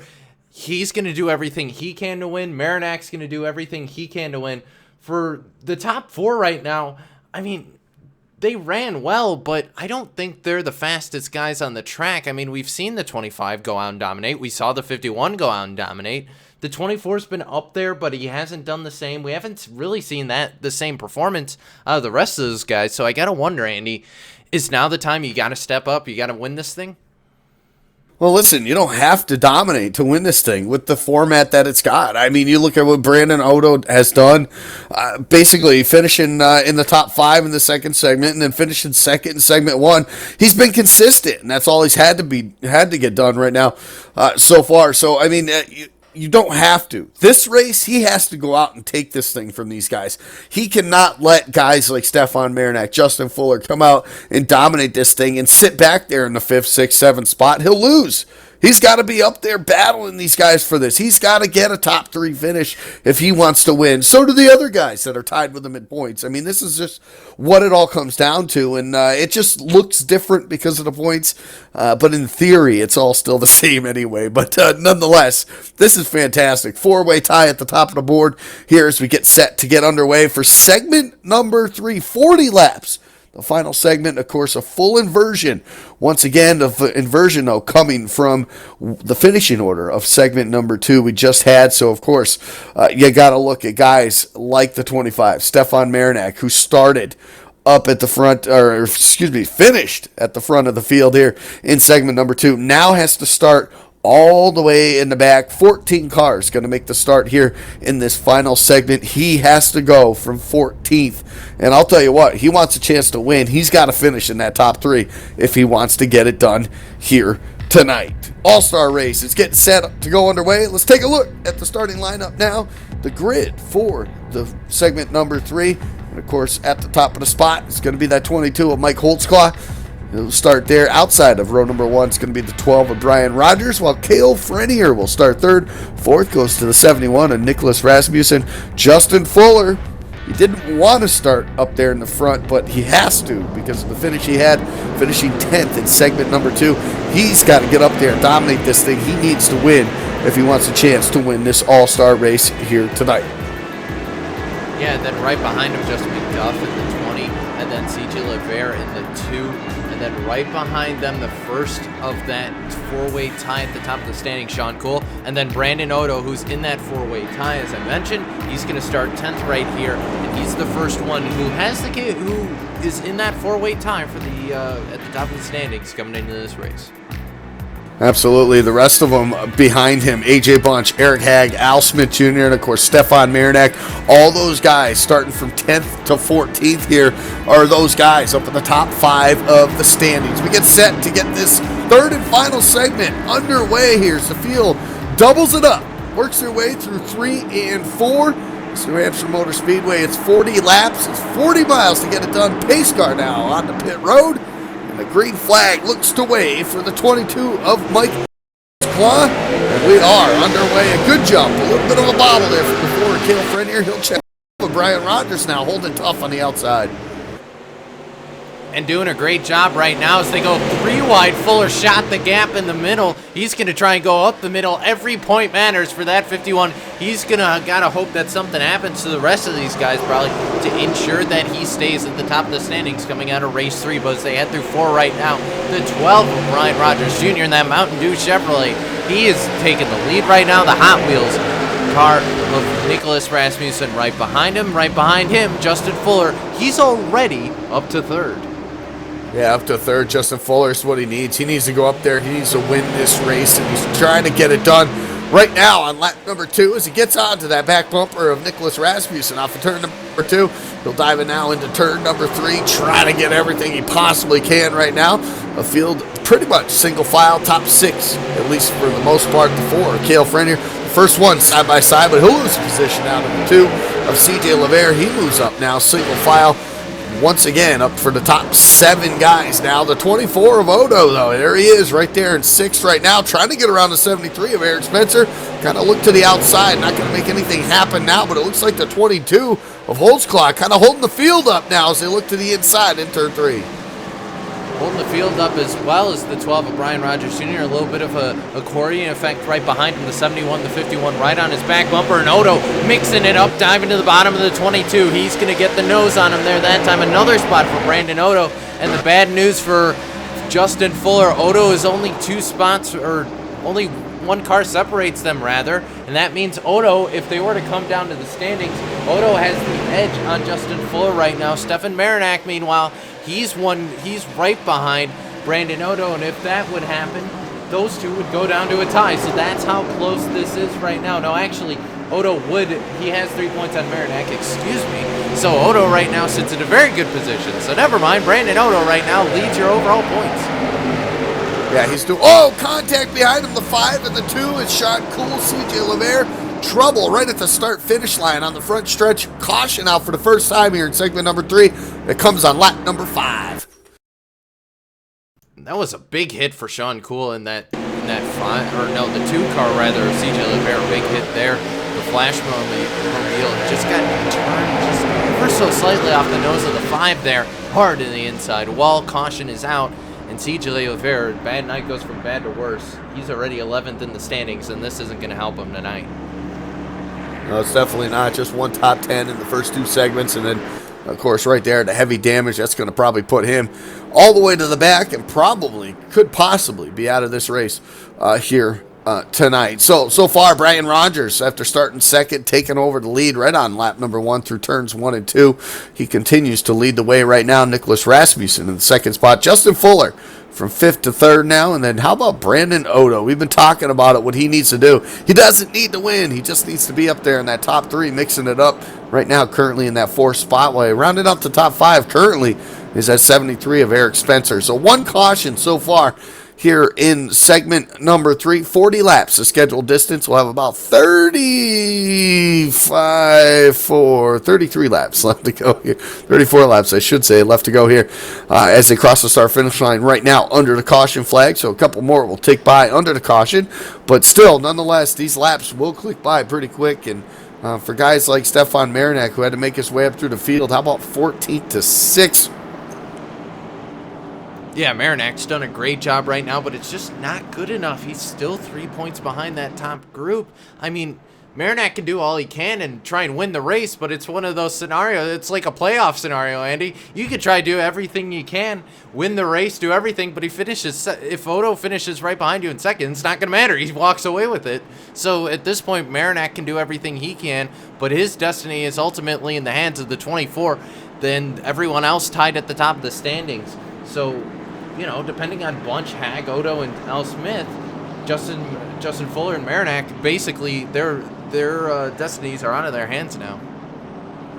he's going to do everything he can to win. Marinak's going to do everything he can to win. For the top 4 right now, I mean, they ran well, but I don't think they're the fastest guys on the track. I mean, we've seen the 25 go out and dominate. We saw the 51 go out and dominate. The 24's been up there, but he hasn't done the same. We haven't really seen the same performance out of the rest of those guys. So I got to wonder, Andy, is now the time you got to step up? You got to win this thing? Well, listen, you don't have to dominate to win this thing with the format that it's got. I mean, you look at what Brandon Odo has done, basically finishing in the top 5 in the second segment and then finishing second in segment 1. He's been consistent, and that's all he's had to get done right now so far. So, I mean, you don't have to. This race, he has to go out and take this thing from these guys. He cannot let guys like Stefan Marinak, Justin Fuller come out and dominate this thing and sit back there in the 5th, 6th, 7th spot. He'll lose. He's got to be up there battling these guys for this. He's got to get a top 3 finish if he wants to win. So do the other guys that are tied with him in points. I mean, this is just what it all comes down to, and it just looks different because of the points. But in theory, it's all still the same anyway. But nonetheless, this is fantastic. 4-way tie at the top of the board here as we get set to get underway for segment number 3, 40 laps. The final segment, of course, a full inversion. Once again, the inversion, though, coming from the finishing order of segment number 2 we just had. So, of course, you got to look at guys like the 25, Stefan Marinak, who started up at the front, finished at the front of the field here in segment number 2. Now has to start all the way in the back. 14 cars going to make the start here in this final segment. He has to go from 14th. And I'll tell you what, he wants a chance to win. He's got to finish in that top 3 if he wants to get it done here tonight. All-Star race is getting set to go underway. Let's take a look at the starting lineup now. The grid for the segment number 3. And, of course, at the top of the spot is going to be that 22 of Mike Holtzclaw. He'll start there. Outside of row number 1, it's going to be the 12 of Brian Rogers, while Cale Frenier will start 3rd. 4th goes to the 71 of Nicholas Rasmussen. Justin Fuller, he didn't want to start up there in the front, but he has to because of the finish he had, finishing 10th in segment number 2. He's got to get up there and dominate this thing. He needs to win if he wants a chance to win this all-star race here tonight. Yeah, and then right behind him, just McDuff in the 20, and then C.J. LeVere in the 2. And then right behind them, the first of that 4-way tie at the top of the standing, Sean Cool. And then Brandon Odo, who's in that 4-way tie, as I mentioned. He's going to start 10th right here. And he's the first one who is in that 4-way tie for the at the top of the standings coming into this race. Absolutely. The rest of them behind him, AJ Bunch, Eric Hagg, Al Smith Jr., and, of course, Stefan Marinak. All those guys starting from 10th to 14th here are those guys up in the top 5 of the standings. We get set to get this 3rd and final segment underway here. So the field doubles it up, works their way through 3 and 4. It's New Hampshire Motor Speedway. It's 40 laps. It's 40 miles to get it done. Pace car now on the pit road. And the green flag looks to wave for the 22 of Mike Claw. And we are underway. A good jump. A little bit of a bobble there before Cale Frenier. He'll check with Brian Rogers now, holding tough on the outside. And doing a great job right now as they go 3 wide. Fuller shot the gap in the middle. He's going to try and go up the middle. Every point matters for that 51. He's going to got to hope that something happens to the rest of these guys probably to ensure that he stays at the top of the standings coming out of race 3. But as they head through 4 right now, the 12 of Brian Rogers Jr. in that Mountain Dew Chevrolet. He is taking the lead right now. The Hot Wheels car of Nicholas Rasmussen right behind him, Justin Fuller. He's already up to 3rd. Yeah, up to 3rd. Justin Fuller is what he needs. He needs to go up there. He needs to win this race, and he's trying to get it done right now on lap number 2 as he gets onto that back bumper of Nicholas Rasmussen off of turn number 2. He'll dive in now into turn number 3, trying to get everything he possibly can right now. A field pretty much single file, top 6, at least for the most part, the 4. Cale Frenier, the first one side by side, but he'll lose position out of the 2 of CJ LeVere. He moves up now, single file. Once again, up for the top 7 guys now. The 24 of Odo, though. There he is right there in 6th right now, trying to get around the 73 of Eric Spencer. Kind of look to the outside. Not going to make anything happen now, but it looks like the 22 of Holtzclaw kind of holding the field up now as they look to the inside in turn 3. Holding the field up as well as the 12 of Brian Rogers Jr. A little bit of a accordion effect right behind him. The 71, the 51 right on his back bumper. And Odo mixing it up, diving to the bottom of the 22. He's going to get the nose on him there that time. Another spot for Brandon Odo. And the bad news for Justin Fuller. Odo is only 2 spots, or only 1 car separates them, rather. And that means Odo, if they were to come down to the standings, Odo has the edge on Justin Fuller right now. Stefan Marinak, meanwhile, he's right behind Brandon Odo, and if that would happen, those 2 would go down to a tie. So that's how close this is right now. No, actually, Odo he has 3 points on Marinak, excuse me. So Odo right now sits in a very good position. So never mind, Brandon Odo right now leads your overall points. Yeah, he's doing, contact behind him, the 5 and the 2 is Sean Cool, CJ LeVere. Trouble right at the start-finish line on the front stretch. Caution out for the first time here in segment number 3. It comes on lap number 5. That was a big hit for Sean Cool in that 5, or no, the 2 car rather. CJ LeVere, big hit there. The flash mobile just got turned just ever so slightly off the nose of the 5 there, hard in the inside. Wall caution is out. And CJ LeVere, bad night goes from bad to worse. He's already 11th in the standings, and this isn't going to help him tonight. No, it's definitely not. Just 1 top 10 in the first 2 segments, and then, of course, right there, the heavy damage, that's going to probably put him all the way to the back and could possibly be out of this race here tonight. So far, Brian Rogers, after starting 2nd, taking over the lead right on lap number 1 through turns 1 and 2. He continues to lead the way right now. Nicholas Rasmussen in the 2nd spot. Justin Fuller from 5th to 3rd now. And then how about Brandon Odo? We've been talking about it, what he needs to do. He doesn't need to win. He just needs to be up there in that top 3, mixing it up right now, currently in that 4th spot. While he rounded up to top 5 currently is at 73 of Eric Spencer. So 1 caution so far here in segment number 3. 40 laps. The scheduled distance will have about 33 laps left to go here. 34 laps, I should say, left to go here as they cross the start-finish line right now under the caution flag. So a couple more will tick by under the caution. But still, nonetheless, these laps will click by pretty quick. And for guys like Stefan Marinak, who had to make his way up through the field, how about 14th to 6th? Yeah, Marinak's done a great job right now, but it's just not good enough. He's still 3 points behind that top group. I mean, Marinak can do all he can and try and win the race, but it's one of those scenarios. It's like a playoff scenario, Andy. You could try to do everything you can, win the race, do everything, but if Odo finishes right behind you in 2nd, it's not going to matter. He walks away with it. So at this point, Marinak can do everything he can, but his destiny is ultimately in the hands of the 24, then everyone else tied at the top of the standings. So, you know, depending on Bunch, Hag, Odo, and Al Smith, Justin Fuller and Marinak, basically their destinies are out of their hands now.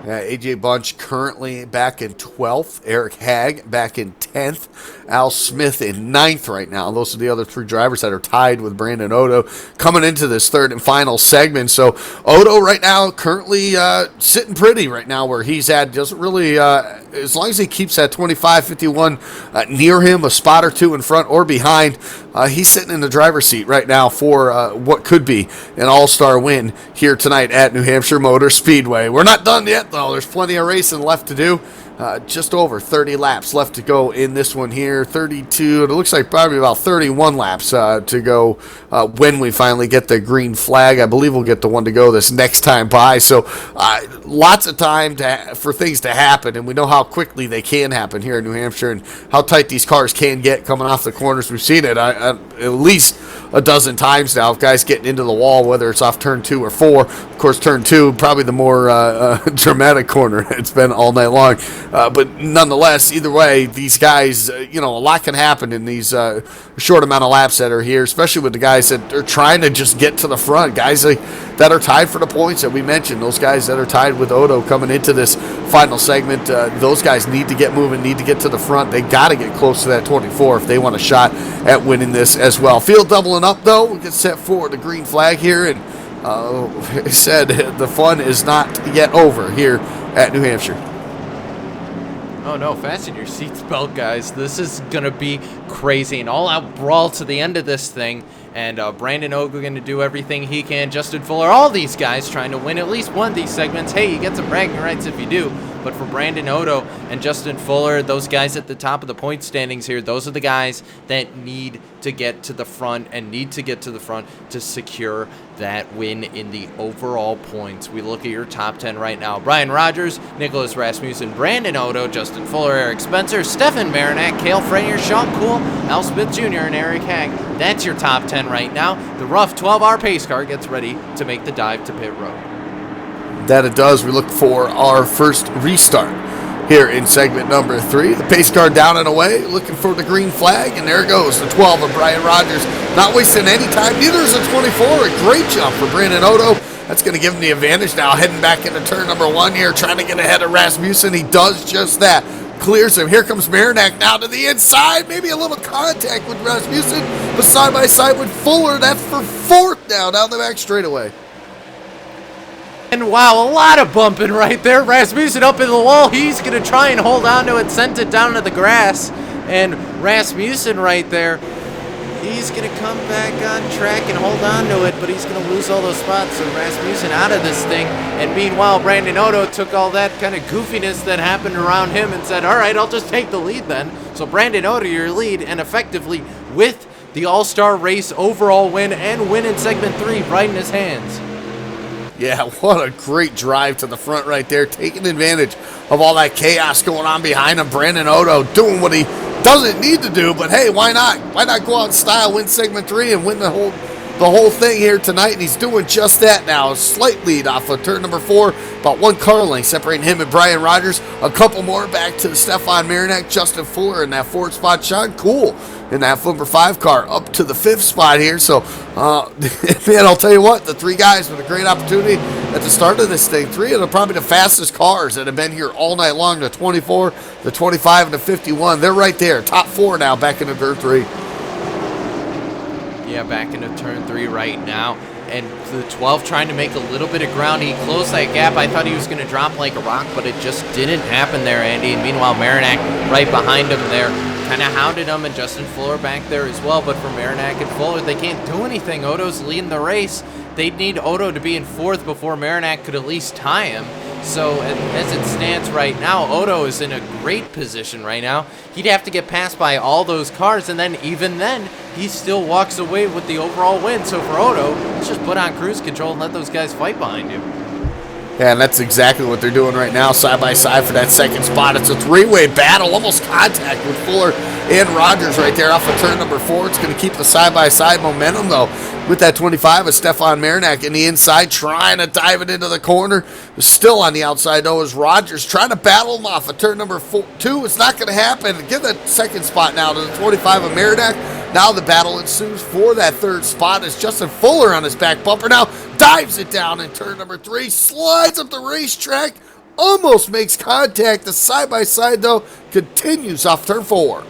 AJ Bunch currently back in 12th. Eric Hagg back in 10th. Al Smith in 9th right now. Those are the other 3 drivers that are tied with Brandon Odo coming into this third and final segment. So Odo right now currently sitting pretty right now where he's at. Doesn't really, as long as he keeps that 25-51 near him, a spot or 2 in front or behind, he's sitting in the driver's seat right now for what could be an all-star win here tonight at New Hampshire Motor Speedway. We're not done yet, though. There's plenty of racing left to do. Just over 30 laps left to go in this one here. 32, it looks like probably about 31 laps to go when we finally get the green flag. I believe we'll get the one to go this next time by. So lots of time for things to happen, and we know how quickly they can happen here in New Hampshire and how tight these cars can get coming off the corners. We've seen it at least a dozen times now of guys getting into the wall, whether it's off turn 2 or 4. Of course, turn 2, probably the more dramatic corner it's been all night long. But nonetheless, either way, these guys, a lot can happen in these short amount of laps that are here, especially with the guys that are trying to just get to the front. Guys that are tied for the points that we mentioned, those guys that are tied with Odo coming into this final segment, those guys need to get moving, need to get to the front. They got to get close to that 24 if they want a shot at winning this as well. Field doubling up, though. We get set for the green flag here, and like I said, the fun is not yet over here at New Hampshire. Oh no, fasten your seatbelt, guys. This is going to be crazy. An all-out brawl to the end of this thing. And Brandon Ogle going to do everything he can. Justin Fuller, all these guys trying to win at least one of these segments. Hey, you get some bragging rights if you do. But for Brandon Odo and Justin Fuller, those guys at the top of the point standings here, those are the guys that need to get to the front and need to get to the front to secure that win in the overall points. We look at your top 10 right now. Brian Rogers, Nicholas Rasmussen, Brandon Odo, Justin Fuller, Eric Spencer, Stefan Marinac, Cale Frenier, Sean Cool, Al Smith Jr., and Eric Hagg. That's your top 10 right now. The rough 12-hour pace car gets ready to make the dive to pit road. That it does. We look for our first restart here in segment number 3. The pace car down and away, looking for the green flag, and there it goes, the 12 of Brian Rogers. Not wasting any time, neither is the 24. A great jump for Brandon Odo. That's going to give him the advantage now, heading back into turn number 1 here, trying to get ahead of Rasmussen. He does just that. Clears him. Here comes Marinac now to the inside. Maybe a little contact with Rasmussen, but side by side with Fuller. That's for 4th now down the back straightaway. And wow, a lot of bumping right there. Rasmussen up in the wall. He's going to try and hold on to it, sent it down to the grass. And Rasmussen right there, he's going to come back on track and hold on to it, but he's going to lose all those spots. So Rasmussen out of this thing. And meanwhile, Brandon Odo took all that kind of goofiness that happened around him and said, all right, I'll just take the lead then. So Brandon Odo, your lead, and effectively with the All-Star Race overall win and win in segment 3 right in his hands. Yeah, what a great drive to the front right there, taking advantage of all that chaos going on behind him. Brandon Odo doing what he doesn't need to do, but hey, why not? Why not go out in style, win segment 3, and win the whole thing here tonight? And he's doing just that now. A slight lead off of turn number 4, about 1 car length separating him and Brian Rogers. A couple more back to Stefan Marinac, Justin Fuller in that 4th spot. Sean Cool in that number 5 car up to the 5th spot here. So, man, I'll tell you what, the 3 guys with a great opportunity at the start of this thing. 3 of probably the fastest cars that have been here all night long. The 24, the 25, and the 51. They're right there. Top 4 now back into turn 3. Yeah, back into turn 3 right now. And the 12 trying to make a little bit of ground. He closed that gap. I thought he was going to drop like a rock, but it just didn't happen there, Andy. And meanwhile, Marinac right behind him there kind of hounded him, and Justin Fuller back there as well. But for Marinac and Fuller, they can't do anything. Odo's leading the race. They'd need Odo to be in 4th before Marinac could at least tie him. So as it stands right now, Odo is in a great position right now. He'd have to get passed by all those cars, and then even then, he still walks away with the overall win. So for Odo, let's just put on cruise control and let those guys fight behind you. Yeah, and that's exactly what they're doing right now, side by side for that 2nd spot. It's a 3-way battle, almost contact with Fuller and Rogers right there off of turn number 4. It's going to keep the side-by-side momentum, though, with that 25 of Stefan Marinac in the inside, trying to dive it into the corner. Still on the outside, though, is Rogers trying to battle him off of turn number 2. It's not going to happen. Give that 2nd spot now to the 25 of Marinac. Now the battle ensues for that 3rd spot as Justin Fuller on his back bumper now dives it down in turn number 3, slides up the racetrack, almost makes contact. The side-by-side, though, continues off turn 4.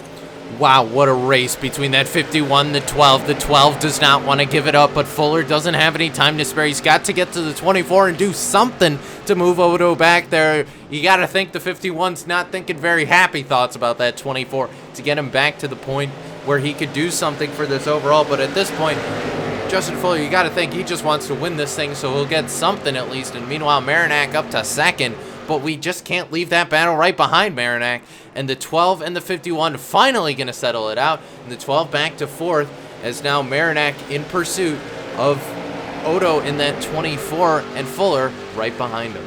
Wow, what a race between that 51, the 12. The 12 does not want to give it up, but Fuller doesn't have any time to spare. He's got to get to the 24 and do something to move Odo back there. You got to think the 51's not thinking very happy thoughts about that 24 to get him back to the point where he could do something for this overall. But at this point, Justin Fuller, you got to think he just wants to win this thing, so he'll get something at least. And meanwhile, Marinac up to second. But we just can't leave that battle right behind Marinac. And the 12 and the 51 finally going to settle it out. And the 12 back to fourth as now Marinac in pursuit of Odo in that 24 and Fuller right behind him.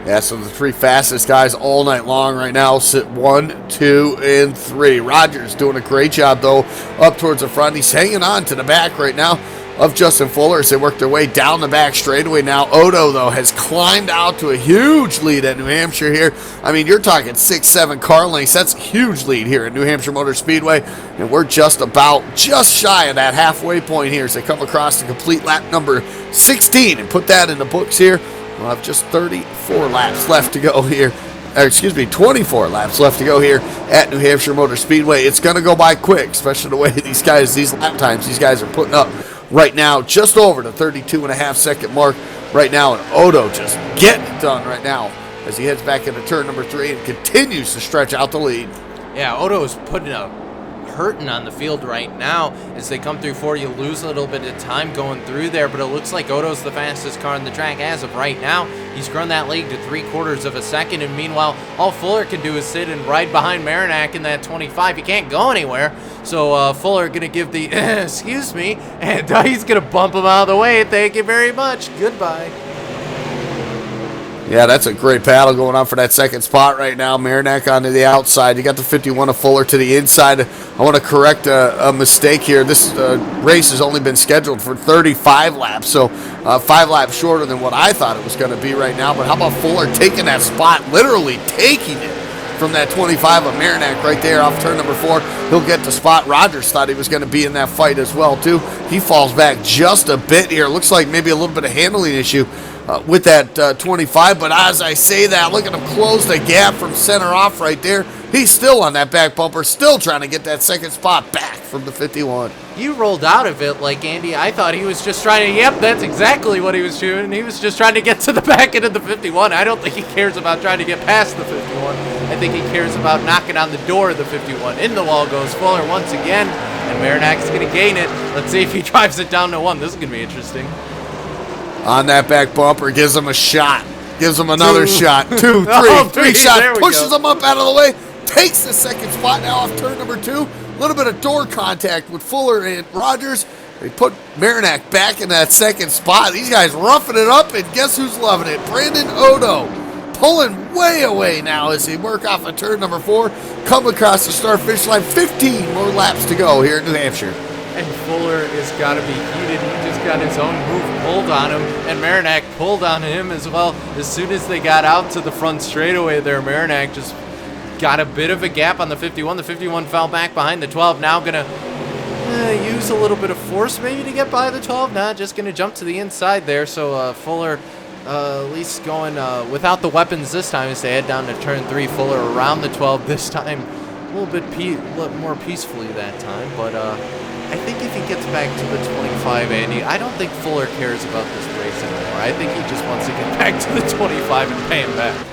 Yeah, so the 3 fastest guys all night long right now sit 1, 2, and 3. Rogers doing a great job, though, up towards the front. He's hanging on to the back right now of Justin Fuller as they work their way down the back straightaway. Now Odo, though, has climbed out to a huge lead at New Hampshire here. I mean, you're talking 6, 7 car lengths. That's a huge lead here at New Hampshire Motor Speedway, and we're just shy of that halfway point here as they come across to complete lap number 16 and put that in the books here. We'll have just 34 laps left to go here. 24 laps left to go here at New Hampshire Motor Speedway. It's going to go by quick, especially the way these lap times these guys are putting up right now, just over the 32.5 second mark right now, and Odo just getting it done right now as he heads back into turn number 3 and continues to stretch out the lead. Yeah, Odo is putting a hurting on the field right now as they come through 4. You lose a little bit of time going through there, but it looks like Odo's the fastest car on the track as of right now. He's grown that lead to 3/4 of a second, and meanwhile, all Fuller can do is sit and ride behind Marinac in that 25. He can't go anywhere, so Fuller gonna give the excuse me, and he's gonna bump him out of the way. Thank you very much. Goodbye. Yeah, that's a great battle going on for that second spot right now. Marinac onto the outside. You got the 51 of Fuller to the inside. I want to correct a mistake here. This race has only been scheduled for 35 laps, so 5 laps shorter than what I thought it was going to be right now. But how about Fuller taking that spot, literally taking it from that 25 of Marinac right there off turn number 4. He'll get the spot. Rogers thought he was going to be in that fight as well, too. He falls back just a bit here. Looks like maybe a little bit of handling issue with that 25, but as I say that, look at him close the gap from center off right there. He's still on that back bumper, still trying to get that second spot back from the 51. You rolled out of it like Andy. I thought he was just trying to, yep, that's exactly what he was doing. He was just trying to get to the back end of the 51. I don't think he cares about trying to get past the 51. I think he cares about knocking on the door of the 51. In the wall goes Fuller once again, and Marinac's going to gain it. Let's see if he drives it down to 1. This is going to be interesting. On that back bumper, gives him a shot. Gives him another shot. 2, 3, 3 shots. Pushes him up out of the way. Takes the second spot now off turn number 2. A little bit of door contact with Fuller and Rogers. They put Marinac back in that second spot. These guys roughing it up, and guess who's loving it? Brandon Odo. Pulling way away now as they work off of turn number 4. Come across the start-finish line. 15 more laps to go here in New Hampshire. And Fuller has got to be heated. He just got his own move pulled on him, and Marinac pulled on him as well. As soon as they got out to the front straightaway there, Marinac just got a bit of a gap on the 51. The 51 fell back behind the 12. Now going to use a little bit of force maybe to get by the 12. Nah, just going to jump to the inside there. So Fuller at least going without the weapons this time as they head down to turn 3. Fuller around the 12 this time. A little bit more peacefully that time, but I think if he gets back to the 25, Andy, I don't think Fuller cares about this race anymore. I think he just wants to get back to the 25 and pay him back.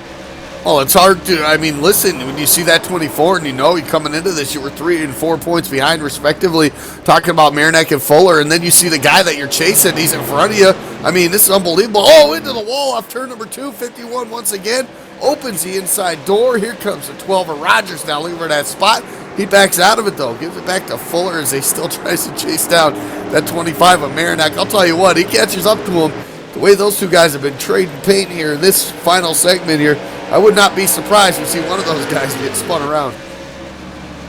Oh, it's hard to, I mean, listen, when you see that 24 and you know you're coming into this, you were 3 and 4 points behind respectively, talking about Marinac and Fuller, and then you see the guy that you're chasing, he's in front of you. I mean, this is unbelievable. Oh, into the wall off turn number 2, 51 once again. Opens the inside door. Here comes the 12 of Rogers now looking for that spot. He backs out of it, though. Gives it back to Fuller as he still tries to chase down that 25 of Marinac. I'll tell you what, he catches up to him. The way those two guys have been trading paint here in this final segment here, I would not be surprised to see one of those guys get spun around.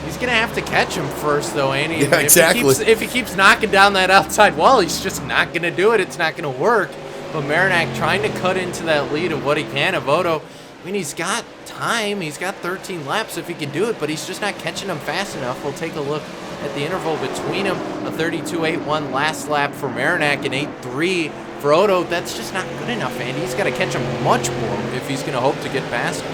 He's going to have to catch him first, though, Andy. Yeah, exactly. If he keeps knocking down that outside wall, he's just not going to do it. It's not going to work. But Marinac trying to cut into that lead of what he can of Odo. I mean, he's got time. He's got 13 laps if he can do it, but he's just not catching him fast enough. We'll take a look at the interval between them. A 32.81 last lap for Marinac and 8.3 for Odo, that's just not good enough, Andy. He's got to catch him much more if he's going to hope to get past him.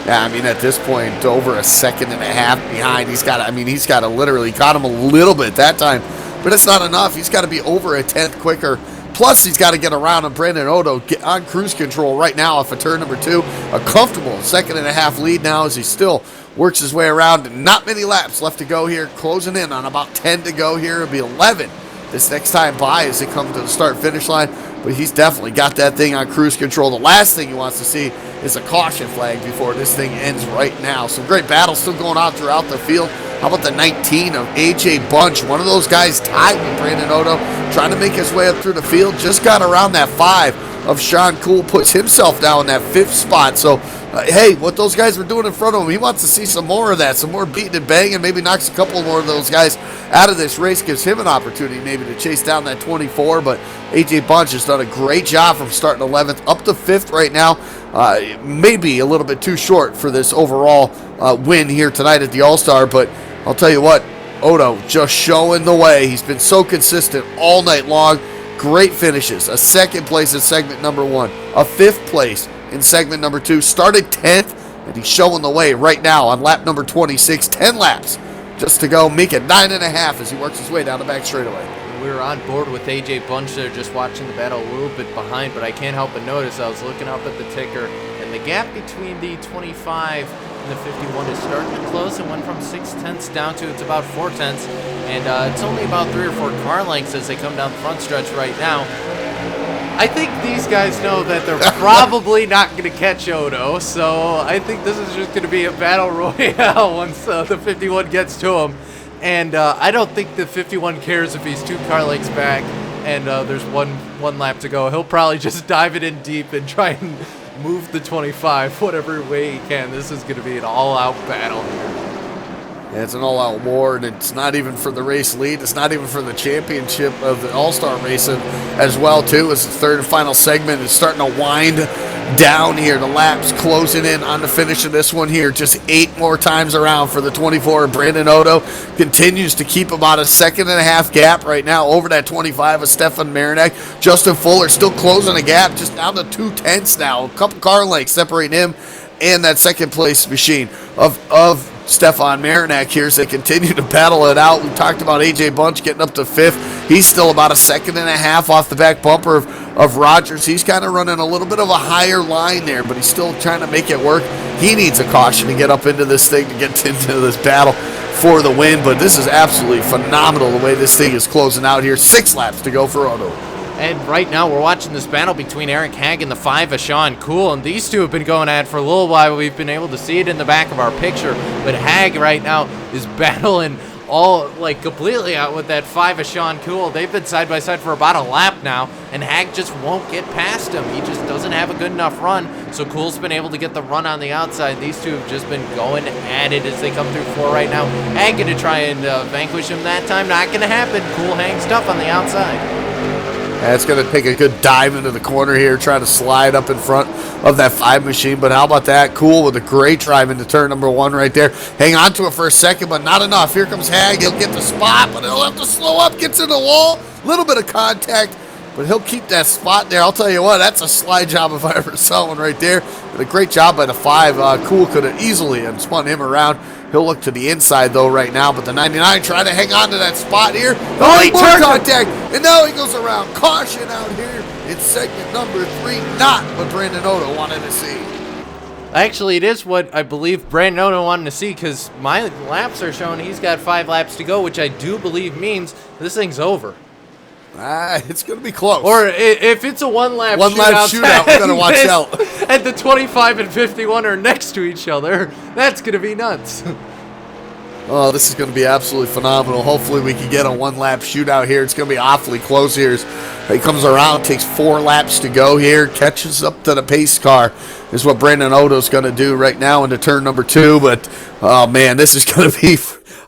Yeah, I mean, at this point, over a second and a half behind. He's got to literally caught him a little bit that time, but it's not enough. He's got to be over a tenth quicker. Plus, he's got to get around on Brandon Odo, get on cruise control right now off of turn number 2. A comfortable second and a half lead now as he still works his way around. Not many laps left to go here, closing in on about 10 to go here. It'll be 11 this next time by as they come to the start-finish line. But he's definitely got that thing on cruise control. The last thing he wants to see is a caution flag before this thing ends right now. Some great battles still going on throughout the field. How about the 19 of AJ Bunch? One of those guys tied with Brandon Odo, trying to make his way up through the field. Just got around that 5 of Sean Cool, puts himself down in that 5th spot. So, hey, what those guys were doing in front of him, he wants to see some more of that, some more beating and banging, maybe knocks a couple more of those guys out of this race, gives him an opportunity maybe to chase down that 24. But AJ Bunch has done a great job from starting 11th up to 5th right now. Maybe a little bit too short for this overall win here tonight at the All-Star, but I'll tell you what, Odo just showing the way. He's been so consistent all night long. Great finishes. A 2nd place in segment number 1. A 5th place in segment number 2. Started 10th, and he's showing the way right now on lap number 26. 10 laps just to go. Make it 9.5 as he works his way down the back straightaway. We were on board with AJ Bunch there, just watching the battle a little bit behind, but I can't help but notice I was looking up at the ticker, and the gap between the 25 and the 51 is starting to close. It went from 6/10 down to it's about 4/10, and it's only about 3 or 4 car lengths as they come down the front stretch right now. I think these guys know that they're probably not going to catch Odo, so I think this is just going to be a battle royale once the 51 gets to him. And I don't think the 51 cares if he's 2 car lengths back and there's one lap to go. He'll probably just dive it in deep and try and move the 25 whatever way he can. This is going to be an all-out battle here. Yeah, it's an all-out war, and it's not even for the race lead. It's not even for the championship of the All-Star racing as well, too, as the 3rd and final segment is starting to wind down here. The laps closing in on the finish of this one here. Just 8 more times around for the 24. Brandon Odo continues to keep about a 1.5 gap right now over that 25 of Stefan Marinak. Justin Fuller still closing a gap, just down to 2/10 now. A couple car lengths separating him and that 2nd place machine of Stefan Marinak here as they continue to battle it out. We talked about AJ Bunch getting up to 5th. He's still about a 1.5 off the back bumper of Rogers. He's kind of running a little bit of a higher line there, but he's still trying to make it work. He needs a caution to get up into this thing, to get into this battle for the win, but this is absolutely phenomenal the way this thing is closing out here. 6 laps to go for Odo. And right now we're watching this battle between Eric Haag and the 5 of Sean Cool, and these two have been going at it for a little while. We've been able to see it in the back of our picture, but Haag right now is battling all completely out with that 5 of Sean Cool. They've been side by side for about a lap now, and Haag just won't get past him. He just doesn't have a good enough run, so Cool's been able to get the run on the outside. These two have just been going at it as they come through 4 right now. Haag going to try and vanquish him that time. Not going to happen. Cool hangs tough on the outside. Yeah, it's going to take a good dive into the corner here, try to slide up in front of that 5 machine. But how about that? Cool with a great drive into turn number 1 right there. Hang on to it for a second, but not enough. Here comes Haag. He'll get the spot, but he'll have to slow up. Gets in the wall. Little bit of contact, but he'll keep that spot there. I'll tell you what, that's a slide job if I ever saw one right there. But a great job by the 5. Cool could have easily spun him around. He'll look to the inside, though, right now. But the 99 trying to hang on to that spot here. Oh, he turned contact, and now he goes around. Caution out here in segment number 3. Not what Brandon Odo wanted to see. Actually, it is what I believe Brandon Odo wanted to see, because my laps are showing he's got 5 laps to go, which I do believe means this thing's over. It's going to be close. Or if it's a one-lap shootout, we got to watch out. And the 25 and 51 are next to each other. That's going to be nuts. Oh, this is going to be absolutely phenomenal. Hopefully we can get a 1-lap shootout here. It's going to be awfully close here. He comes around, takes 4 laps to go here, catches up to the pace car. Is what Brandon Odo's going to do right now into turn number 2. But, oh, man, this is going to be...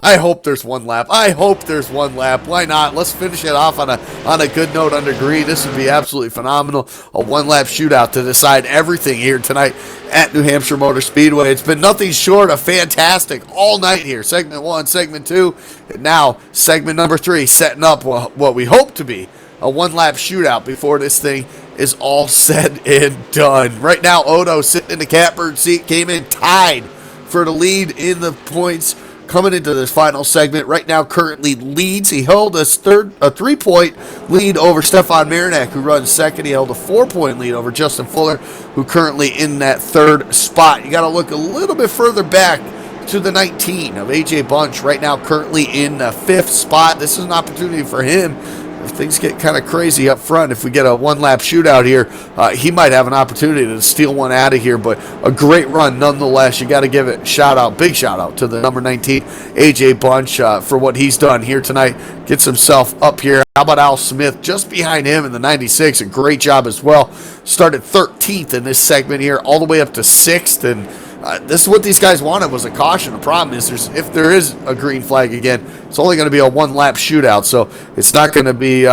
I hope there's 1 lap. I hope there's 1 lap. Why not? Let's finish it off on a good note under green. This would be absolutely phenomenal. A 1-lap shootout to decide everything here tonight at New Hampshire Motor Speedway. It's been nothing short of fantastic all night here. Segment 1, segment 2, and now segment number 3, setting up what we hope to be a one-lap shootout before this thing is all said and done. Right now, Odo sitting in the catbird seat, came in tied for the lead in the points coming into this final segment. Right now, currently leads. He held a 3-point lead over Stefan Marinak, who runs second. He held a 4-point lead over Justin Fuller, who currently in that third spot. You got to look a little bit further back to the 19 of AJ Bunch, right now currently in the 5th spot. This is an opportunity for him. If things get kind of crazy up front, if we get a one-lap shootout here, he might have an opportunity to steal one out of here, but a great run nonetheless. You got to give it big shout-out to the number 19, AJ Bunch, for what he's done here tonight. Gets himself up here. How about Al Smith just behind him in the 96? A great job as well. Started 13th in this segment here, all the way up to 6th, and this is what these guys wanted, was a caution. The problem is, if there is a green flag again, it's only going to be a one-lap shootout, so it's not going to be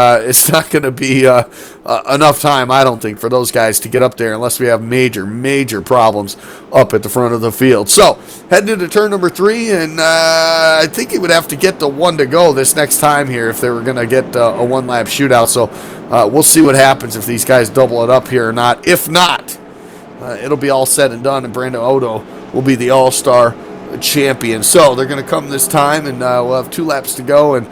enough time, I don't think, for those guys to get up there unless we have major problems up at the front of the field. So heading into turn number 3, and I think he would have to get the 1 to go this next time here if they were going to get a one-lap shootout. So we'll see what happens if these guys double it up here or not. If not, it'll be all said and done, and Brandon Odo will be the All-Star champion. So they're going to come this time, and we'll have 2 laps to go, and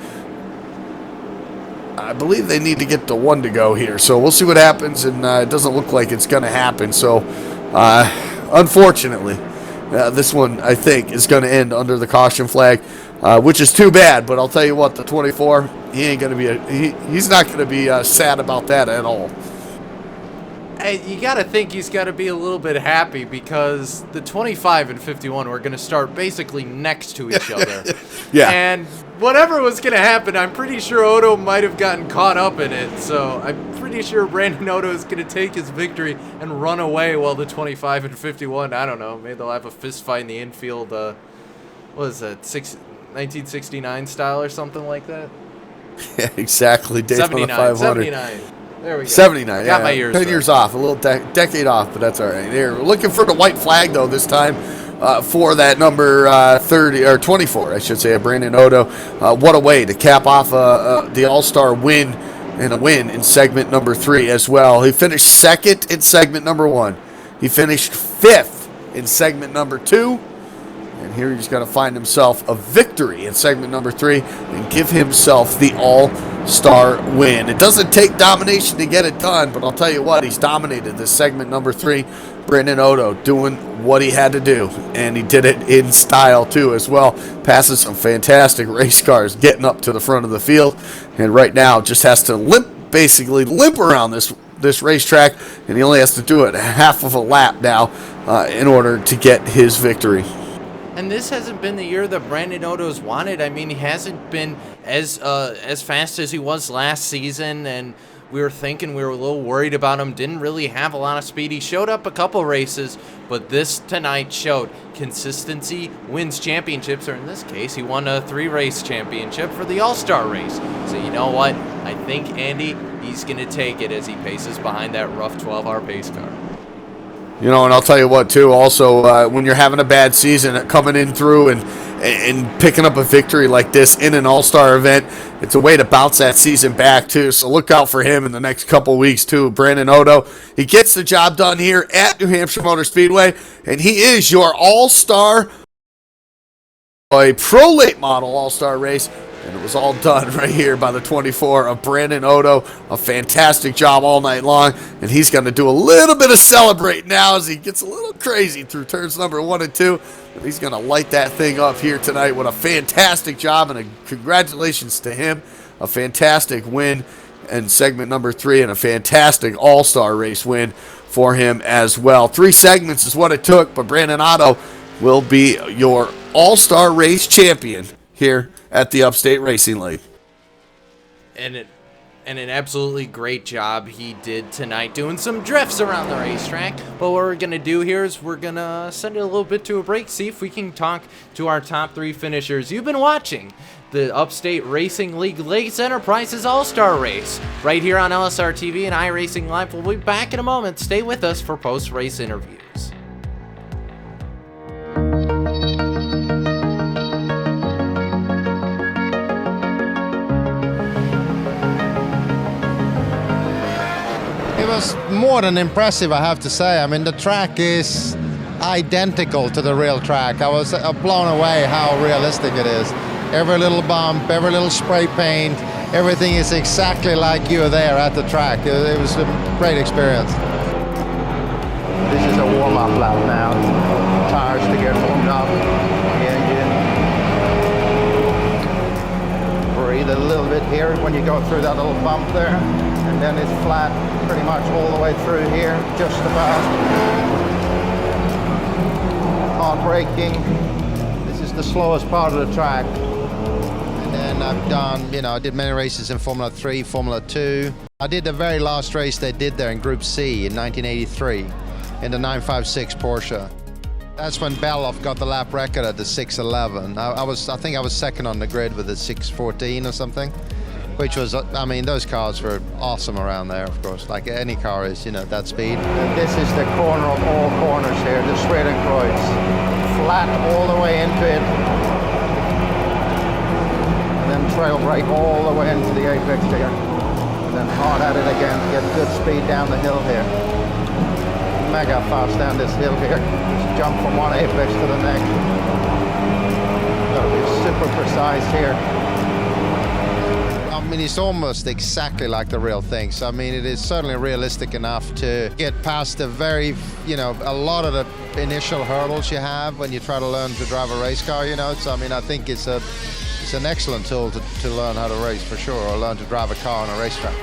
I believe they need to get the 1 to go here. So we'll see what happens, and it doesn't look like it's going to happen. So unfortunately, this one, I think, is going to end under the caution flag, which is too bad. But I'll tell you what, the 24, he ain't going to be he's not going to be sad about that at all. You got to think he's got to be a little bit happy, because the 25 and 51 were going to start basically next to each other. Yeah. And whatever was going to happen, I'm pretty sure Odo might have gotten caught up in it. So I'm pretty sure Brandon Odo is going to take his victory and run away while the 25 and 51, I don't know, maybe they'll have a fist fight in the infield. What is that, 1969 style or something like that? Yeah, exactly. Daytona 79, 500. 79. There we go. 79, Got yeah. my ears 10 right. years off, a little decade off, but that's all right. We're looking for the white flag, though, this time for that number 30, or 24, I should say, Brandon Odo. What a way to cap off the All-Star win, and a win in segment number 3 as well. He finished 2nd in segment number 1. He finished 5th in segment number 2. And here he's going to find himself a victory in segment number 3 and give himself the All-Star win. It doesn't take domination to get it done, but I'll tell you what, he's dominated this segment number 3. Brandon Odo doing what he had to do, and he did it in style too as well. Passes some fantastic race cars, getting up to the front of the field, and right now just has to basically limp around this racetrack, and he only has to do it half of a lap now in order to get his victory. And this hasn't been the year that Brandon Odo's wanted. I mean, he hasn't been as fast as he was last season, and we were a little worried about him. Didn't really have a lot of speed. He showed up a couple races, but this tonight showed consistency wins championships, or in this case, he won a 3-race championship for the All-Star race. So you know what? I think, Andy, he's going to take it as he paces behind that rough 12-hour pace car. You know, and I'll tell you what, too, also, when you're having a bad season, coming in through and picking up a victory like this in an all-star event, it's a way to bounce that season back, too. So look out for him in the next couple weeks, too. Brandon Odo, he gets the job done here at New Hampshire Motor Speedway, and he is your all-star, a pro late model all-star race. And it was all done right here by the 24 of Brandon Odo. A fantastic job all night long. And he's going to do a little bit of celebrate now as he gets a little crazy through turns number 1 and 2. But he's going to light that thing up here tonight with a fantastic job. And congratulations to him. A fantastic win in segment number 3 and a fantastic all-star race win for him as well. 3 segments is what it took. But Brandon Odo will be your all-star race champion here at the Upstate Racing League. And an absolutely great job he did tonight doing some drifts around the racetrack. But what we're going to do here is we're going to send it a little bit to a break, see if we can talk to our top 3 finishers. You've been watching the Upstate Racing League Lakes Enterprises All-Star Race right here on LSRTV and iRacing Live. We'll be back in a moment. Stay with us for post-race interviews. was more than impressive, I have to say. I mean, the track is identical to the real track. I was blown away how realistic it is. Every little bump, every little spray paint, everything is exactly like you were there at the track. It was a great experience. This is a warm-up lap now. Tires to get warmed up. The engine. Breathe a little bit here when you go through that little bump there. And then it's flat pretty much all the way through here, just about. Hard braking. This is the slowest part of the track. And then I've done, I did many races in Formula 3, Formula 2. I did the very last race they did there in Group C in 1983 in the 956 Porsche. That's when Beloff got the lap record at the 6:11. I think I was second on the grid with the 6:14 or something, which was, those cars were awesome around there, of course, like any car is, that speed. And this is the corner of all corners here, the Schwedenkreuz. Flat all the way into it. And then trail brake all the way into the apex here. And then hard at it again to get good speed down the hill here. Mega fast down this hill here. Just jump from one apex to the next. Gotta be super precise here. It's almost exactly like the real thing. So, it is certainly realistic enough to get past the a lot of the initial hurdles you have when you try to learn to drive a race car, So, I think it's an excellent tool to learn how to race for sure, or learn to drive a car on a racetrack.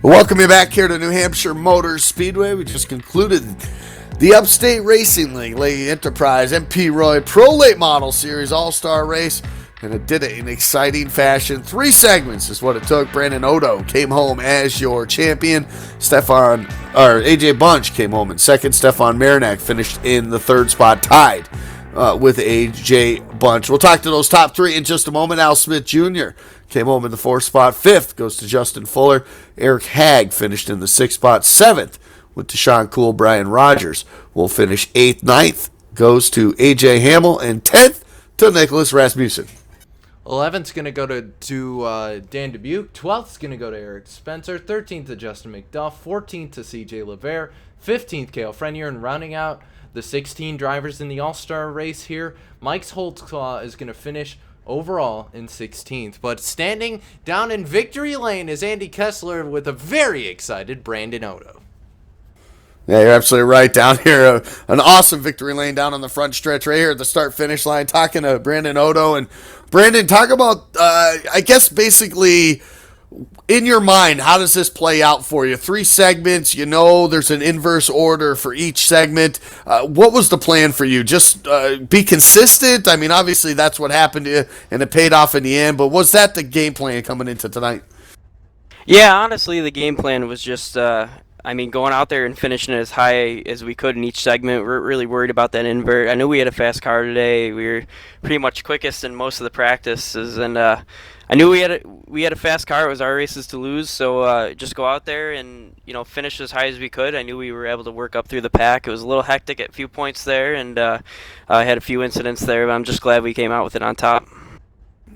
Welcome you back here to New Hampshire Motor Speedway. We just concluded the Upstate Racing League, Lady Enterprise, MP Roy Pro Late Model Series All-Star Race, and it did it in exciting fashion. 3 segments is what it took. Brandon Odo came home as your champion. AJ Bunch came home in second. Stefan Marinak finished in the 3rd spot, tied with AJ Bunch. We'll talk to those top 3 in just a moment. Al Smith Jr. came home in the 4th spot. 5th goes to Justin Fuller. Eric Hagg finished in the 6th spot. 7th with Deshaun Cool. Brian Rogers will finish 8th. 9th goes to AJ Hamill. And 10th to Nicholas Rasmussen. 11th's going to go to Dan Dubuque. 12th's going to go to Eric Spencer. 13th to Justin McDuff. 14th to CJ LeVere. 15th, Cale Frenier. And rounding out the 16 drivers in the All-Star race here, Mike Holtzclaw is going to finish overall in 16th. But standing down in victory lane is Andy Kessler with a very excited Brandon Odo. Yeah, you're absolutely right. Down here, an awesome victory lane down on the front stretch right here at the start-finish line, talking to Brandon Odo. And Brandon, talk about, I guess, basically, in your mind, how does this play out for you? 3 segments, there's an inverse order for each segment. What was the plan for you? Just be consistent? Obviously, that's what happened to you, and it paid off in the end. But was that the game plan coming into tonight? Yeah, honestly, the game plan was just I mean, going out there and finishing as high as we could in each segment, we're really worried about that invert. I knew we had a fast car today. We were pretty much quickest in most of the practices, and I knew we had a fast car. It was our races to lose, so just go out there and finish as high as we could. I knew we were able to work up through the pack. It was a little hectic at a few points there, and I had a few incidents there, but I'm just glad we came out with it on top.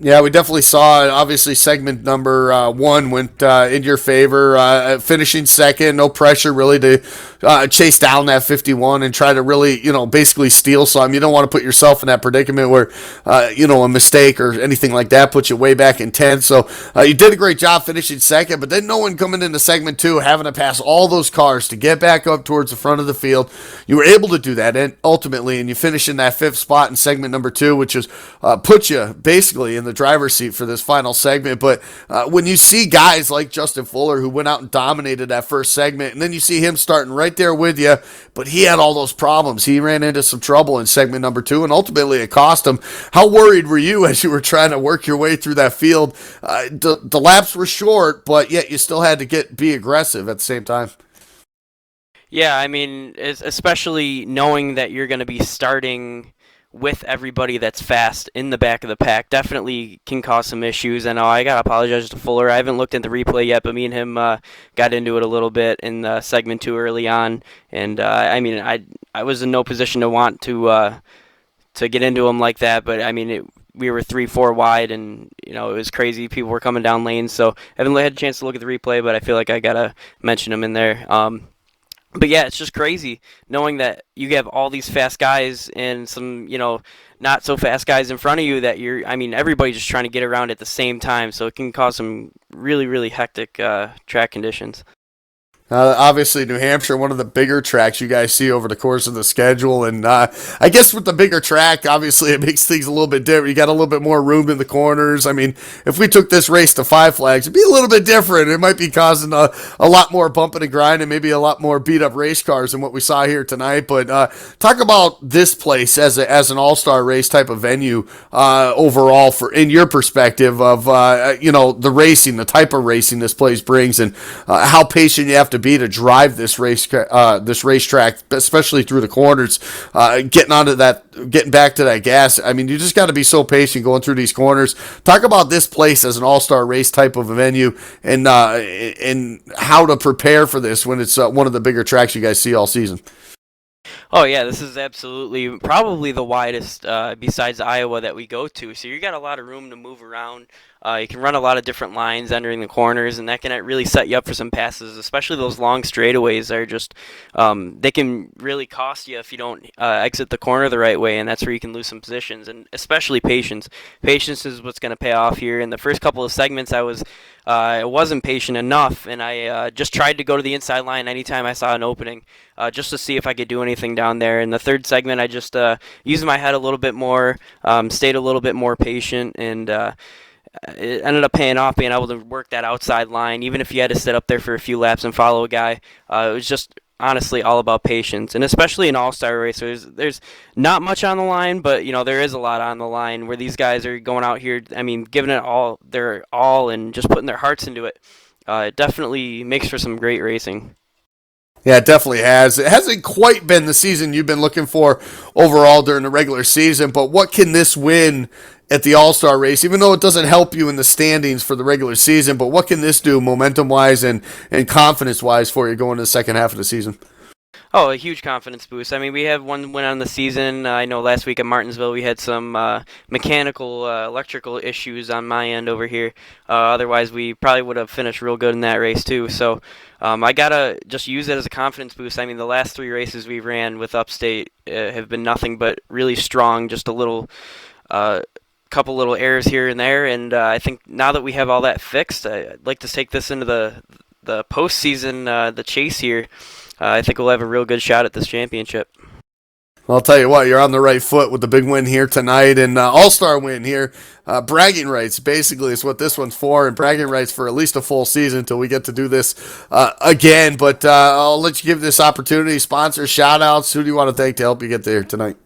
Yeah, we definitely saw it. Obviously, segment number 1 went in your favor. Finishing second, no pressure really to chase down that 51 and try to really, basically steal some. You don't want to put yourself in that predicament where, a mistake or anything like that puts you way back in 10th. So you did a great job finishing second, but then no one coming into segment 2, having to pass all those cars to get back up towards the front of the field. You were able to do that, and ultimately, and you finish in that 5th spot in segment number 2, which is put you basically in the driver's seat for this final segment. But when you see guys like Justin Fuller, who went out and dominated that first segment, and then you see him starting right there with you, but he had all those problems. He ran into some trouble in segment number 2, and ultimately it cost him. How worried were you as you were trying to work your way through that field? The laps were short, but yet you still had to be aggressive at the same time. Yeah, I mean, especially knowing that you're going to be starting with everybody that's fast in the back of the pack definitely can cause some issues. I know I got to apologize to Fuller. I haven't looked at the replay yet, but me and him got into it a little bit in segment 2 early on. And, I mean, I was in no position to want to get into him like that, but, I mean, we were 3-4 wide, and, it was crazy. People were coming down lanes, so I haven't had a chance to look at the replay, but I feel like I got to mention him in there. But yeah, it's just crazy knowing that you have all these fast guys and some, not so fast guys in front of you that everybody's just trying to get around at the same time. So it can cause some really, really hectic track conditions. Obviously, New Hampshire, one of the bigger tracks you guys see over the course of the schedule. And I guess with the bigger track, obviously, it makes things a little bit different. You got a little bit more room in the corners. I mean, if we took this race to Five Flags, it'd be a little bit different. It might be causing a lot more bumping and grind and maybe a lot more beat-up race cars than what we saw here tonight. But talk about this place as an all-star race type of venue overall, in your perspective of, the racing, the type of racing this place brings, and how patient you have to be to drive this racetrack, especially through the corners, getting back to that gas. I mean, you just got to be so patient going through these corners. Talk about this place as an all-star race type of a venue, and how to prepare for this when it's one of the bigger tracks you guys see all season. Oh yeah, this is absolutely probably the widest besides Iowa that we go to. So you got a lot of room to move around. You can run a lot of different lines entering the corners, and that can really set you up for some passes, especially those long straightaways are just, they can really cost you if you don't exit the corner the right way, and that's where you can lose some positions, and especially patience. Patience is what's going to pay off here. In the first couple of segments, I wasn't patient enough, and I just tried to go to the inside line anytime I saw an opening, just to see if I could do anything down there. In the third segment, I just used my head a little bit more, stayed a little bit more patient, and it ended up paying off, being able to work that outside line, even if you had to sit up there for a few laps and follow a guy. It was just honestly all about patience, and especially in all-star racers, there's not much on the line, but there is a lot on the line where these guys are going out here, giving it all, their all, and just putting their hearts into it. It definitely makes for some great racing. Yeah, it definitely has. It hasn't quite been the season you've been looking for overall during the regular season, but what can this win at the All-Star race, even though it doesn't help you in the standings for the regular season, but what can this do momentum-wise and confidence-wise for you going into the second half of the season? Oh, a huge confidence boost. We have one win on the season. I know last week at Martinsville we had some mechanical, electrical issues on my end over here. Otherwise, we probably would have finished real good in that race too. So I got to just use it as a confidence boost. The last 3 races we ran with Upstate have been nothing but really strong, just a little couple little errors here and there. And I think now that we have all that fixed, I'd like to take this into the postseason, the chase here. I think we'll have a real good shot at this championship. Well, I'll tell you what, you're on the right foot with the big win here tonight, and all-star win here. Bragging rights, basically, is what this one's for, and bragging rights for at least a full season until we get to do this again. But I'll let you give this opportunity. Sponsors, shout-outs, who do you want to thank to help you get there tonight?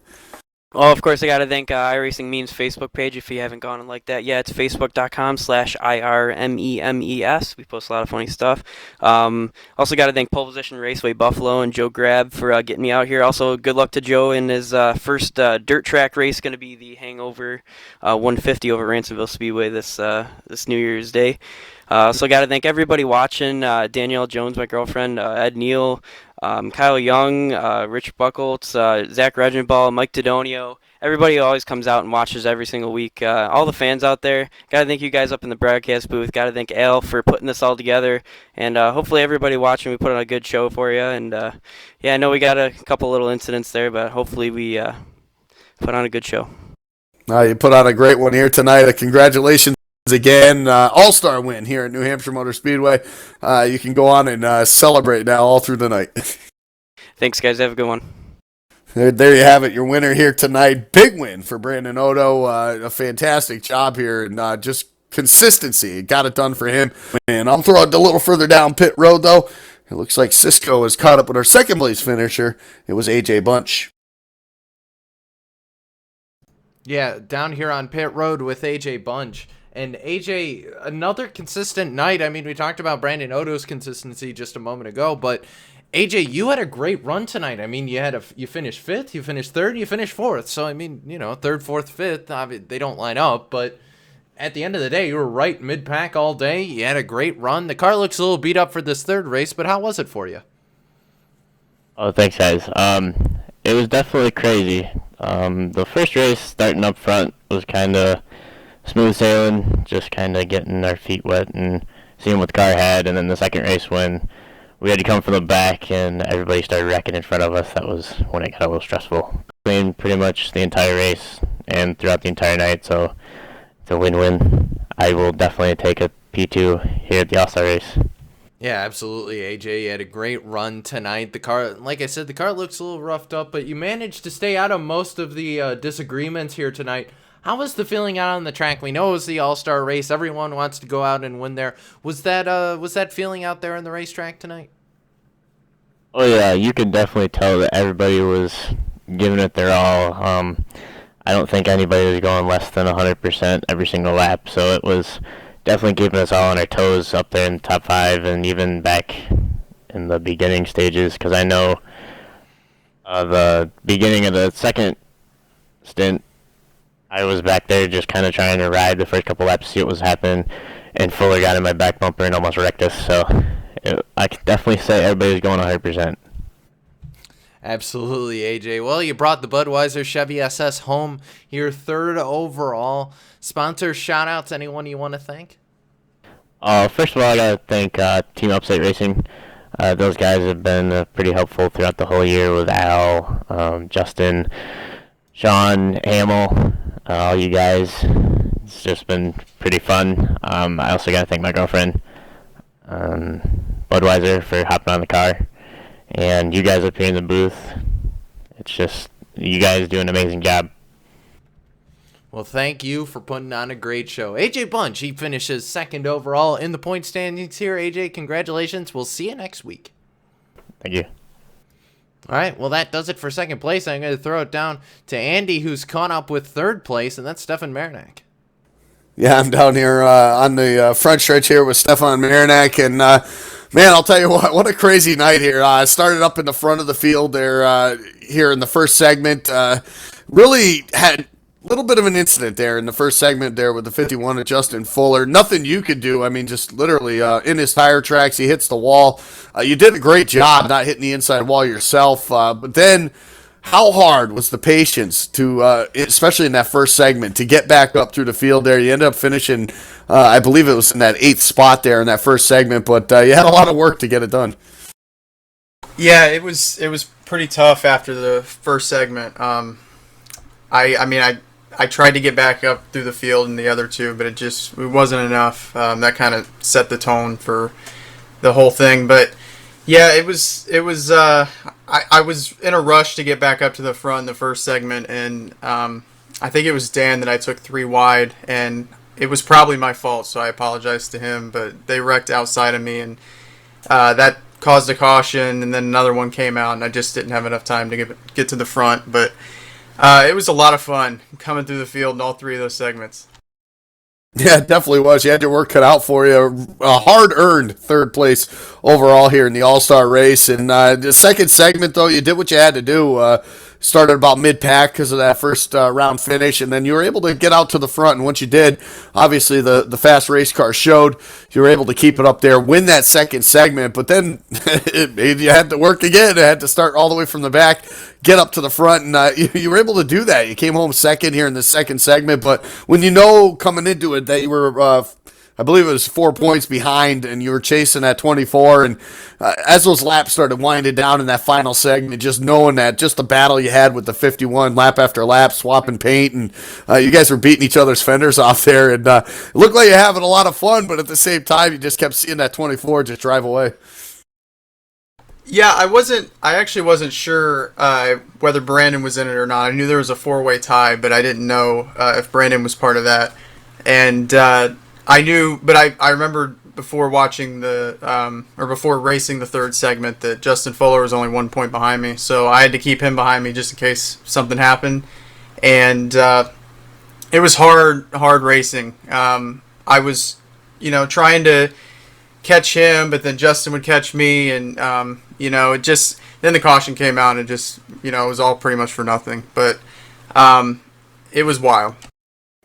Well, of course, I got to thank iRacing Memes Facebook page if you haven't gone and liked that yet. It's facebook.com/IRMEMES. We post a lot of funny stuff. Also got to thank Pole Position Raceway Buffalo and Joe Grab for getting me out here. Also, good luck to Joe in his first dirt track race, going to be the Hangover 150 over Ransomville Speedway this New Year's Day. So got to thank everybody watching, Danielle Jones, my girlfriend, Ed Neal, Kyle Young, Rich Buckles, Zach Regenball, Mike Dodonio, everybody who always comes out and watches every single week. All the fans out there, got to thank you guys up in the broadcast booth. Got to thank Al for putting this all together. And hopefully everybody watching, we put on a good show for you. And yeah, I know we got a couple little incidents there, but hopefully we put on a good show. You put on a great one here tonight. Congratulations again. All-star win here at New Hampshire Motor Speedway. You can go on and celebrate now all through the night. Thanks, guys. Have a good one. There you have it, your winner here tonight. Big win for Brandon Odo. A fantastic job here, and just consistency. Got it done for him. And I'll throw it a little further down pit road, though. It looks like Cisco has caught up with our second-place finisher. It was AJ Bunch. Yeah, down here on pit road with AJ Bunch. And AJ, another consistent night. I mean, we talked about Brandon Odo's consistency just a moment ago, but AJ, you had a great run tonight. I mean, you finished fifth, you finished third, you finished fourth. So, I mean, third, fourth, fifth, they don't line up, but at the end of the day, you were right mid-pack all day. You had a great run. The car looks a little beat up for this third race, but how was it for you? Oh, thanks, guys. It was definitely crazy. The first race, starting up front, was kind of smooth sailing, just kind of getting our feet wet and seeing what the car had. And then the second race, when we had to come from the back and everybody started wrecking in front of us, that was when it got a little stressful. Clean pretty much the entire race and throughout the entire night, so it's a win-win. I will definitely take a P2 here at the All-Star race. Yeah, absolutely, AJ. You had a great run tonight. The car, like I said, the car looks a little roughed up, but you managed to stay out of most of the disagreements here tonight. How was the feeling out on the track? We know it was the All-Star race. Everyone wants to go out and win there. Was that feeling out there on the racetrack tonight? Oh yeah, you could definitely tell that everybody was giving it their all. I don't think anybody was going less than 100% every single lap, so it was definitely keeping us all on our toes up there in the top 5 and even back in the beginning stages, because I know the beginning of the second stint, I was back there just kind of trying to ride the first couple laps, see what was happening, and Fuller got in my back bumper and almost wrecked us. So I can definitely say everybody's going 100%. Absolutely, AJ. Well, you brought the Budweiser Chevy SS home. You're third overall. Sponsor shout-outs, anyone you want to thank? First of all, I got to thank Team Upstate Racing. Those guys have been pretty helpful throughout the whole year with Al, Justin, Sean, Hamill, all you guys. It's just been pretty fun. I also got to thank my girlfriend, Budweiser, for hopping on the car. And you guys up here in the booth, it's just, you guys do an amazing job. Well, thank you for putting on a great show. AJ Bunch, he finishes second overall in the point standings here. AJ, congratulations. We'll see you next week. Thank you. All right, well, that does it for second place. I'm going to throw it down to Andy, who's caught up with third place, and that's Stefan Marinac. Yeah, I'm down here on the front stretch here with Stefan Marinac, and man, I'll tell you what a crazy night here. I started up in the front of the field there here in the first segment. Really had a little bit of an incident there in the first segment there with the 51 of Justin Fuller. Nothing you could do. I mean, just literally in his tire tracks, he hits the wall. You did a great job not hitting the inside wall yourself, but then how hard was the patience to, especially in that first segment, to get back up through the field there? You ended up finishing, I believe it was in that 8th spot there in that first segment, but you had a lot of work to get it done. Yeah, it was pretty tough after the first segment. I tried to get back up through the field in the other two, but it wasn't enough. That kind of set the tone for the whole thing. But yeah, it was. I was in a rush to get back up to the front in the first segment, and I think it was Dan that I took 3 wide, and it was probably my fault, so I apologize to him. But they wrecked outside of me, and that caused a caution, and then another one came out, and I just didn't have enough time to get to the front. But It was a lot of fun coming through the field in all three of those segments. Yeah, it definitely was. You had your work cut out for you. A hard-earned third place overall here in the All-Star race. And the second segment, though, you did what you had to do. Started about mid-pack because of that first round finish, and then you were able to get out to the front. And once you did, obviously the fast race car showed. You were able to keep it up there, win that second segment, but then you had to work again. You had to start all the way from the back, get up to the front, and you were able to do that. You came home second here in the second segment, but when you know coming into it that you were I believe it was 4 points behind, and you were chasing at 24. And as those laps started winding down in that final segment, just knowing that just the battle you had with the 51 lap after lap, swapping paint, and you guys were beating each other's fenders off there. And it looked like you're having a lot of fun, but at the same time, you just kept seeing that 24 just drive away. Yeah, I actually wasn't sure whether Brandon was in it or not. I knew there was a 4-way tie, but I didn't know if Brandon was part of that. And I knew, but I remember before watching before racing the third segment that Justin Fuller was only 1 point behind me, so I had to keep him behind me just in case something happened. And it was hard racing. I was, trying to catch him, but then Justin would catch me, and it just then the caution came out, and just it was all pretty much for nothing. But it was wild.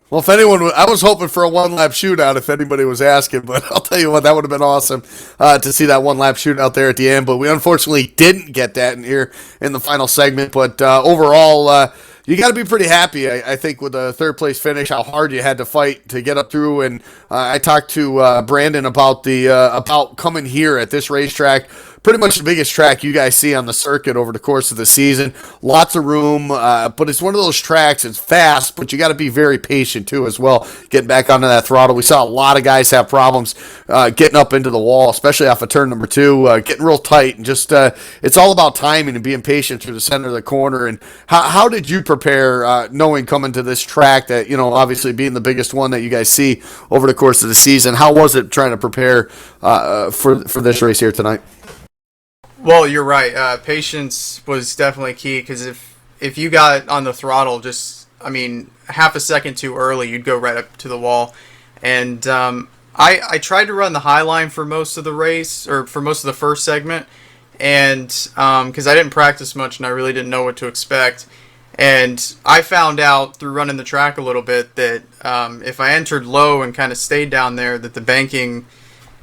Well, if anyone, I was hoping for a one-lap shootout if anybody was asking, but I'll tell you what, that would have been awesome to see that one-lap shootout there at the end, but we unfortunately didn't get that in the final segment, but overall, you got to be pretty happy, I think, with the third-place finish, how hard you had to fight to get up through, and I talked to Brandon about about coming here at this racetrack. Pretty much the biggest track you guys see on the circuit over the course of the season. Lots of room, but it's one of those tracks. It's fast, but you got to be very patient too as well. Getting back onto that throttle, we saw a lot of guys have problems getting up into the wall, especially off of turn number 2, getting real tight, and just it's all about timing and being patient through the center of the corner. And how did you prepare, knowing coming to this track that obviously being the biggest one that you guys see over the course of the season? How was it trying to prepare for this race here tonight? Well, you're right. Patience was definitely key, because if you got on the throttle half a second too early, you'd go right up to the wall. And I tried to run the high line for most of the race, or for most of the first segment, and because I didn't practice much and I really didn't know what to expect. And I found out through running the track a little bit that if I entered low and kind of stayed down there, that the banking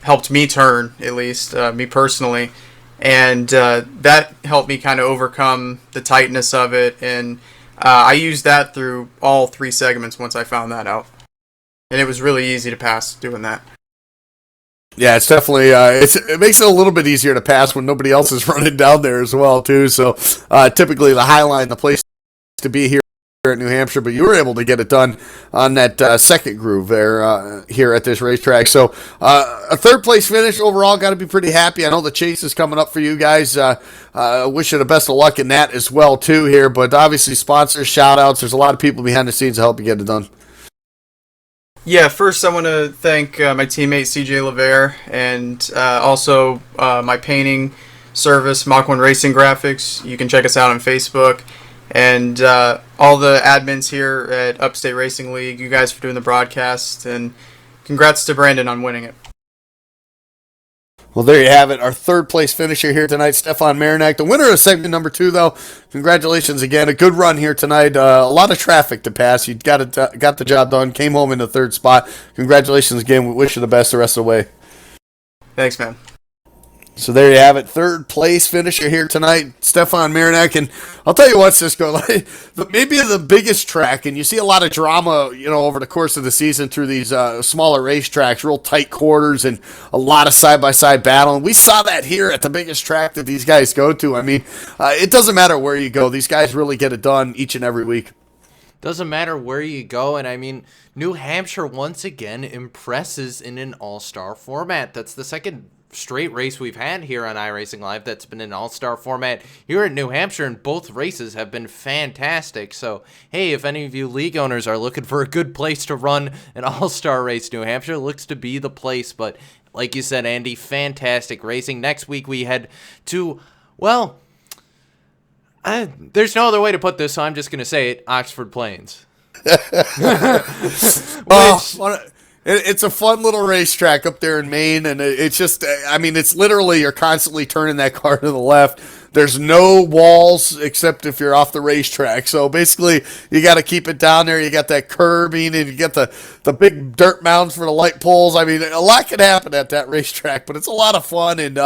helped me turn, at least me personally. And that helped me kind of overcome the tightness of it, and I used that through all 3 segments once I found that out, and it was really easy to pass doing that. Yeah, it's definitely it makes it a little bit easier to pass when nobody else is running down there as well too. So typically the high line, the place to be here at New Hampshire, but you were able to get it done on that second groove there here at this racetrack. So a third place finish overall, got to be pretty happy. I know the chase is coming up for you guys. Wish you the best of luck in that as well too here, but obviously sponsors, shout outs, there's a lot of people behind the scenes to help you get it done. Yeah, first I want to thank my teammate CJ LeVere, and also my painting service, Mach 1 Racing Graphics. You can check us out on Facebook. And all the admins here at Upstate Racing League, you guys for doing the broadcast, and congrats to Brandon on winning it. Well, there you have it, our third place finisher here tonight, Stefan Marinak, the winner of segment number 2, though. Congratulations again, a good run here tonight. A lot of traffic to pass. You got the job done, came home in the third spot. Congratulations again. We wish you the best the rest of the way. Thanks, man. So there you have it, third place finisher here tonight, Stefan Marinak. And I'll tell you what, Cisco, maybe the biggest track, and you see a lot of drama, over the course of the season through these smaller racetracks, real tight quarters, and a lot of side-by-side battle. And we saw that here at the biggest track that these guys go to. It doesn't matter where you go. These guys really get it done each and every week. Doesn't matter where you go, and New Hampshire once again impresses in an all-star format. That's the second straight race we've had here on iRacing Live that's been an all-star format here in New Hampshire, and both races have been fantastic. So, hey, if any of you league owners are looking for a good place to run an all-star race, New Hampshire looks to be the place. But like you said, Andy, fantastic racing. Next week we head to, well, There's no other way to put this, so I'm just going to say it, Oxford Plains. It's a fun little racetrack up there in Maine, and it's just, I mean, it's literally, you're constantly turning that car to the left. There's no walls except if you're off the racetrack. So basically, you got to keep it down there. You got that curbing, and you get the big dirt mounds for the light poles. I mean, a lot can happen at that racetrack, but it's a lot of fun, and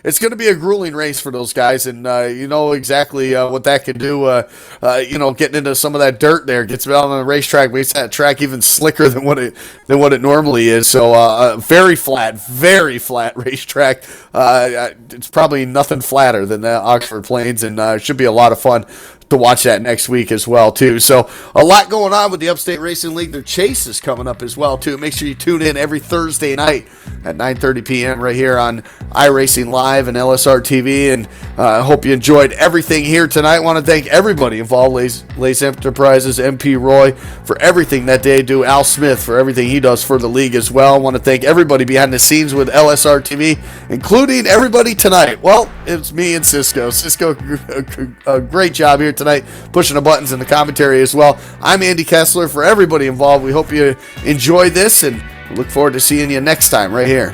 it's going to be a grueling race for those guys. And you know exactly what that can do. You know, getting into some of that dirt there gets out on the racetrack, makes that track even slicker than what it normally is. So very flat racetrack. It's probably nothing flatter than that Oxford Plains, and it should be a lot of fun to watch that next week as well too. So a lot going on with the Upstate Racing League. Their chase is coming up as well too. Make sure you tune in every Thursday night at 9:30 p.m. right here on iRacing Live and LSRTV. And I hope you enjoyed everything here tonight. I want to thank everybody involved, Lace Enterprises, MP Roy for everything that they do, Al Smith for everything he does for the league as well. I want to thank everybody behind the scenes with LSRTV, including everybody tonight. Well, it's me and Cisco. Cisco, a great job here tonight, pushing the buttons in the commentary as well. I'm Andy Kessler. For everybody involved, we hope you enjoy this, and look forward to seeing you next time right here.